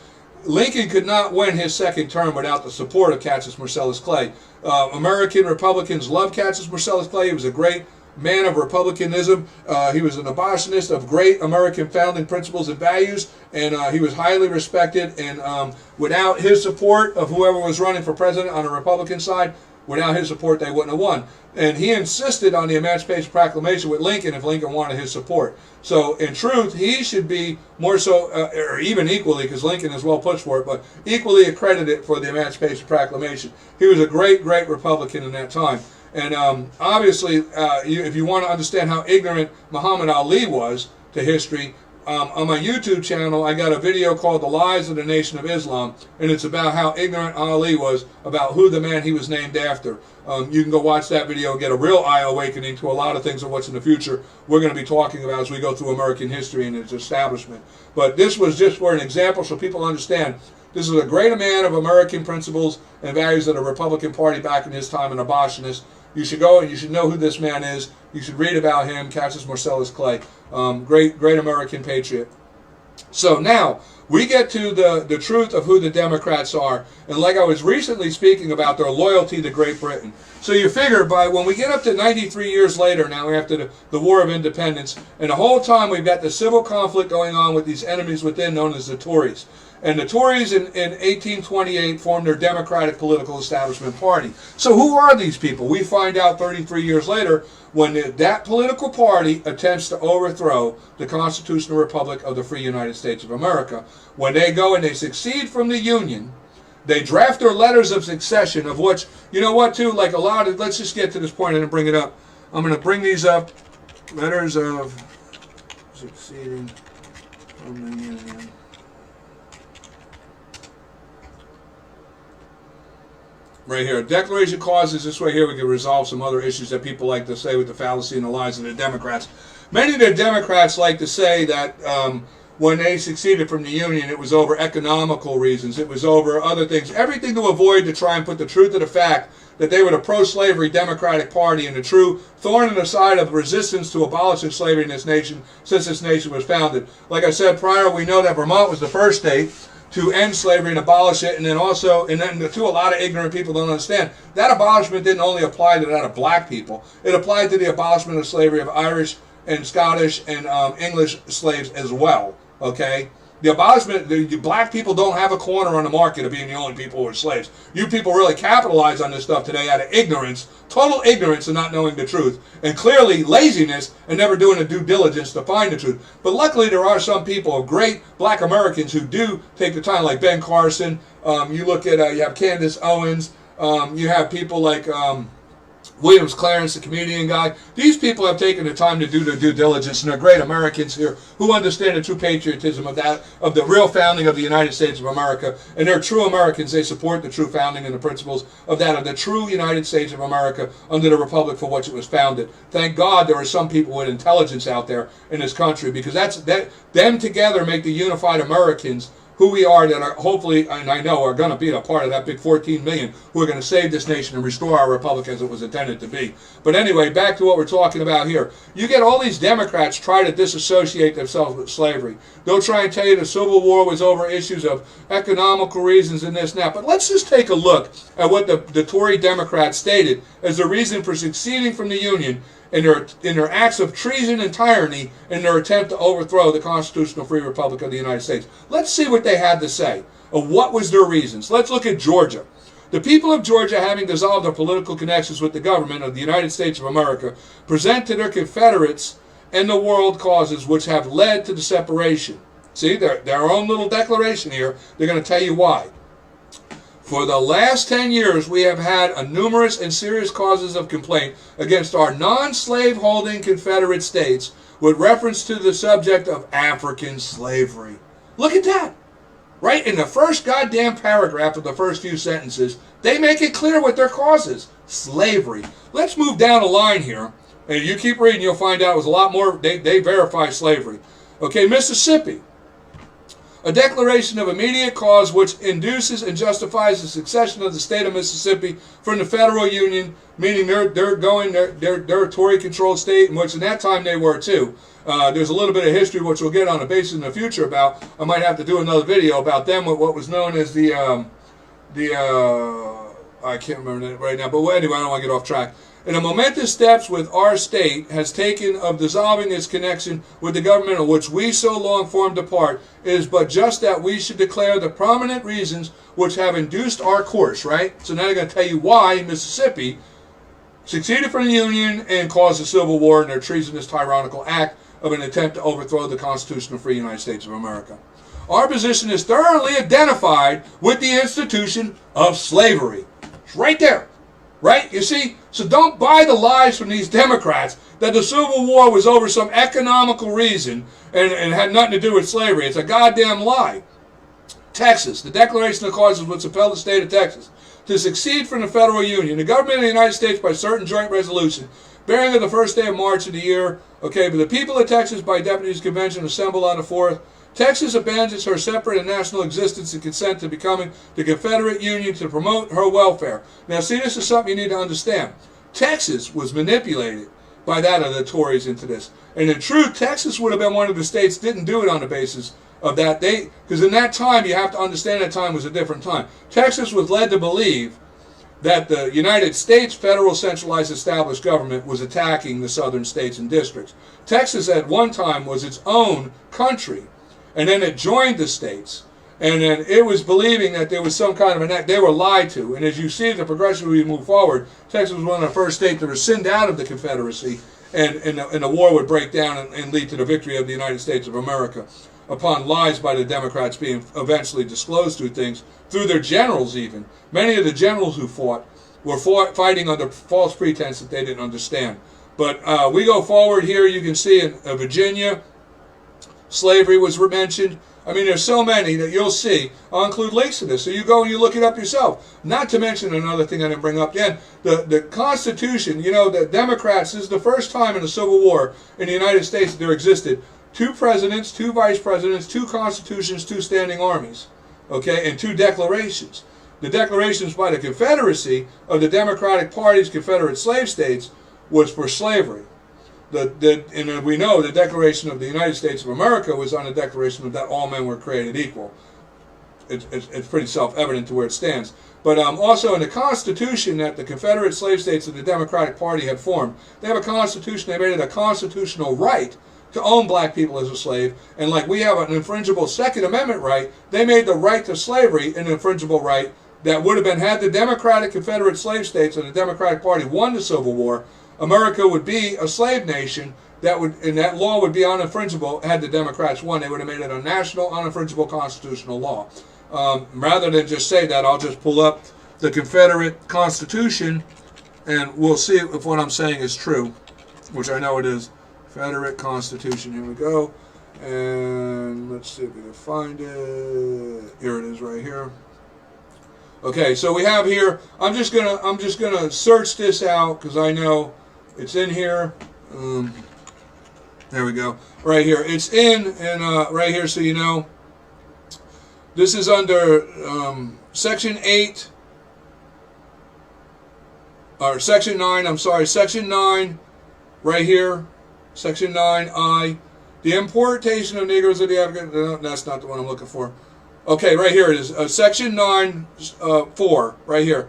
Lincoln could not win his second term without the support of Cassius Marcellus Clay. American Republicans loved Cassius Marcellus Clay. He was a great man of republicanism. He was an abolitionist of great American founding principles and values, and he was highly respected. And without his support of whoever was running for president on the Republican side, without his support, they wouldn't have won. And he insisted on the Emancipation Proclamation with Lincoln if Lincoln wanted his support. So, in truth, he should be more so, or even equally, because Lincoln is well pushed for it, but equally accredited for the Emancipation Proclamation. He was a great, great Republican in that time. And obviously, if you want to understand how ignorant Muhammad Ali was to history, on my YouTube channel, I got a video called The Lies of the Nation of Islam, and it's about how ignorant Ali was about who the man he was named after. You can go watch that video and get a real eye-awakening to a lot of things of what's in the future we're going to be talking about as we go through American history and its establishment. But this was just for an example so people understand this is a great man of American principles and values of the Republican Party back in his time, an abolitionist. You should go and you should know who this man is. You should read about him, Cassius Marcellus Clay. Great American patriot. So now we get to the truth of who the Democrats are. And like I was recently speaking about their loyalty to Great Britain. So you figure by when we get up to 93 years later now after the War of Independence, and the whole time we've got the civil conflict going on with these enemies within known as the Tories. And the Tories in 1828 formed their Democratic Political Establishment Party. So who are these people? We find out 33 years later when that political party attempts to overthrow the Constitutional Republic of the Free United States of America. When they go and they secede from the Union, they draft their letters of succession, of which, you know what, too, like a lot of, let's just get to this point and bring it up. I'm going to bring these up. Letters of succeeding from the Union. Right here. Declaration clauses, this way here we can resolve some other issues that people like to say with the fallacy and the lies of the Democrats. Many of the Democrats like to say that when they succeeded from the Union, it was over economical reasons. It was over other things. Everything to avoid to try and put the truth of the fact that they were the pro-slavery Democratic Party and the true thorn in the side of resistance to abolishing slavery in this nation since this nation was founded. Like I said prior, we know that Vermont was the first state to end slavery and abolish it, and then also, and then to a lot of ignorant people don't understand, that abolishment didn't only apply to that of black people. It applied to the abolishment of slavery of Irish and Scottish and English slaves as well, okay? The abolishment, the black people don't have a corner on the market of being the only people who are slaves. You people really capitalize on this stuff today out of ignorance, total ignorance and not knowing the truth, and clearly laziness and never doing the due diligence to find the truth. But luckily there are some people, great black Americans, who do take the time, like Ben Carson. You look at, you have Candace Owens. You have people like Williams Clarence, the comedian guy. These people have taken the time to do their due diligence, and they're great Americans here who understand the true patriotism of the real founding of the United States of America. And they're true Americans. They support the true founding and the principles of the true United States of America under the Republic for which it was founded. Thank God there are some people with intelligence out there in this country, because them together make the unified Americans who we are, that are hopefully, and I know, are going to be a part of that big 14 million who are going to save this nation and restore our republic as it was intended to be. But anyway, back to what we're talking about here. You get all these Democrats try to disassociate themselves with slavery. They'll try and tell you the Civil War was over issues of economical reasons and this and that. But let's just take a look at what the Tory Democrats stated as the reason for seceding from the Union in their acts of treason and tyranny in their attempt to overthrow the Constitutional Free Republic of the United States. Let's see what they had to say of what was their reasons. Let's look at Georgia. The people of Georgia, having dissolved their political connections with the government of the United States of America, present to their Confederates and the world causes which have led to the separation. See, their own little declaration here. They're going to tell you why. For the last 10 years, we have had a numerous and serious causes of complaint against our non-slave holding Confederate states with reference to the subject of African slavery. Look at that. Right in the first goddamn paragraph of the first few sentences, they make it clear what their cause is. Slavery. Let's move down a line here. And you keep reading, you'll find out it was a lot more. They verify slavery. Okay, Mississippi. A declaration of immediate cause which induces and justifies the succession of the state of Mississippi from the federal union, meaning they're a Tory-controlled state, in which in that time they were too. There's a little bit of history which we'll get on a basis in the future about. I might have to do another video about them with what was known as I can't remember it right now, but anyway, I don't want to get off track. And the momentous steps which our state has taken of dissolving its connection with the government of which we so long formed a part, it is but just that we should declare the prominent reasons which have induced our course, right? So now they're going to tell you why Mississippi succeeded from the Union and caused a civil war in their treasonous tyrannical act of an attempt to overthrow the Constitutional Free United States of America. Our position is thoroughly identified with the institution of slavery. It's right there. Right? You see? So don't buy the lies from these Democrats that the Civil War was over some economical reason and had nothing to do with slavery. It's a goddamn lie. Texas. The Declaration of Causes which compelled the state of Texas to secede from the federal union. The government of the United States by certain joint resolution bearing on the first day of March of the year. Okay, but the people of Texas by Deputies Convention assembled on the 4th. Texas abandons her separate and national existence and consent to becoming the Confederate Union to promote her welfare. Now, see, this is something you need to understand. Texas was manipulated by that of the Tories into this. And in truth, Texas would have been one of the states that didn't do it on the basis of that. Because in that time, you have to understand that time was a different time. Texas was led to believe that the United States federal centralized established government was attacking the southern states and districts. Texas at one time was its own country. And then it joined the states. And then it was believing that there was some kind of an act. They were lied to. And as you see the progression we move forward, Texas was one of the first states that rescind out of the Confederacy. And the war would break down and lead to the victory of the United States of America upon lies by the Democrats being eventually disclosed through things, through their generals even. Many of the generals who fought were fighting under false pretense that they didn't understand. But we go forward here. You can see in Virginia, slavery was mentioned. I mean, there's so many that you'll see. I'll include links to this, so you go and you look it up yourself. Not to mention another thing I didn't bring up yet. The Constitution, you know, the Democrats, this is the first time in the Civil War in the United States that there existed 2 presidents, 2 vice presidents, 2 constitutions, 2 standing armies, okay, and 2 declarations. The declarations by the Confederacy of the Democratic Party's Confederate slave states was for slavery. And we know the Declaration of the United States of America was on the declaration of that all men were created equal. It's pretty self-evident to where it stands. But also in the Constitution that the Confederate slave states of the Democratic Party had formed, they have a Constitution. They made it a constitutional right to own black people as a slave. And like we have an infringible Second Amendment right, they made the right to slavery an infringible right that would have been, had the Democratic Confederate slave states and the Democratic Party won the Civil War, America would be a slave nation and that law would be uninfringible had the Democrats won. They would have made it a national, uninfringible constitutional law. Rather than just say that, I'll just pull up the Confederate Constitution and we'll see if what I'm saying is true, which I know it is. Confederate Constitution, here we go. And let's see if we can find it. Here it is right here. Okay, so we have here, I'm just gonna search this out because I know it's in here. There we go. Right here. It's in and right here, so you know. This is under Section 8 or Section 9, I'm sorry, Section 9 right here. Section 9I. The importation of Negroes of the African, no, that's not the one I'm looking for. Okay, right here it is. Section 9(4), right here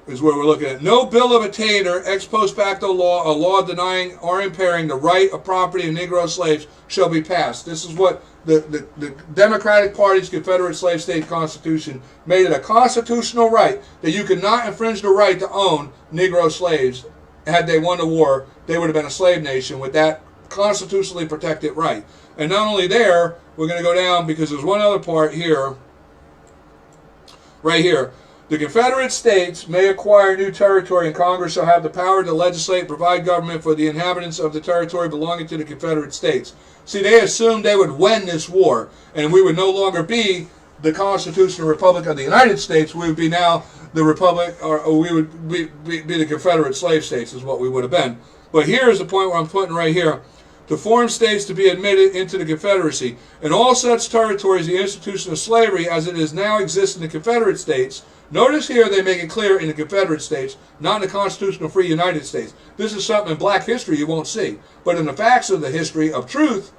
is where we're looking at. No bill of attainder, ex post facto law, a law denying or impairing the right of property of Negro slaves shall be passed. This is what the Democratic Party's Confederate Slave State Constitution made it a constitutional right that you could not infringe the right to own Negro slaves. Had they won the war, they would have been a slave nation with that constitutionally protected right. And not only there, we're going to go down because there's one other part here, right here. The Confederate States may acquire new territory, and Congress shall have the power to legislate and provide government for the inhabitants of the territory belonging to the Confederate States. See, they assumed they would win this war, and we would no longer be the Constitutional Republic of the United States. We would be now the Republic, or we would be the Confederate slave states, is what we would have been. But here's the point where I'm putting right here. To form states to be admitted into the Confederacy. In all such territories, the institution of slavery, as it is now exists in the Confederate States. Notice here they make it clear in the Confederate States, not in the constitutional free United States. This is something in black history you won't see. But in the facts of the history of truth,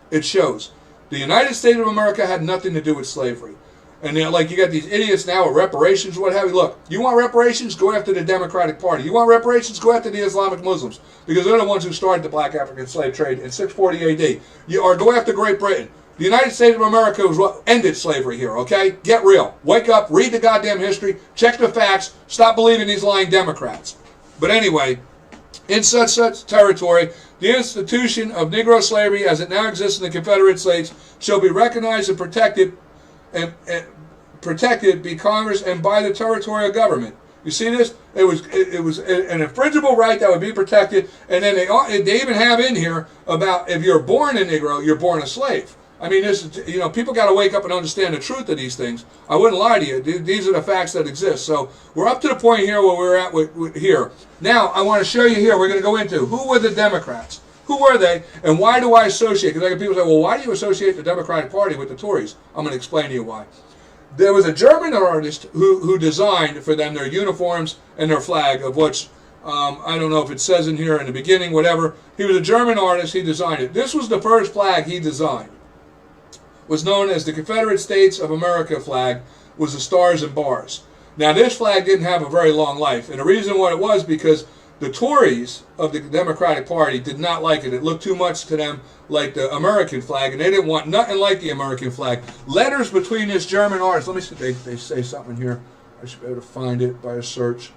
it shows. The United States of America had nothing to do with slavery. And like you got these idiots now with reparations, what have you. Look, you want reparations? Go after the Democratic Party. You want reparations? Go after the Islamic Muslims. Because they're the ones who started the black African slave trade in 640 AD. Or go after Great Britain. The United States of America was what ended slavery here, okay? Get real. Wake up, read the goddamn history, check the facts, stop believing these lying Democrats. But anyway, in such territory, the institution of Negro slavery as it now exists in the Confederate States shall be recognized and protected by Congress and by the territorial government. You see this? It was an infringible right that would be protected, and then they even have in here about if you're born a Negro, you're born a slave. I mean, this is, people got to wake up and understand the truth of these things. I wouldn't lie to you. These are the facts that exist. So we're up to the point here where we're at with here. Now, I want to show you here, we're going to go into who were the Democrats. Who were they, and why do I associate? Because I get people say, well, why do you associate the Democratic Party with the Tories? I'm going to explain to you why. There was a German artist who designed for them their uniforms and their flag, of which, I don't know if it says in here in the beginning, whatever. He was a German artist, he designed it. This was the first flag he designed. Was known as the Confederate States of America flag, was the stars and bars. Now this flag didn't have a very long life, and the reason why it was because the Tories of the Democratic Party did not like it. It looked too much to them like the American flag, and they didn't want nothing like the American flag. Letters between this German artist, let me see, they say something here. I should be able to find it by a search.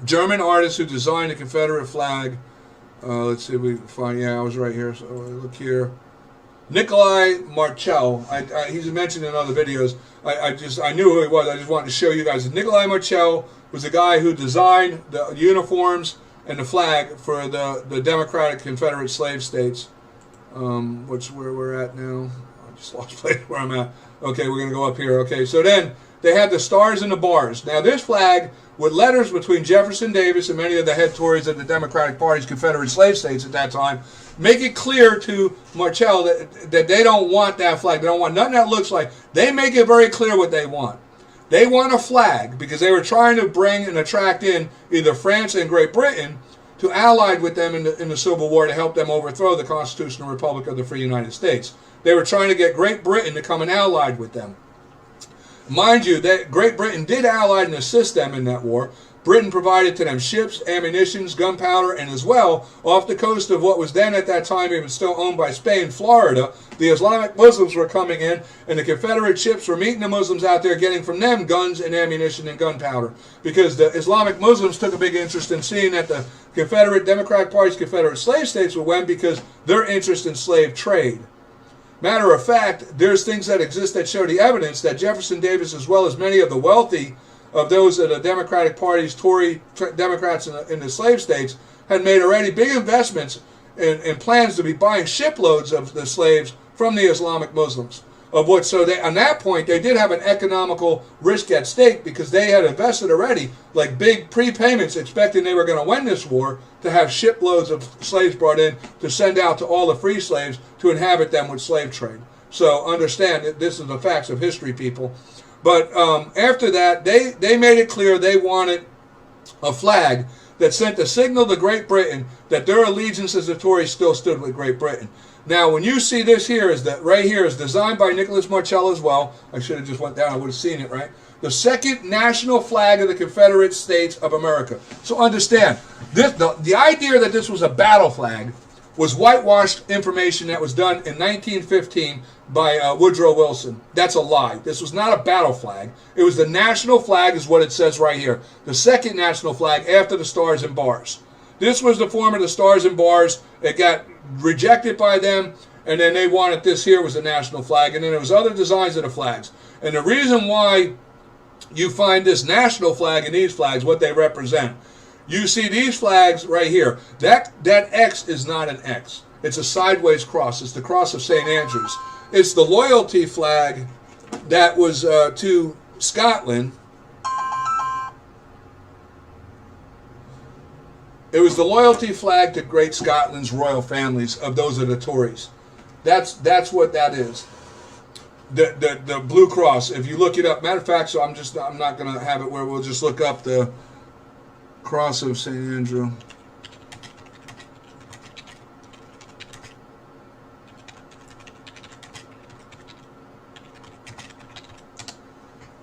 German artist who designed the Confederate flag. Let's see if we can find. Yeah, I was right here. So look here. Nikolai Marchal. He's mentioned in other videos. I knew who he was. I just wanted to show you guys. Nikolai Marchal was the guy who designed the uniforms and the flag for the Democratic Confederate slave states. Which where we're at now. I just lost place where I'm at. Okay, we're gonna go up here. Okay, so then they had the stars and the bars. Now this flag, with letters between Jefferson Davis and many of the head Tories of the Democratic Party's Confederate slave states at that time, make it clear to Marchal that they don't want that flag. They don't want nothing that looks like. They make it very clear what they want. They want a flag because they were trying to bring and attract in either France and Great Britain to allied with them in the Civil War to help them overthrow the Constitutional Republic of the Free United States. They were trying to get Great Britain to come and allied with them. Mind you, that Great Britain did ally and assist them in that war. Britain provided to them ships, ammunitions, gunpowder, and as well, off the coast of what was then at that time even still owned by Spain, Florida, the Islamic Muslims were coming in, and the Confederate ships were meeting the Muslims out there, getting from them guns and ammunition and gunpowder. Because the Islamic Muslims took a big interest in seeing that the Confederate Democratic Party's Confederate slave states would win because their interest in slave trade. Matter of fact, there's things that exist that show the evidence that Jefferson Davis, as well as many of the wealthy of those of the Democratic Party's Tory Democrats in the slave states, had made already big investments in plans to be buying shiploads of the slaves from the Islamic Muslims. Of what, so they, on that point, they did have an economical risk at stake because they had invested already like big prepayments expecting they were going to win this war to have shiploads of slaves brought in to send out to all the free slaves to inhabit them with slave trade. So understand that this is the facts of history, people. But after that, they made it clear they wanted a flag that sent a signal to Great Britain that their allegiance as the Tories still stood with Great Britain. Now, when you see this here, is that right here is designed by Nicholas Marchal as well. I should have just went down. I would have seen it, right? The second national flag of the Confederate States of America. So understand, the idea that this was a battle flag was whitewashed information that was done in 1915 by Woodrow Wilson. That's a lie. This was not a battle flag. It was the national flag is what it says right here. The second national flag after the stars and bars. This was the form of the Stars and Bars. It got rejected by them, and then they wanted this here was the national flag, and then there was other designs of the flags. And the reason why you find this national flag and these flags, what they represent. You see these flags right here. That X is not an X. It's a sideways cross. It's the cross of St. Andrews. It's the loyalty flag that was to Scotland. It was the loyalty flag to Great Scotland's royal families. Of those are the Tories. That's what that is. The blue cross. If you look it up, matter of fact, so I'm not going to have it where we'll just look up the cross of St. Andrew.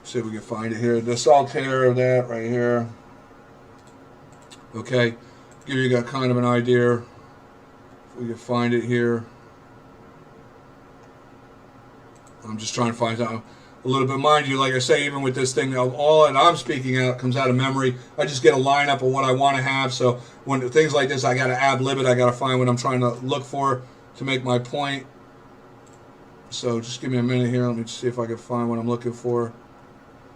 See if we can find it here. The saltire of that right here. Okay, give you got kind of an idea. If we can find it here. I'm just trying to find out a little bit. Mind you, like I say, even with this thing, all that I'm speaking out comes out of memory. I just get a lineup of what I want to have. So when things like this, I got to ad lib it. I got to find what I'm trying to look for to make my point. So just give me a minute here. Let me see if I can find what I'm looking for.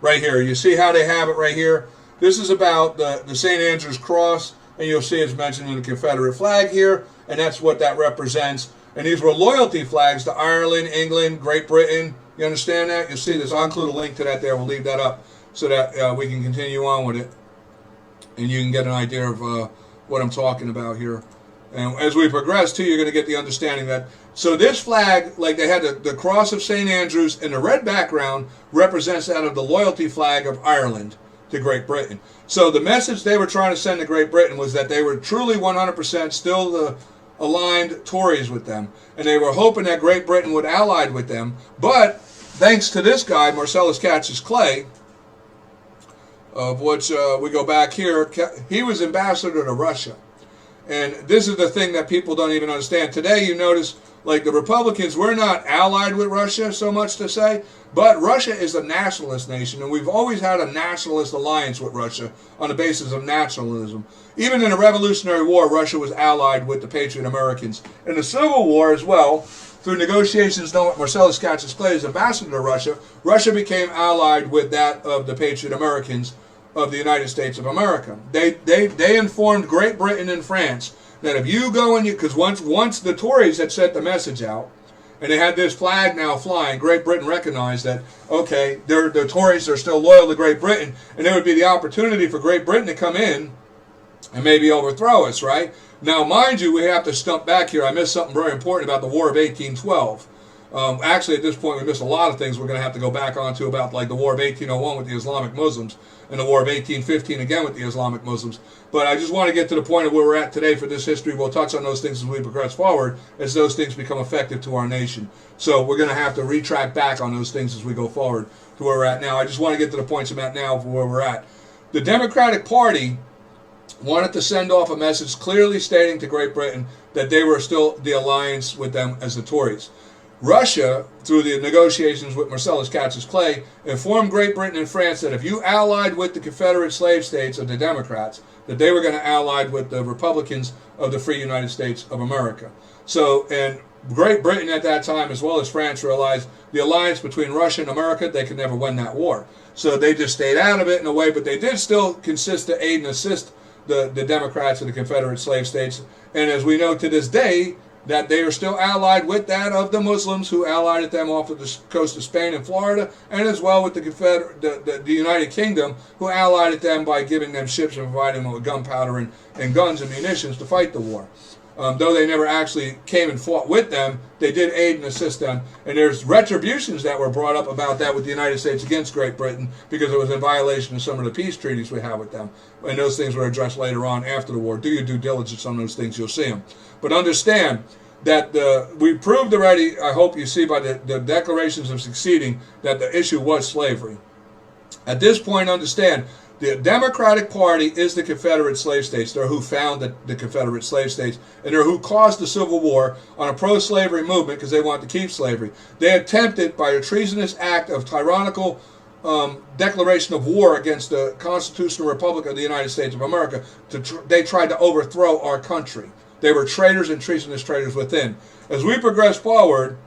Right here. You see how they have it right here? This is about the St. Andrew's cross, and you'll see it's mentioned in the Confederate flag here, and that's what that represents. And these were loyalty flags to Ireland, England, Great Britain. You understand that? You'll see this. I'll include a link to that there. We'll leave that up so that we can continue on with it. And you can get an idea of what I'm talking about here. And as we progress, too, you're going to get the understanding that. So this flag, like they had the cross of St. Andrews in the red background, represents that of the loyalty flag of Ireland to Great Britain. So the message they were trying to send to Great Britain was that they were truly 100% still the aligned Tories with them, and they were hoping that Great Britain would ally with them. But thanks to this guy, Marcellus Cassius Clay, of which we go back here, he was ambassador to Russia. And this is the thing that people don't even understand. Today, you notice, like the Republicans, we're not allied with Russia, so much to say, but Russia is a nationalist nation, and we've always had a nationalist alliance with Russia on the basis of nationalism. Even in the Revolutionary War, Russia was allied with the Patriot Americans. In the Civil War as well, through negotiations done with Marcellus Cassius Clay as ambassador to Russia, Russia became allied with that of the Patriot Americans of the United States of America. They informed Great Britain and France that if you go and because once the Tories had sent the message out, and they had this flag now flying, Great Britain recognized that, okay, the Tories are still loyal to Great Britain, and there would be the opportunity for Great Britain to come in and maybe overthrow us, right? Now, mind you, we have to stump back here. I missed something very important about the War of 1812. Actually, at this point, we missed a lot of things we're going to have to go back onto about, like the War of 1801 with the Islamic Muslims and the War of 1815 again with the Islamic Muslims. But I just want to get to the point of where we're at today for this history. We'll touch on those things as we progress forward, as those things become effective to our nation. So we're going to have to retract back on those things as we go forward to where we're at now. I just want to get to the points I'm at now for where we're at. The Democratic Party wanted to send off a message clearly stating to Great Britain that they were still the alliance with them as the Tories. Russia, through the negotiations with Marcellus Cassius Clay, informed Great Britain and France that if you allied with the Confederate slave states of the Democrats, that they were going to ally with the Republicans of the free United States of America. So, and Great Britain at that time, as well as France, realized the alliance between Russia and America, they could never win that war. So they just stayed out of it in a way, but they did still consist to aid and assist the Democrats and the Confederate slave states. And as we know to this day, that they are still allied with that of the Muslims who allied at them off of the coast of Spain and Florida, and as well with the United Kingdom, who allied at them by giving them ships and providing them with gunpowder and guns and munitions to fight the war. Though they never actually came and fought with them, they did aid and assist them. And there's retributions that were brought up about that with the United States against Great Britain because it was in violation of some of the peace treaties we have with them. And those things were addressed later on after the war. Do your due diligence on those things, you'll see them. But understand that we proved already, I hope you see by the declarations of succeeding, that the issue was slavery. At this point, understand, the Democratic Party is the Confederate slave states. They're who founded the Confederate slave states, and they're who caused the Civil War on a pro-slavery movement because they wanted to keep slavery. They attempted, by a treasonous act of tyrannical declaration of war against the Constitutional Republic of the United States of America. They tried to overthrow our country. They were traitors and treasonous traitors within. As we progress forward,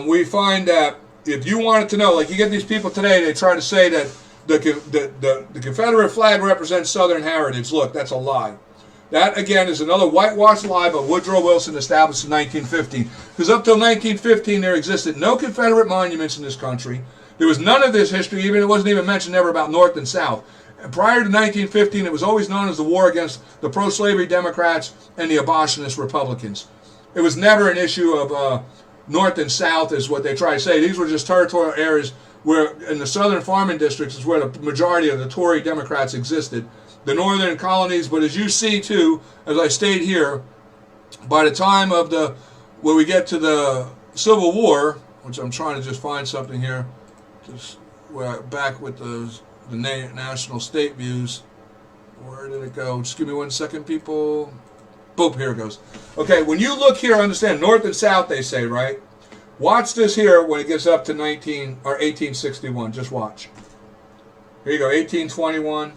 we find that if you wanted to know, like you get these people today, they try to say that the Confederate flag represents Southern heritage. Look, that's a lie. That, again, is another whitewashed lie by Woodrow Wilson established in 1915. Because up till 1915, there existed no Confederate monuments in this country. There was none of this history, even it wasn't even mentioned ever about North and South. And prior to 1915, it was always known as the war against the pro-slavery Democrats and the abolitionist Republicans. It was never an issue of North and South, is what they try to say. These were just territorial areas where, in the southern farming districts, is where the majority of the Tory Democrats existed. The northern colonies, but as you see too, as I state here, by the time of when we get to the Civil War, which I'm trying to just find something here, just back with the national state views. Where did it go? Just give me 1 second, people. Boom, here it goes. Okay, when you look here, understand North and South, they say, right? Watch this here when it gets up to 1861. Just watch. Here you go, 1821.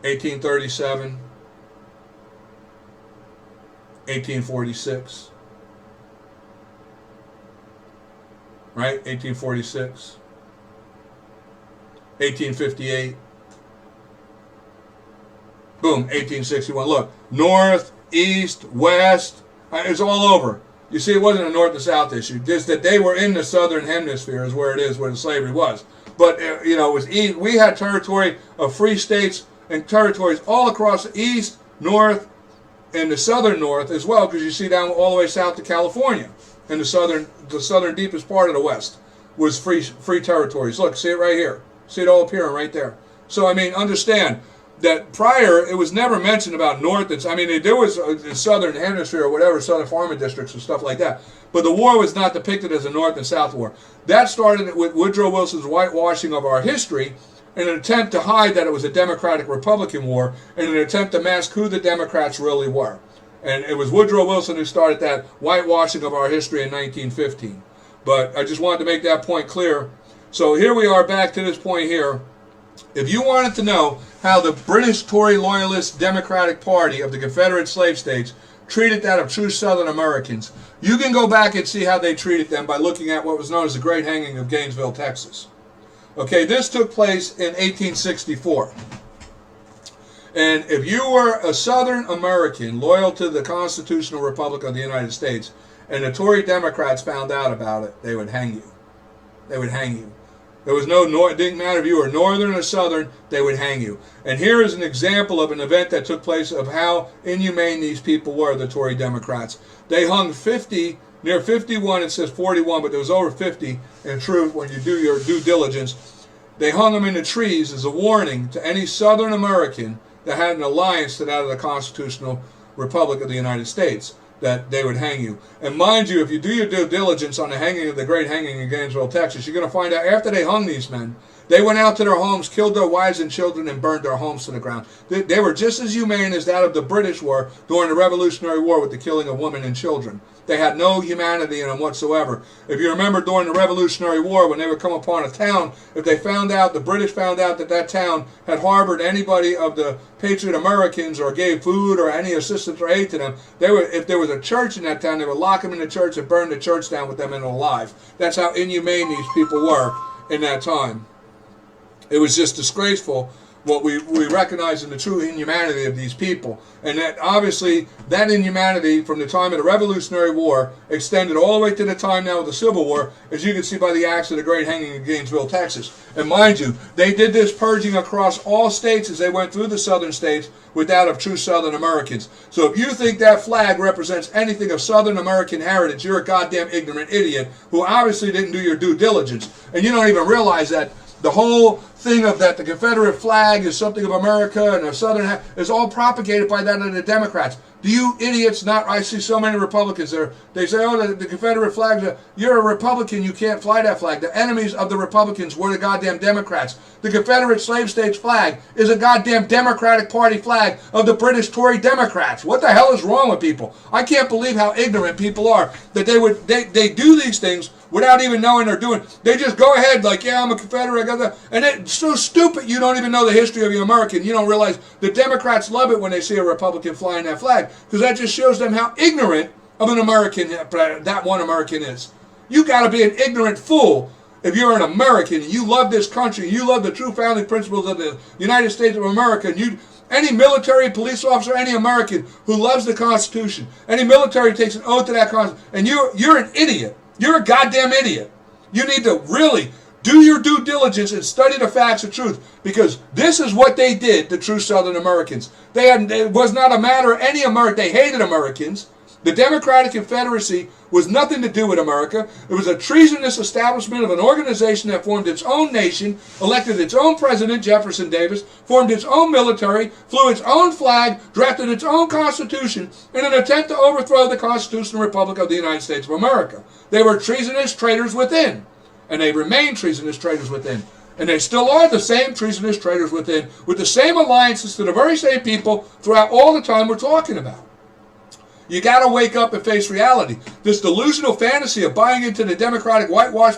1837, 1846, right? 1846, 1858, boom, 1861. Look, north, east, west, it's all over. You see, it wasn't a north and south issue. Just that they were in the southern hemisphere is where it is, where the slavery was. But, you know, it was we had territory of free states and territories all across the east, north, and the southern north as well, because you see down all the way south to California, and the southern deepest part of the west was free territories. Look, see it right here. See it all appearing right there. So I mean, understand that prior it was never mentioned about north. I mean, there was a southern hemisphere or whatever, southern farming districts and stuff like that. But the war was not depicted as a north and south war. That started with Woodrow Wilson's whitewashing of our history, in an attempt to hide that it was a Democratic-Republican war, and an attempt to mask who the Democrats really were. And it was Woodrow Wilson who started that whitewashing of our history in 1915. But I just wanted to make that point clear. So here we are back to this point here. If you wanted to know how the British Tory Loyalist Democratic Party of the Confederate slave states treated that of true Southern Americans, you can go back and see how they treated them by looking at what was known as the Great Hanging of Gainesville, Texas. Okay, this took place in 1864. And if you were a Southern American loyal to the Constitutional Republic of the United States, and the Tory Democrats found out about it, they would hang you. They would hang you. There was it didn't matter if you were Northern or Southern, they would hang you. And here is an example of an event that took place of how inhumane these people were, the Tory Democrats. They hung 50, near 51, it says 41, but there was over 50 in truth when you do your due diligence. They hung them in the trees as a warning to any Southern American that had an alliance to that of the Constitutional Republic of the United States, that they would hang you. And mind you, if you do your due diligence on the hanging of the Great Hanging in Gainesville, Texas, you're going to find out after they hung these men, they went out to their homes, killed their wives and children, and burned their homes to the ground. They were just as humane as that of the British were during the Revolutionary War with the killing of women and children. They had no humanity in them whatsoever. If you remember during the Revolutionary War, when they would come upon a town, if they found out, the British found out that that town had harbored anybody of the Patriot Americans or gave food or any assistance or aid to them, if there was a church in that town, they would lock them in the church and burn the church down with them in alive. That's how inhumane these people were in that time. It was just disgraceful what we recognize in the true inhumanity of these people. And that obviously that inhumanity from the time of the Revolutionary War extended all the way to the time now of the Civil War, as you can see by the acts of the Great Hanging in Gainesville, Texas. And mind you, they did this purging across all states as they went through the southern states with that of true Southern Americans. So if you think that flag represents anything of Southern American heritage, you're a goddamn ignorant idiot who obviously didn't do your due diligence. And you don't even realize that the whole thing of that the Confederate flag is something of America and a Southern is all propagated by that of the Democrats. Do you idiots not? I see so many Republicans there. They say, oh, the Confederate flag, you're a Republican, you can't fly that flag. The enemies of the Republicans were the goddamn Democrats. The Confederate slave states flag is a goddamn Democratic Party flag of the British Tory Democrats. What the hell is wrong with people? I can't believe how ignorant people are that they do these things without even knowing they're doing. They just go ahead like, yeah, I'm a Confederate. I got that. And it's so stupid you don't even know the history of the American. You don't realize the Democrats love it when they see a Republican flying that flag, because that just shows them how ignorant of an American that one American is. You got to be an ignorant fool if you're an American and you love this country, you love the true founding principles of the United States of America, and any military, police officer, any American who loves the Constitution, any military takes an oath to that Constitution, and you're an idiot. You're a goddamn idiot. You need to really do your due diligence and study the facts of truth, because this is what they did, the true Southern Americans. It was not a matter of any American. They hated Americans. The Democratic Confederacy was nothing to do with America. It was a treasonous establishment of an organization that formed its own nation, elected its own president, Jefferson Davis, formed its own military, flew its own flag, drafted its own constitution in an attempt to overthrow the Constitutional Republic of the United States of America. They were treasonous traitors within, and they remain treasonous traitors within. And they still are the same treasonous traitors within, with the same alliances to the very same people throughout all the time we're talking about. You got to wake up and face reality. This delusional fantasy of buying into the Democratic whitewash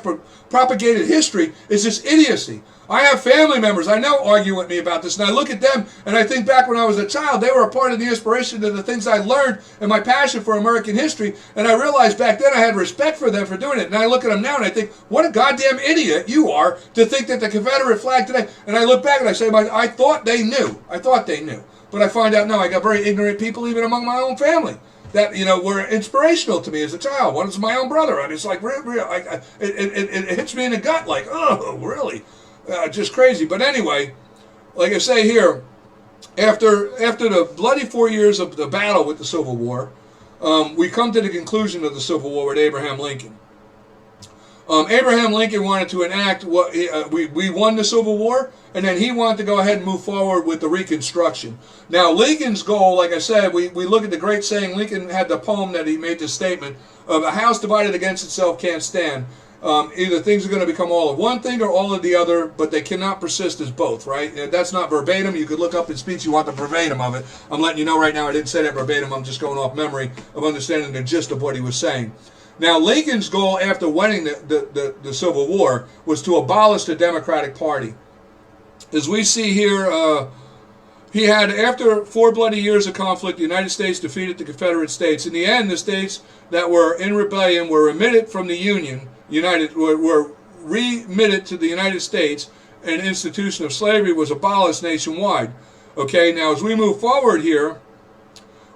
propagated history is just idiocy. I have family members I know argue with me about this, and I look at them and I think back when I was a child, they were a part of the inspiration to the things I learned and my passion for American history, and I realized back then I had respect for them for doing it. And I look at them now and I think, what a goddamn idiot you are to think that the Confederate flag today, and I look back and I say, I thought they knew. I thought they knew. But I find out, no, I got very ignorant people even among my own family that, were inspirational to me as a child. One is my own brother. And it's like, it hits me in the gut like, oh, really? Just crazy. But anyway, like I say here, after the bloody 4 years of the battle with the Civil War, we come to the conclusion of the Civil War with Abraham Lincoln. Abraham Lincoln wanted to enact what we won the Civil War, and then he wanted to go ahead and move forward with the Reconstruction. Now, Lincoln's goal, like I said, we look at the great saying. Lincoln had the poem that he made this statement of, a house divided against itself can't stand. Either things are going to become all of one thing or all of the other, but they cannot persist as both, right? That's not verbatim. You could look up in speech you want the verbatim of it. I'm letting you know right now I didn't say that verbatim. I'm just going off memory of understanding the gist of what he was saying. Now, Lincoln's goal after winning the Civil War was to abolish the Democratic Party. As we see here, he had, after 4 bloody years of conflict, the United States defeated the Confederate States. In the end, the states that were in rebellion were remitted from the Union, were remitted to the United States, and the institution of slavery was abolished nationwide. Okay, now as we move forward here,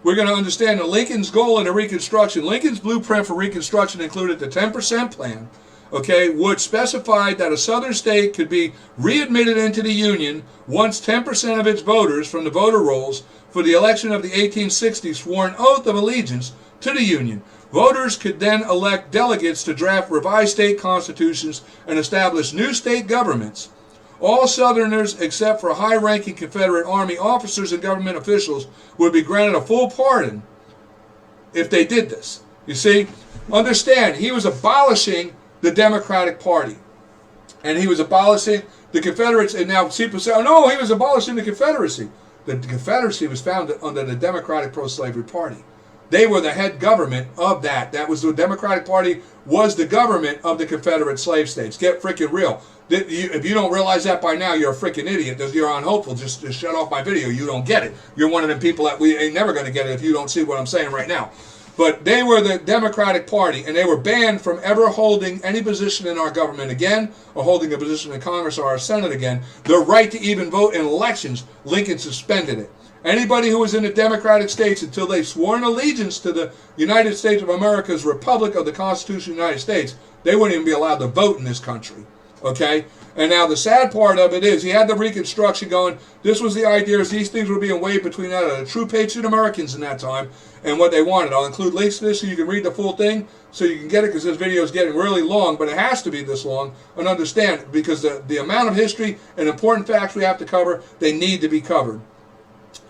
we're going to understand that Lincoln's goal in the Reconstruction, Lincoln's blueprint for Reconstruction included the 10% plan, okay, which specified that a southern state could be readmitted into the Union once 10% of its voters from the voter rolls for the election of the 1860 swore an oath of allegiance to the Union. Voters could then elect delegates to draft revised state constitutions and establish new state governments. All Southerners, except for high-ranking Confederate Army officers and government officials, would be granted a full pardon if they did this. You see, understand, he was abolishing the Democratic Party. And he was abolishing the Confederates. And now people say, oh no, he was abolishing the Confederacy. The Confederacy was founded under the Democratic Pro-Slavery Party. They were the head government of that. That was the Democratic Party was the government of the Confederate slave states. Get freaking real. If you don't realize that by now, you're a freaking idiot. You're unhopeful. Just shut off my video. You don't get it. You're one of the people that we ain't never going to get it if you don't see what I'm saying right now. But they were the Democratic Party, and they were banned from ever holding any position in our government again, or holding a position in Congress or our Senate again. Their right to even vote in elections, Lincoln suspended it. Anybody who was in the Democratic states until they swore an allegiance to the United States of America's Republic of the Constitution of the United States, they wouldn't even be allowed to vote in this country. Okay? And now the sad part of it is he had the Reconstruction going. This was the idea is these things were being weighed between that of the true patriot Americans in that time and what they wanted. I'll include links to this so you can read the full thing so you can get it, because this video is getting really long, but it has to be this long, and understand, because the amount of history and important facts we have to cover, they need to be covered.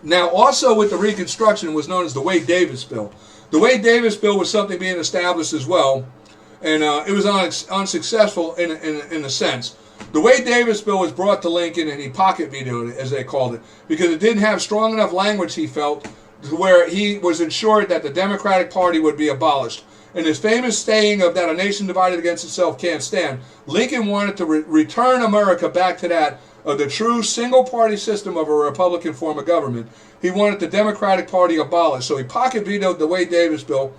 Now, also with the Reconstruction was known as the Wade-Davis Bill. The Wade-Davis Bill was something being established as well, and it was unsuccessful in a sense. The Wade-Davis Bill was brought to Lincoln, and he pocket vetoed it, as they called it, because it didn't have strong enough language, he felt, to where he was ensured that the Democratic Party would be abolished. In his famous saying of that a nation divided against itself can't stand, Lincoln wanted to return America back to that of the true single-party system of a Republican form of government. He wanted the Democratic Party abolished. So he pocket vetoed the Wade Davis bill.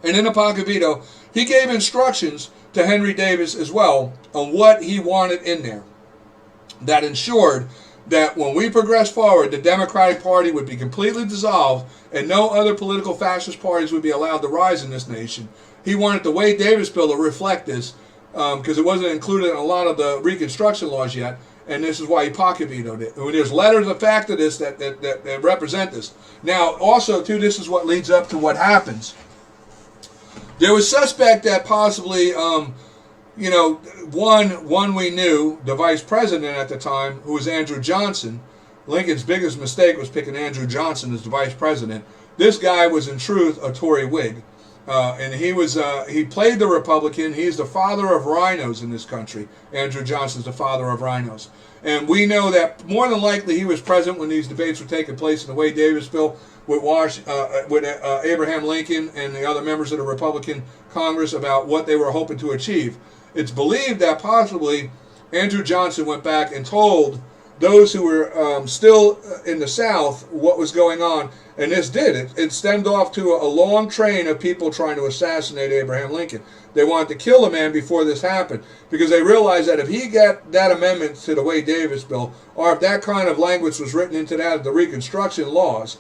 And in the pocket veto, he gave instructions to Henry Davis as well on what he wanted in there that ensured that when we progress forward, the Democratic Party would be completely dissolved and no other political fascist parties would be allowed to rise in this nation. He wanted the Wade Davis bill to reflect this because it wasn't included in a lot of the Reconstruction laws yet, and this is why he pocket vetoed it. And there's letters of fact of this that represent this. Now, also, too, this is what leads up to what happens. There was suspect that possibly, one we knew, the vice president at the time, who was Andrew Johnson. Lincoln's biggest mistake was picking Andrew Johnson as the vice president. This guy was, in truth, a Tory Whig. And he played the Republican. He's the father of rhinos in this country. Andrew Johnson's the father of rhinos. And we know that more than likely he was present when these debates were taking place in the Wade Davis bill with Abraham Lincoln and the other members of the Republican Congress about what they were hoping to achieve. It's believed that possibly Andrew Johnson went back and told those who were still in the South what was going on. And this did. It stemmed off to a long train of people trying to assassinate Abraham Lincoln. They wanted to kill the man before this happened because they realized that if he got that amendment to the Wade Davis bill, or if that kind of language was written into that of the Reconstruction laws,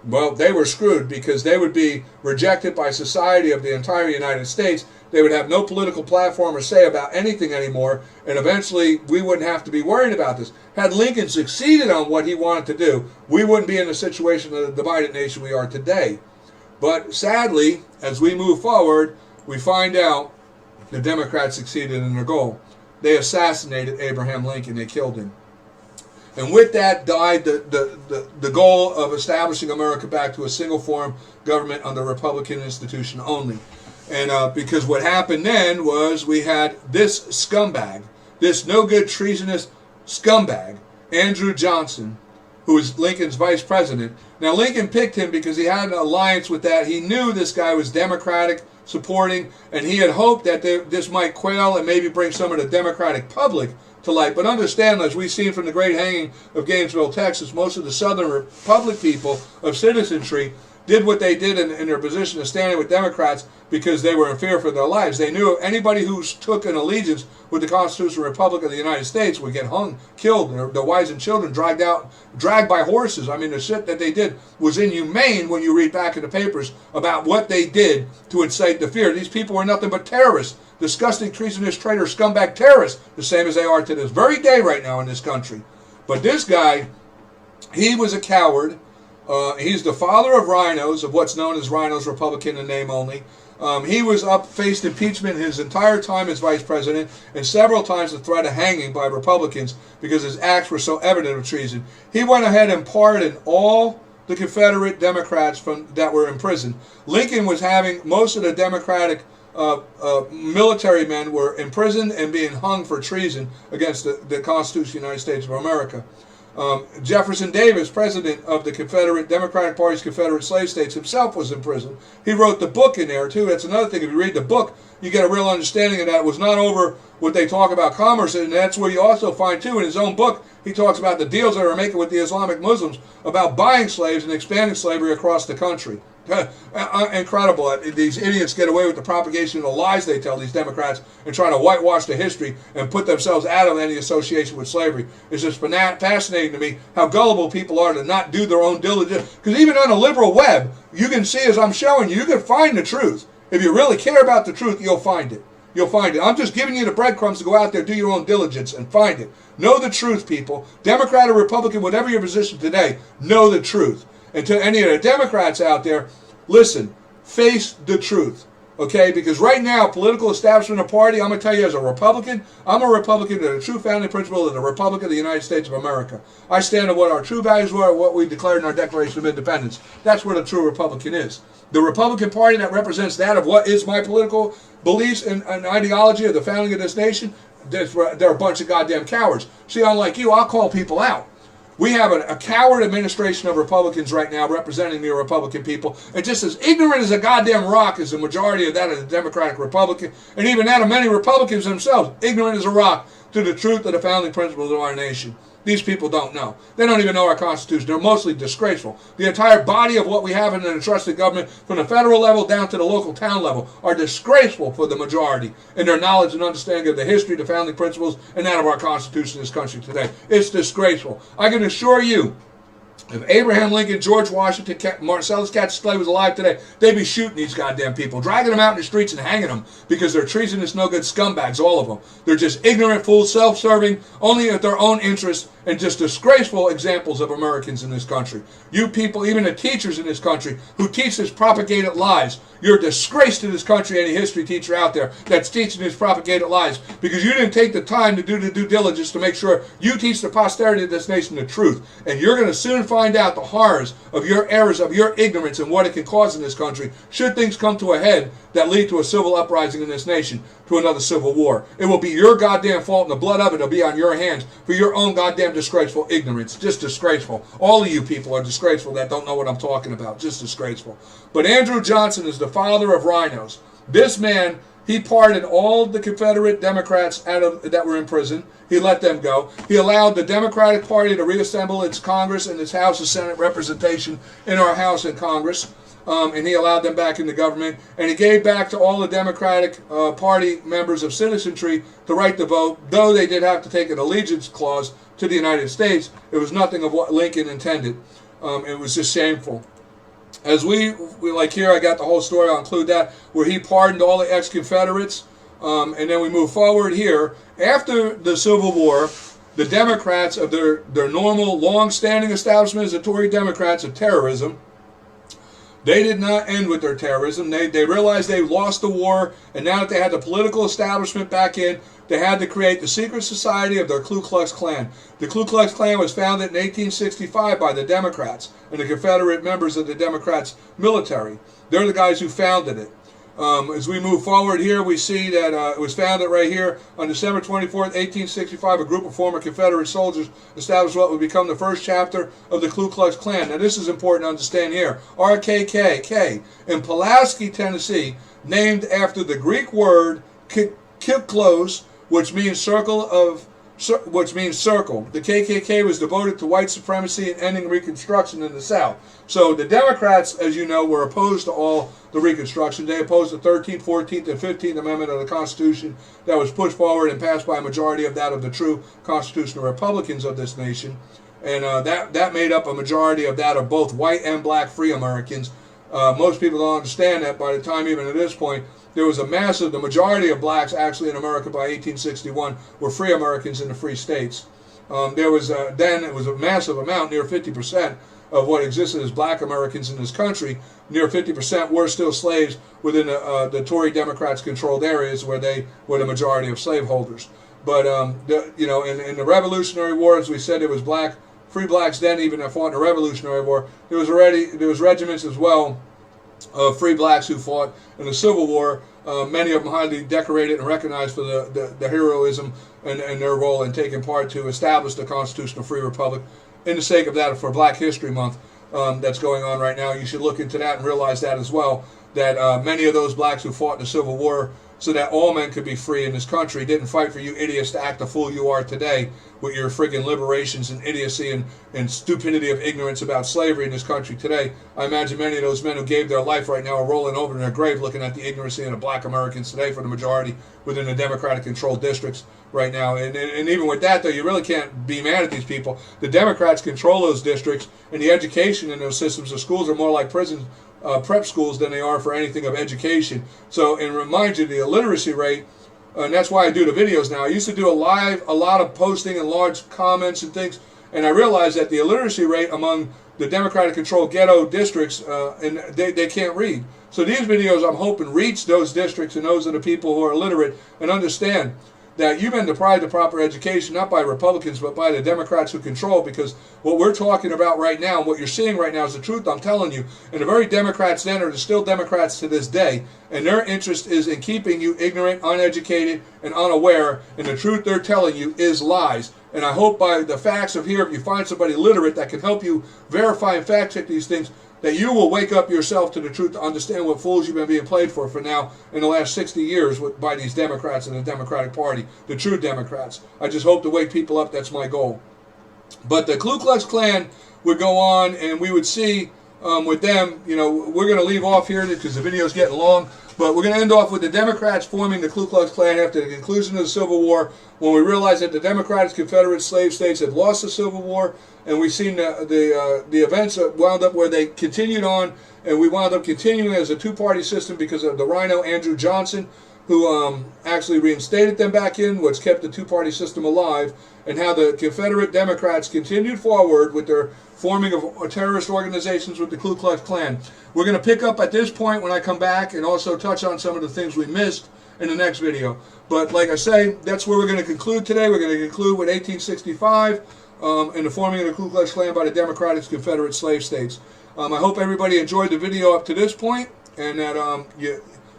well, they were screwed because they would be rejected by society of the entire United States. They would have no political platform or say about anything anymore, and eventually we wouldn't have to be worried about this. Had Lincoln succeeded on what he wanted to do, we wouldn't be in the situation of the divided nation we are today. But sadly, as we move forward, we find out the Democrats succeeded in their goal. They assassinated Abraham Lincoln. They killed him. And with that died the goal of establishing America back to a single form government under Republican institution only. And because what happened then was we had this scumbag, this no good treasonous scumbag, Andrew Johnson, who was Lincoln's vice president. Now Lincoln picked him because he had an alliance with that. He knew this guy was Democratic supporting, and he had hoped that this might quail and maybe bring some of the Democratic public to light. But understand, as we've seen from the great hanging of Gainesville, Texas, most of the Southern Republic people of citizenry did what they did in their position of standing with Democrats because they were in fear for their lives. They knew anybody who took an allegiance with the Constitutional Republic of the United States would get hung, killed, their wives and children dragged by horses. I mean, the shit that they did was inhumane when you read back in the papers about what they did to incite the fear. These people were nothing but terrorists, disgusting, treasonous, traitor, scumbag terrorists, the same as they are to this very day right now in this country. But this guy, he was a coward. He's the father of rhinos, of what's known as rhinos, Republican in name only. He was faced impeachment his entire time as vice president, and several times the threat of hanging by Republicans because his acts were so evident of treason. He went ahead and pardoned all the Confederate Democrats that were in prison. Lincoln was having most of the Democratic military men were imprisoned and being hung for treason against the Constitution of the United States of America. Jefferson Davis, president of the Democratic Party's Confederate slave states, himself was in prison. He wrote the book in there, too. That's another thing. If you read the book, you get a real understanding of that. It was not over what they talk about commerce, and that's where you also find, too, in his own book, he talks about the deals they were making with the Islamic Muslims about buying slaves and expanding slavery across the country. Incredible. These idiots get away with the propagation of the lies they tell, these Democrats, and try to whitewash the history and put themselves out of any association with slavery. It's just fascinating to me how gullible people are to not do their own diligence. Because even on the liberal web, you can see, as I'm showing you, you can find the truth. If you really care about the truth, you'll find it. You'll find it. I'm just giving you the breadcrumbs to go out there, do your own diligence, and find it. Know the truth, people. Democrat or Republican, whatever your position today, know the truth. And to any of the Democrats out there, listen, face the truth, okay? Because right now, political establishment of party, I'm going to tell you as a Republican, I'm a Republican to the true founding principle of the Republic of the United States of America. I stand on what our true values were, what we declared in our Declaration of Independence. That's what a true Republican is. The Republican Party that represents that of what is my political beliefs and ideology of the founding of this nation, they're a bunch of goddamn cowards. See, unlike you, I'll call people out. We have a coward administration of Republicans right now representing the Republican people, and just as ignorant as a goddamn rock is the majority of that of the Democratic Republican, and even that of many Republicans themselves, ignorant as a rock to the truth of the founding principles of our nation. These people don't know. They don't even know our Constitution. They're mostly disgraceful. The entire body of what we have in an entrusted government, from the federal level down to the local town level, are disgraceful for the majority in their knowledge and understanding of the history, the founding principles, and that of our Constitution in this country today. It's disgraceful. I can assure you, if Abraham Lincoln, George Washington, Marcellus Cassius Clay was alive today, they'd be shooting these goddamn people, dragging them out in the streets and hanging them because they're treasonous, no-good scumbags, all of them. They're just ignorant, fools, self-serving, only at their own interests, and just disgraceful examples of Americans in this country. You people, even the teachers in this country who teach this propagated lies, you're a disgrace to this country, any history teacher out there that's teaching these propagated lies, because you didn't take the time to do the due diligence to make sure you teach the posterity of this nation the truth. And you're going to soon find out the horrors of your errors, of your ignorance, and what it can cause in this country should things come to a head that lead to a civil uprising in this nation, to another civil war. It will be your goddamn fault, and the blood of it will be on your hands for your own goddamn disgraceful ignorance. Just disgraceful. All of you people are disgraceful that don't know what I'm talking about. Just disgraceful. But Andrew Johnson is the father of rhinos. This man, he pardoned all the Confederate Democrats that were in prison. He let them go. He allowed the Democratic Party to reassemble its Congress and its House of Senate representation in our House and Congress. And he allowed them back in the government. And he gave back to all the Democratic Party members of citizenry the right to vote, though they did have to take an allegiance clause to the United States. It was nothing of what Lincoln intended. It was just shameful. As we like here, I got the whole story, I'll include that, where he pardoned all the ex-Confederates. And then we move forward here. After the Civil War, the Democrats, of their normal, long-standing establishment as the Tory Democrats of terrorism, they did not end with their terrorism. They realized they lost the war, and now that they had the political establishment back in, they had to create the secret society of their Ku Klux Klan. The Ku Klux Klan was founded in 1865 by the Democrats and the Confederate members of the Democrats' military. They're the guys who founded it. As we move forward here, we see that it was founded right here on December 24th, 1865. A group of former Confederate soldiers established what would become the first chapter of the Ku Klux Klan. Now, this is important to understand here. RKKK in Pulaski, Tennessee, named after the Greek word kiklos, which means circle. The KKK was devoted to white supremacy and ending Reconstruction in the South. So the Democrats, as you know, were opposed to all the Reconstruction. They opposed the 13th, 14th, and 15th Amendment of the Constitution that was pushed forward and passed by a majority of that of the true constitutional Republicans of this nation. And that made up a majority of that of both white and black free Americans. Most people don't understand that by the time even at this point, there was the majority of blacks actually in America by 1861 were free Americans in the free states. Then it was a massive amount, near 50% of what existed as black Americans in this country. Near 50% were still slaves within the Tory Democrats controlled areas where they were the majority of slaveholders. But in the Revolutionary War, as we said, it was free blacks then even that fought in the Revolutionary War. There was regiments as well of free blacks who fought in the Civil War, many of them highly decorated and recognized for the heroism and their role in taking part to establish the constitutional free republic. In the sake of that, for Black History Month that's going on right now, you should look into that and realize that as well, that many of those blacks who fought in the Civil War so that all men could be free in this country didn't fight for you idiots to act the fool you are today with your friggin' liberations and idiocy and stupidity of ignorance about slavery in this country today. I imagine many of those men who gave their life right now are rolling over in their grave looking at the ignorancy of the black Americans today for the majority within the Democratic controlled districts right now. And even with that, though, you really can't be mad at these people. The Democrats control those districts, and the education in those systems of schools are more like prison prep schools than they are for anything of education. So, and remind you, the illiteracy rate, and that's why I do the videos now. I used to do a lot of posting and large comments and things, and I realized that the illiteracy rate among the Democratic-controlled ghetto districts, and they can't read. So these videos, I'm hoping, reach those districts and those are the people who are illiterate and understand. that you've been deprived of proper education, not by Republicans, but by the Democrats who control, because what we're talking about right now, and what you're seeing right now is the truth, I'm telling you. And the very Democrats then are still Democrats to this day, and their interest is in keeping you ignorant, uneducated, and unaware, and the truth they're telling you is lies. And I hope by the facts of here, if you find somebody literate that can help you verify and fact check these things, that you will wake up yourself to the truth to understand what fools you've been being played for now in the last 60 years by these Democrats and the Democratic Party, the true Democrats. I just hope to wake people up. That's my goal. But the Ku Klux Klan would go on, and we would see with them, we're going to leave off here because the video's getting long, but we're going to end off with the Democrats forming the Ku Klux Klan after the conclusion of the Civil War, when we realized that the Democratic Confederate slave states had lost the Civil War, and we've seen the events that wound up where they continued on, and we wound up continuing as a two-party system because of the Rhino Andrew Johnson, who actually reinstated them back in, which kept the two-party system alive, and how the Confederate Democrats continued forward with their forming of terrorist organizations with the Ku Klux Klan. We're going to pick up at this point when I come back and also touch on some of the things we missed in the next video. But like I say, that's where we're going to conclude today. We're going to conclude with 1865 and the forming of the Ku Klux Klan by the Democratic Confederate slave states. I hope everybody enjoyed the video up to this point, and that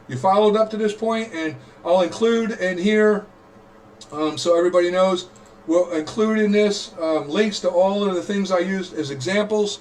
you followed up to this point, and I'll include in here, so everybody knows, we'll include in this links to all of the things I used as examples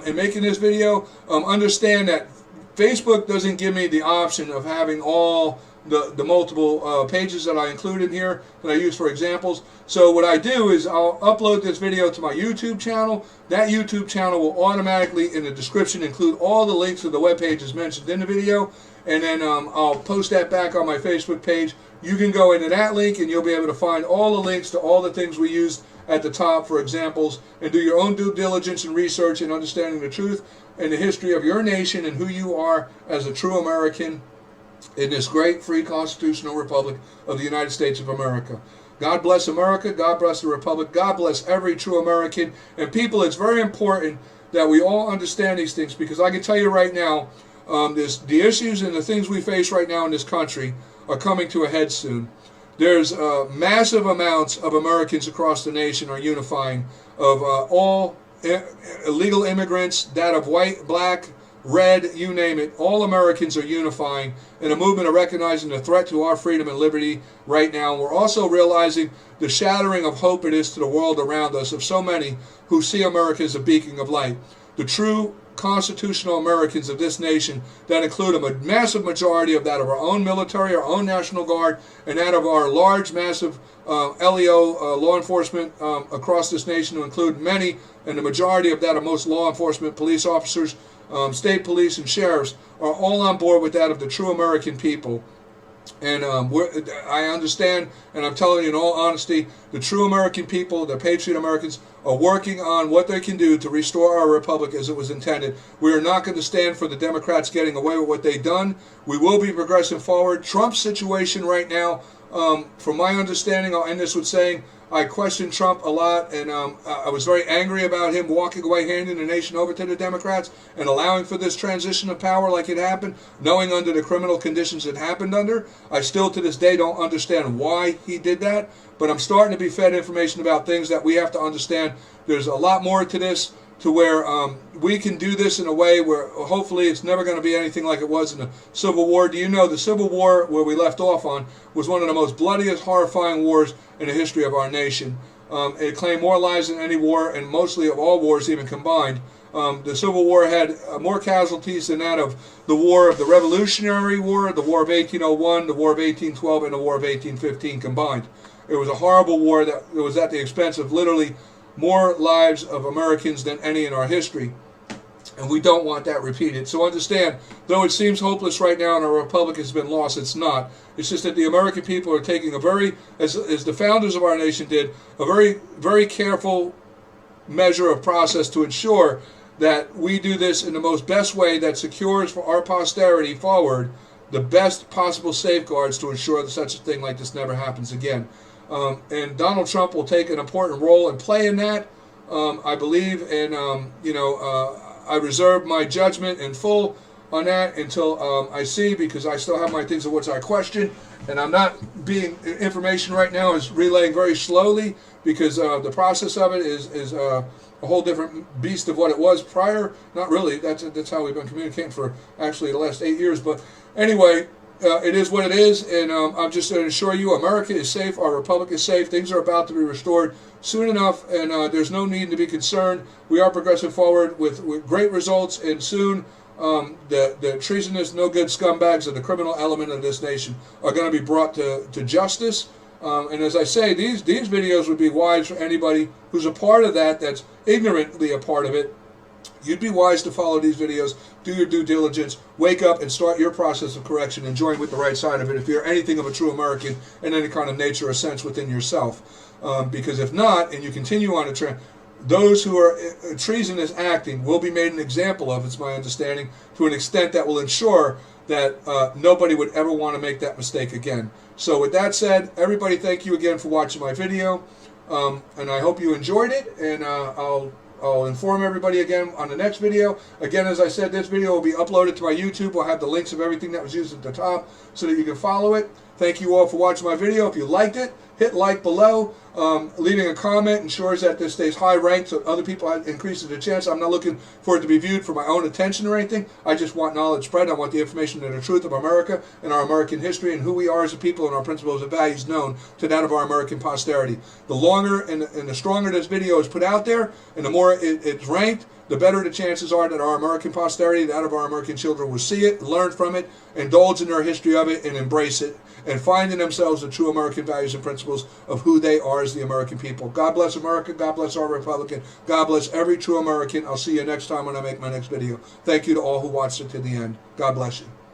in making this video. Understand that Facebook doesn't give me the option of having all the multiple pages that I include in here that I use for examples. So what I do is I'll upload this video to my YouTube channel. That YouTube channel will automatically in the description include all the links to the web pages mentioned in the video, and then I'll post that back on my Facebook page. You can go into that link and you'll be able to find all the links to all the things we used at the top for examples, and do your own due diligence and research in understanding the truth and the history of your nation and who you are as a true American in this great free constitutional republic of the United States of America. God bless America. God bless the Republic. God bless every true American. And people, it's very important that we all understand these things, because I can tell you right now, the issues and the things we face right now in this country are coming to a head soon. There's massive amounts of Americans across the nation are unifying, of all illegal immigrants, that of white, black, red, you name it. All Americans are unifying in a movement of recognizing the threat to our freedom and liberty right now. We're also realizing the shattering of hope it is to the world around us, of so many who see America as a beacon of light. The true constitutional Americans of this nation, that include a massive majority of that of our own military, our own National Guard, and that of our large, massive LEO law enforcement across this nation, to include many, and the majority of that of most law enforcement, police officers, state police, and sheriffs, are all on board with that of the true American people. And I understand, and I'm telling you in all honesty, the true American people, the patriot Americans, are working on what they can do to restore our republic as it was intended. We are not going to stand for the Democrats getting away with what they've done. We will be progressing forward. Trump's situation right now, from my understanding, I'll end this with saying, I questioned Trump a lot, and I was very angry about him walking away, handing the nation over to the Democrats, and allowing for this transition of power like it happened, knowing under the criminal conditions it happened under. I still to this day don't understand why he did that, but I'm starting to be fed information about things that we have to understand. There's a lot more to this, to where we can do this in a way where hopefully it's never going to be anything like it was in the Civil War. Do you know the Civil War, where we left off on, was one of the most bloodiest, horrifying wars in the history of our nation. It claimed more lives than any war, and mostly of all wars even combined. The Civil War had more casualties than that of the War of the Revolutionary War, the War of 1801, the War of 1812, and the War of 1815 combined. It was a horrible war that was at the expense of literally more lives of Americans than any in our history. And we don't want that repeated. So understand, though it seems hopeless right now and our republic has been lost, it's not. It's just that the American people are taking a very, as the founders of our nation did, a very, very careful measure of process to ensure that we do this in the most best way that secures for our posterity forward the best possible safeguards to ensure that such a thing like this never happens again. And Donald Trump will take an important role and play in that, I believe, and I reserve my judgment in full on that until I see, because I still have my things of which I question, and I'm not being, information right now is relaying very slowly, because the process of it is a whole different beast of what it was prior. Not really, that's how we've been communicating for actually the last 8 years, but anyway, it is what it is, and I'm just going to assure you America is safe, our republic is safe, things are about to be restored soon enough, and there's no need to be concerned. We are progressing forward with great results, and soon the treasonous, no good scumbags of the criminal element of this nation are going to be brought to justice. And as I say, these videos would be wise for anybody who's a part of that, that's ignorantly a part of it. You'd be wise to follow these videos, do your due diligence, wake up and start your process of correction and join with the right side of it if you're anything of a true American in any kind of nature or sense within yourself. Because if not, and you continue on a trend, those who are treasonous acting will be made an example of, it's my understanding, to an extent that will ensure that nobody would ever want to make that mistake again. So with that said, everybody, thank you again for watching my video, and I hope you enjoyed it, and I'll inform everybody again on the next video. Again, as I said, this video will be uploaded to my YouTube. We'll have the links of everything that was used at the top so that you can follow it. Thank you all for watching my video. If you liked it, hit like below. Leaving a comment ensures that this stays high ranked so other people increases the chance. I'm not looking for it to be viewed for my own attention or anything. I just want knowledge spread. I want the information and the truth of America and our American history and who we are as a people and our principles and values known to that of our American posterity. The longer and the stronger this video is put out there and the more it's ranked, the better the chances are that our American posterity, that of our American children, will see it, learn from it, indulge in their history of it, and embrace it, and find in themselves the true American values and principles of who they are as the American people. God bless America. God bless our Republic. God bless every true American. I'll see you next time when I make my next video. Thank you to all who watched it to the end. God bless you.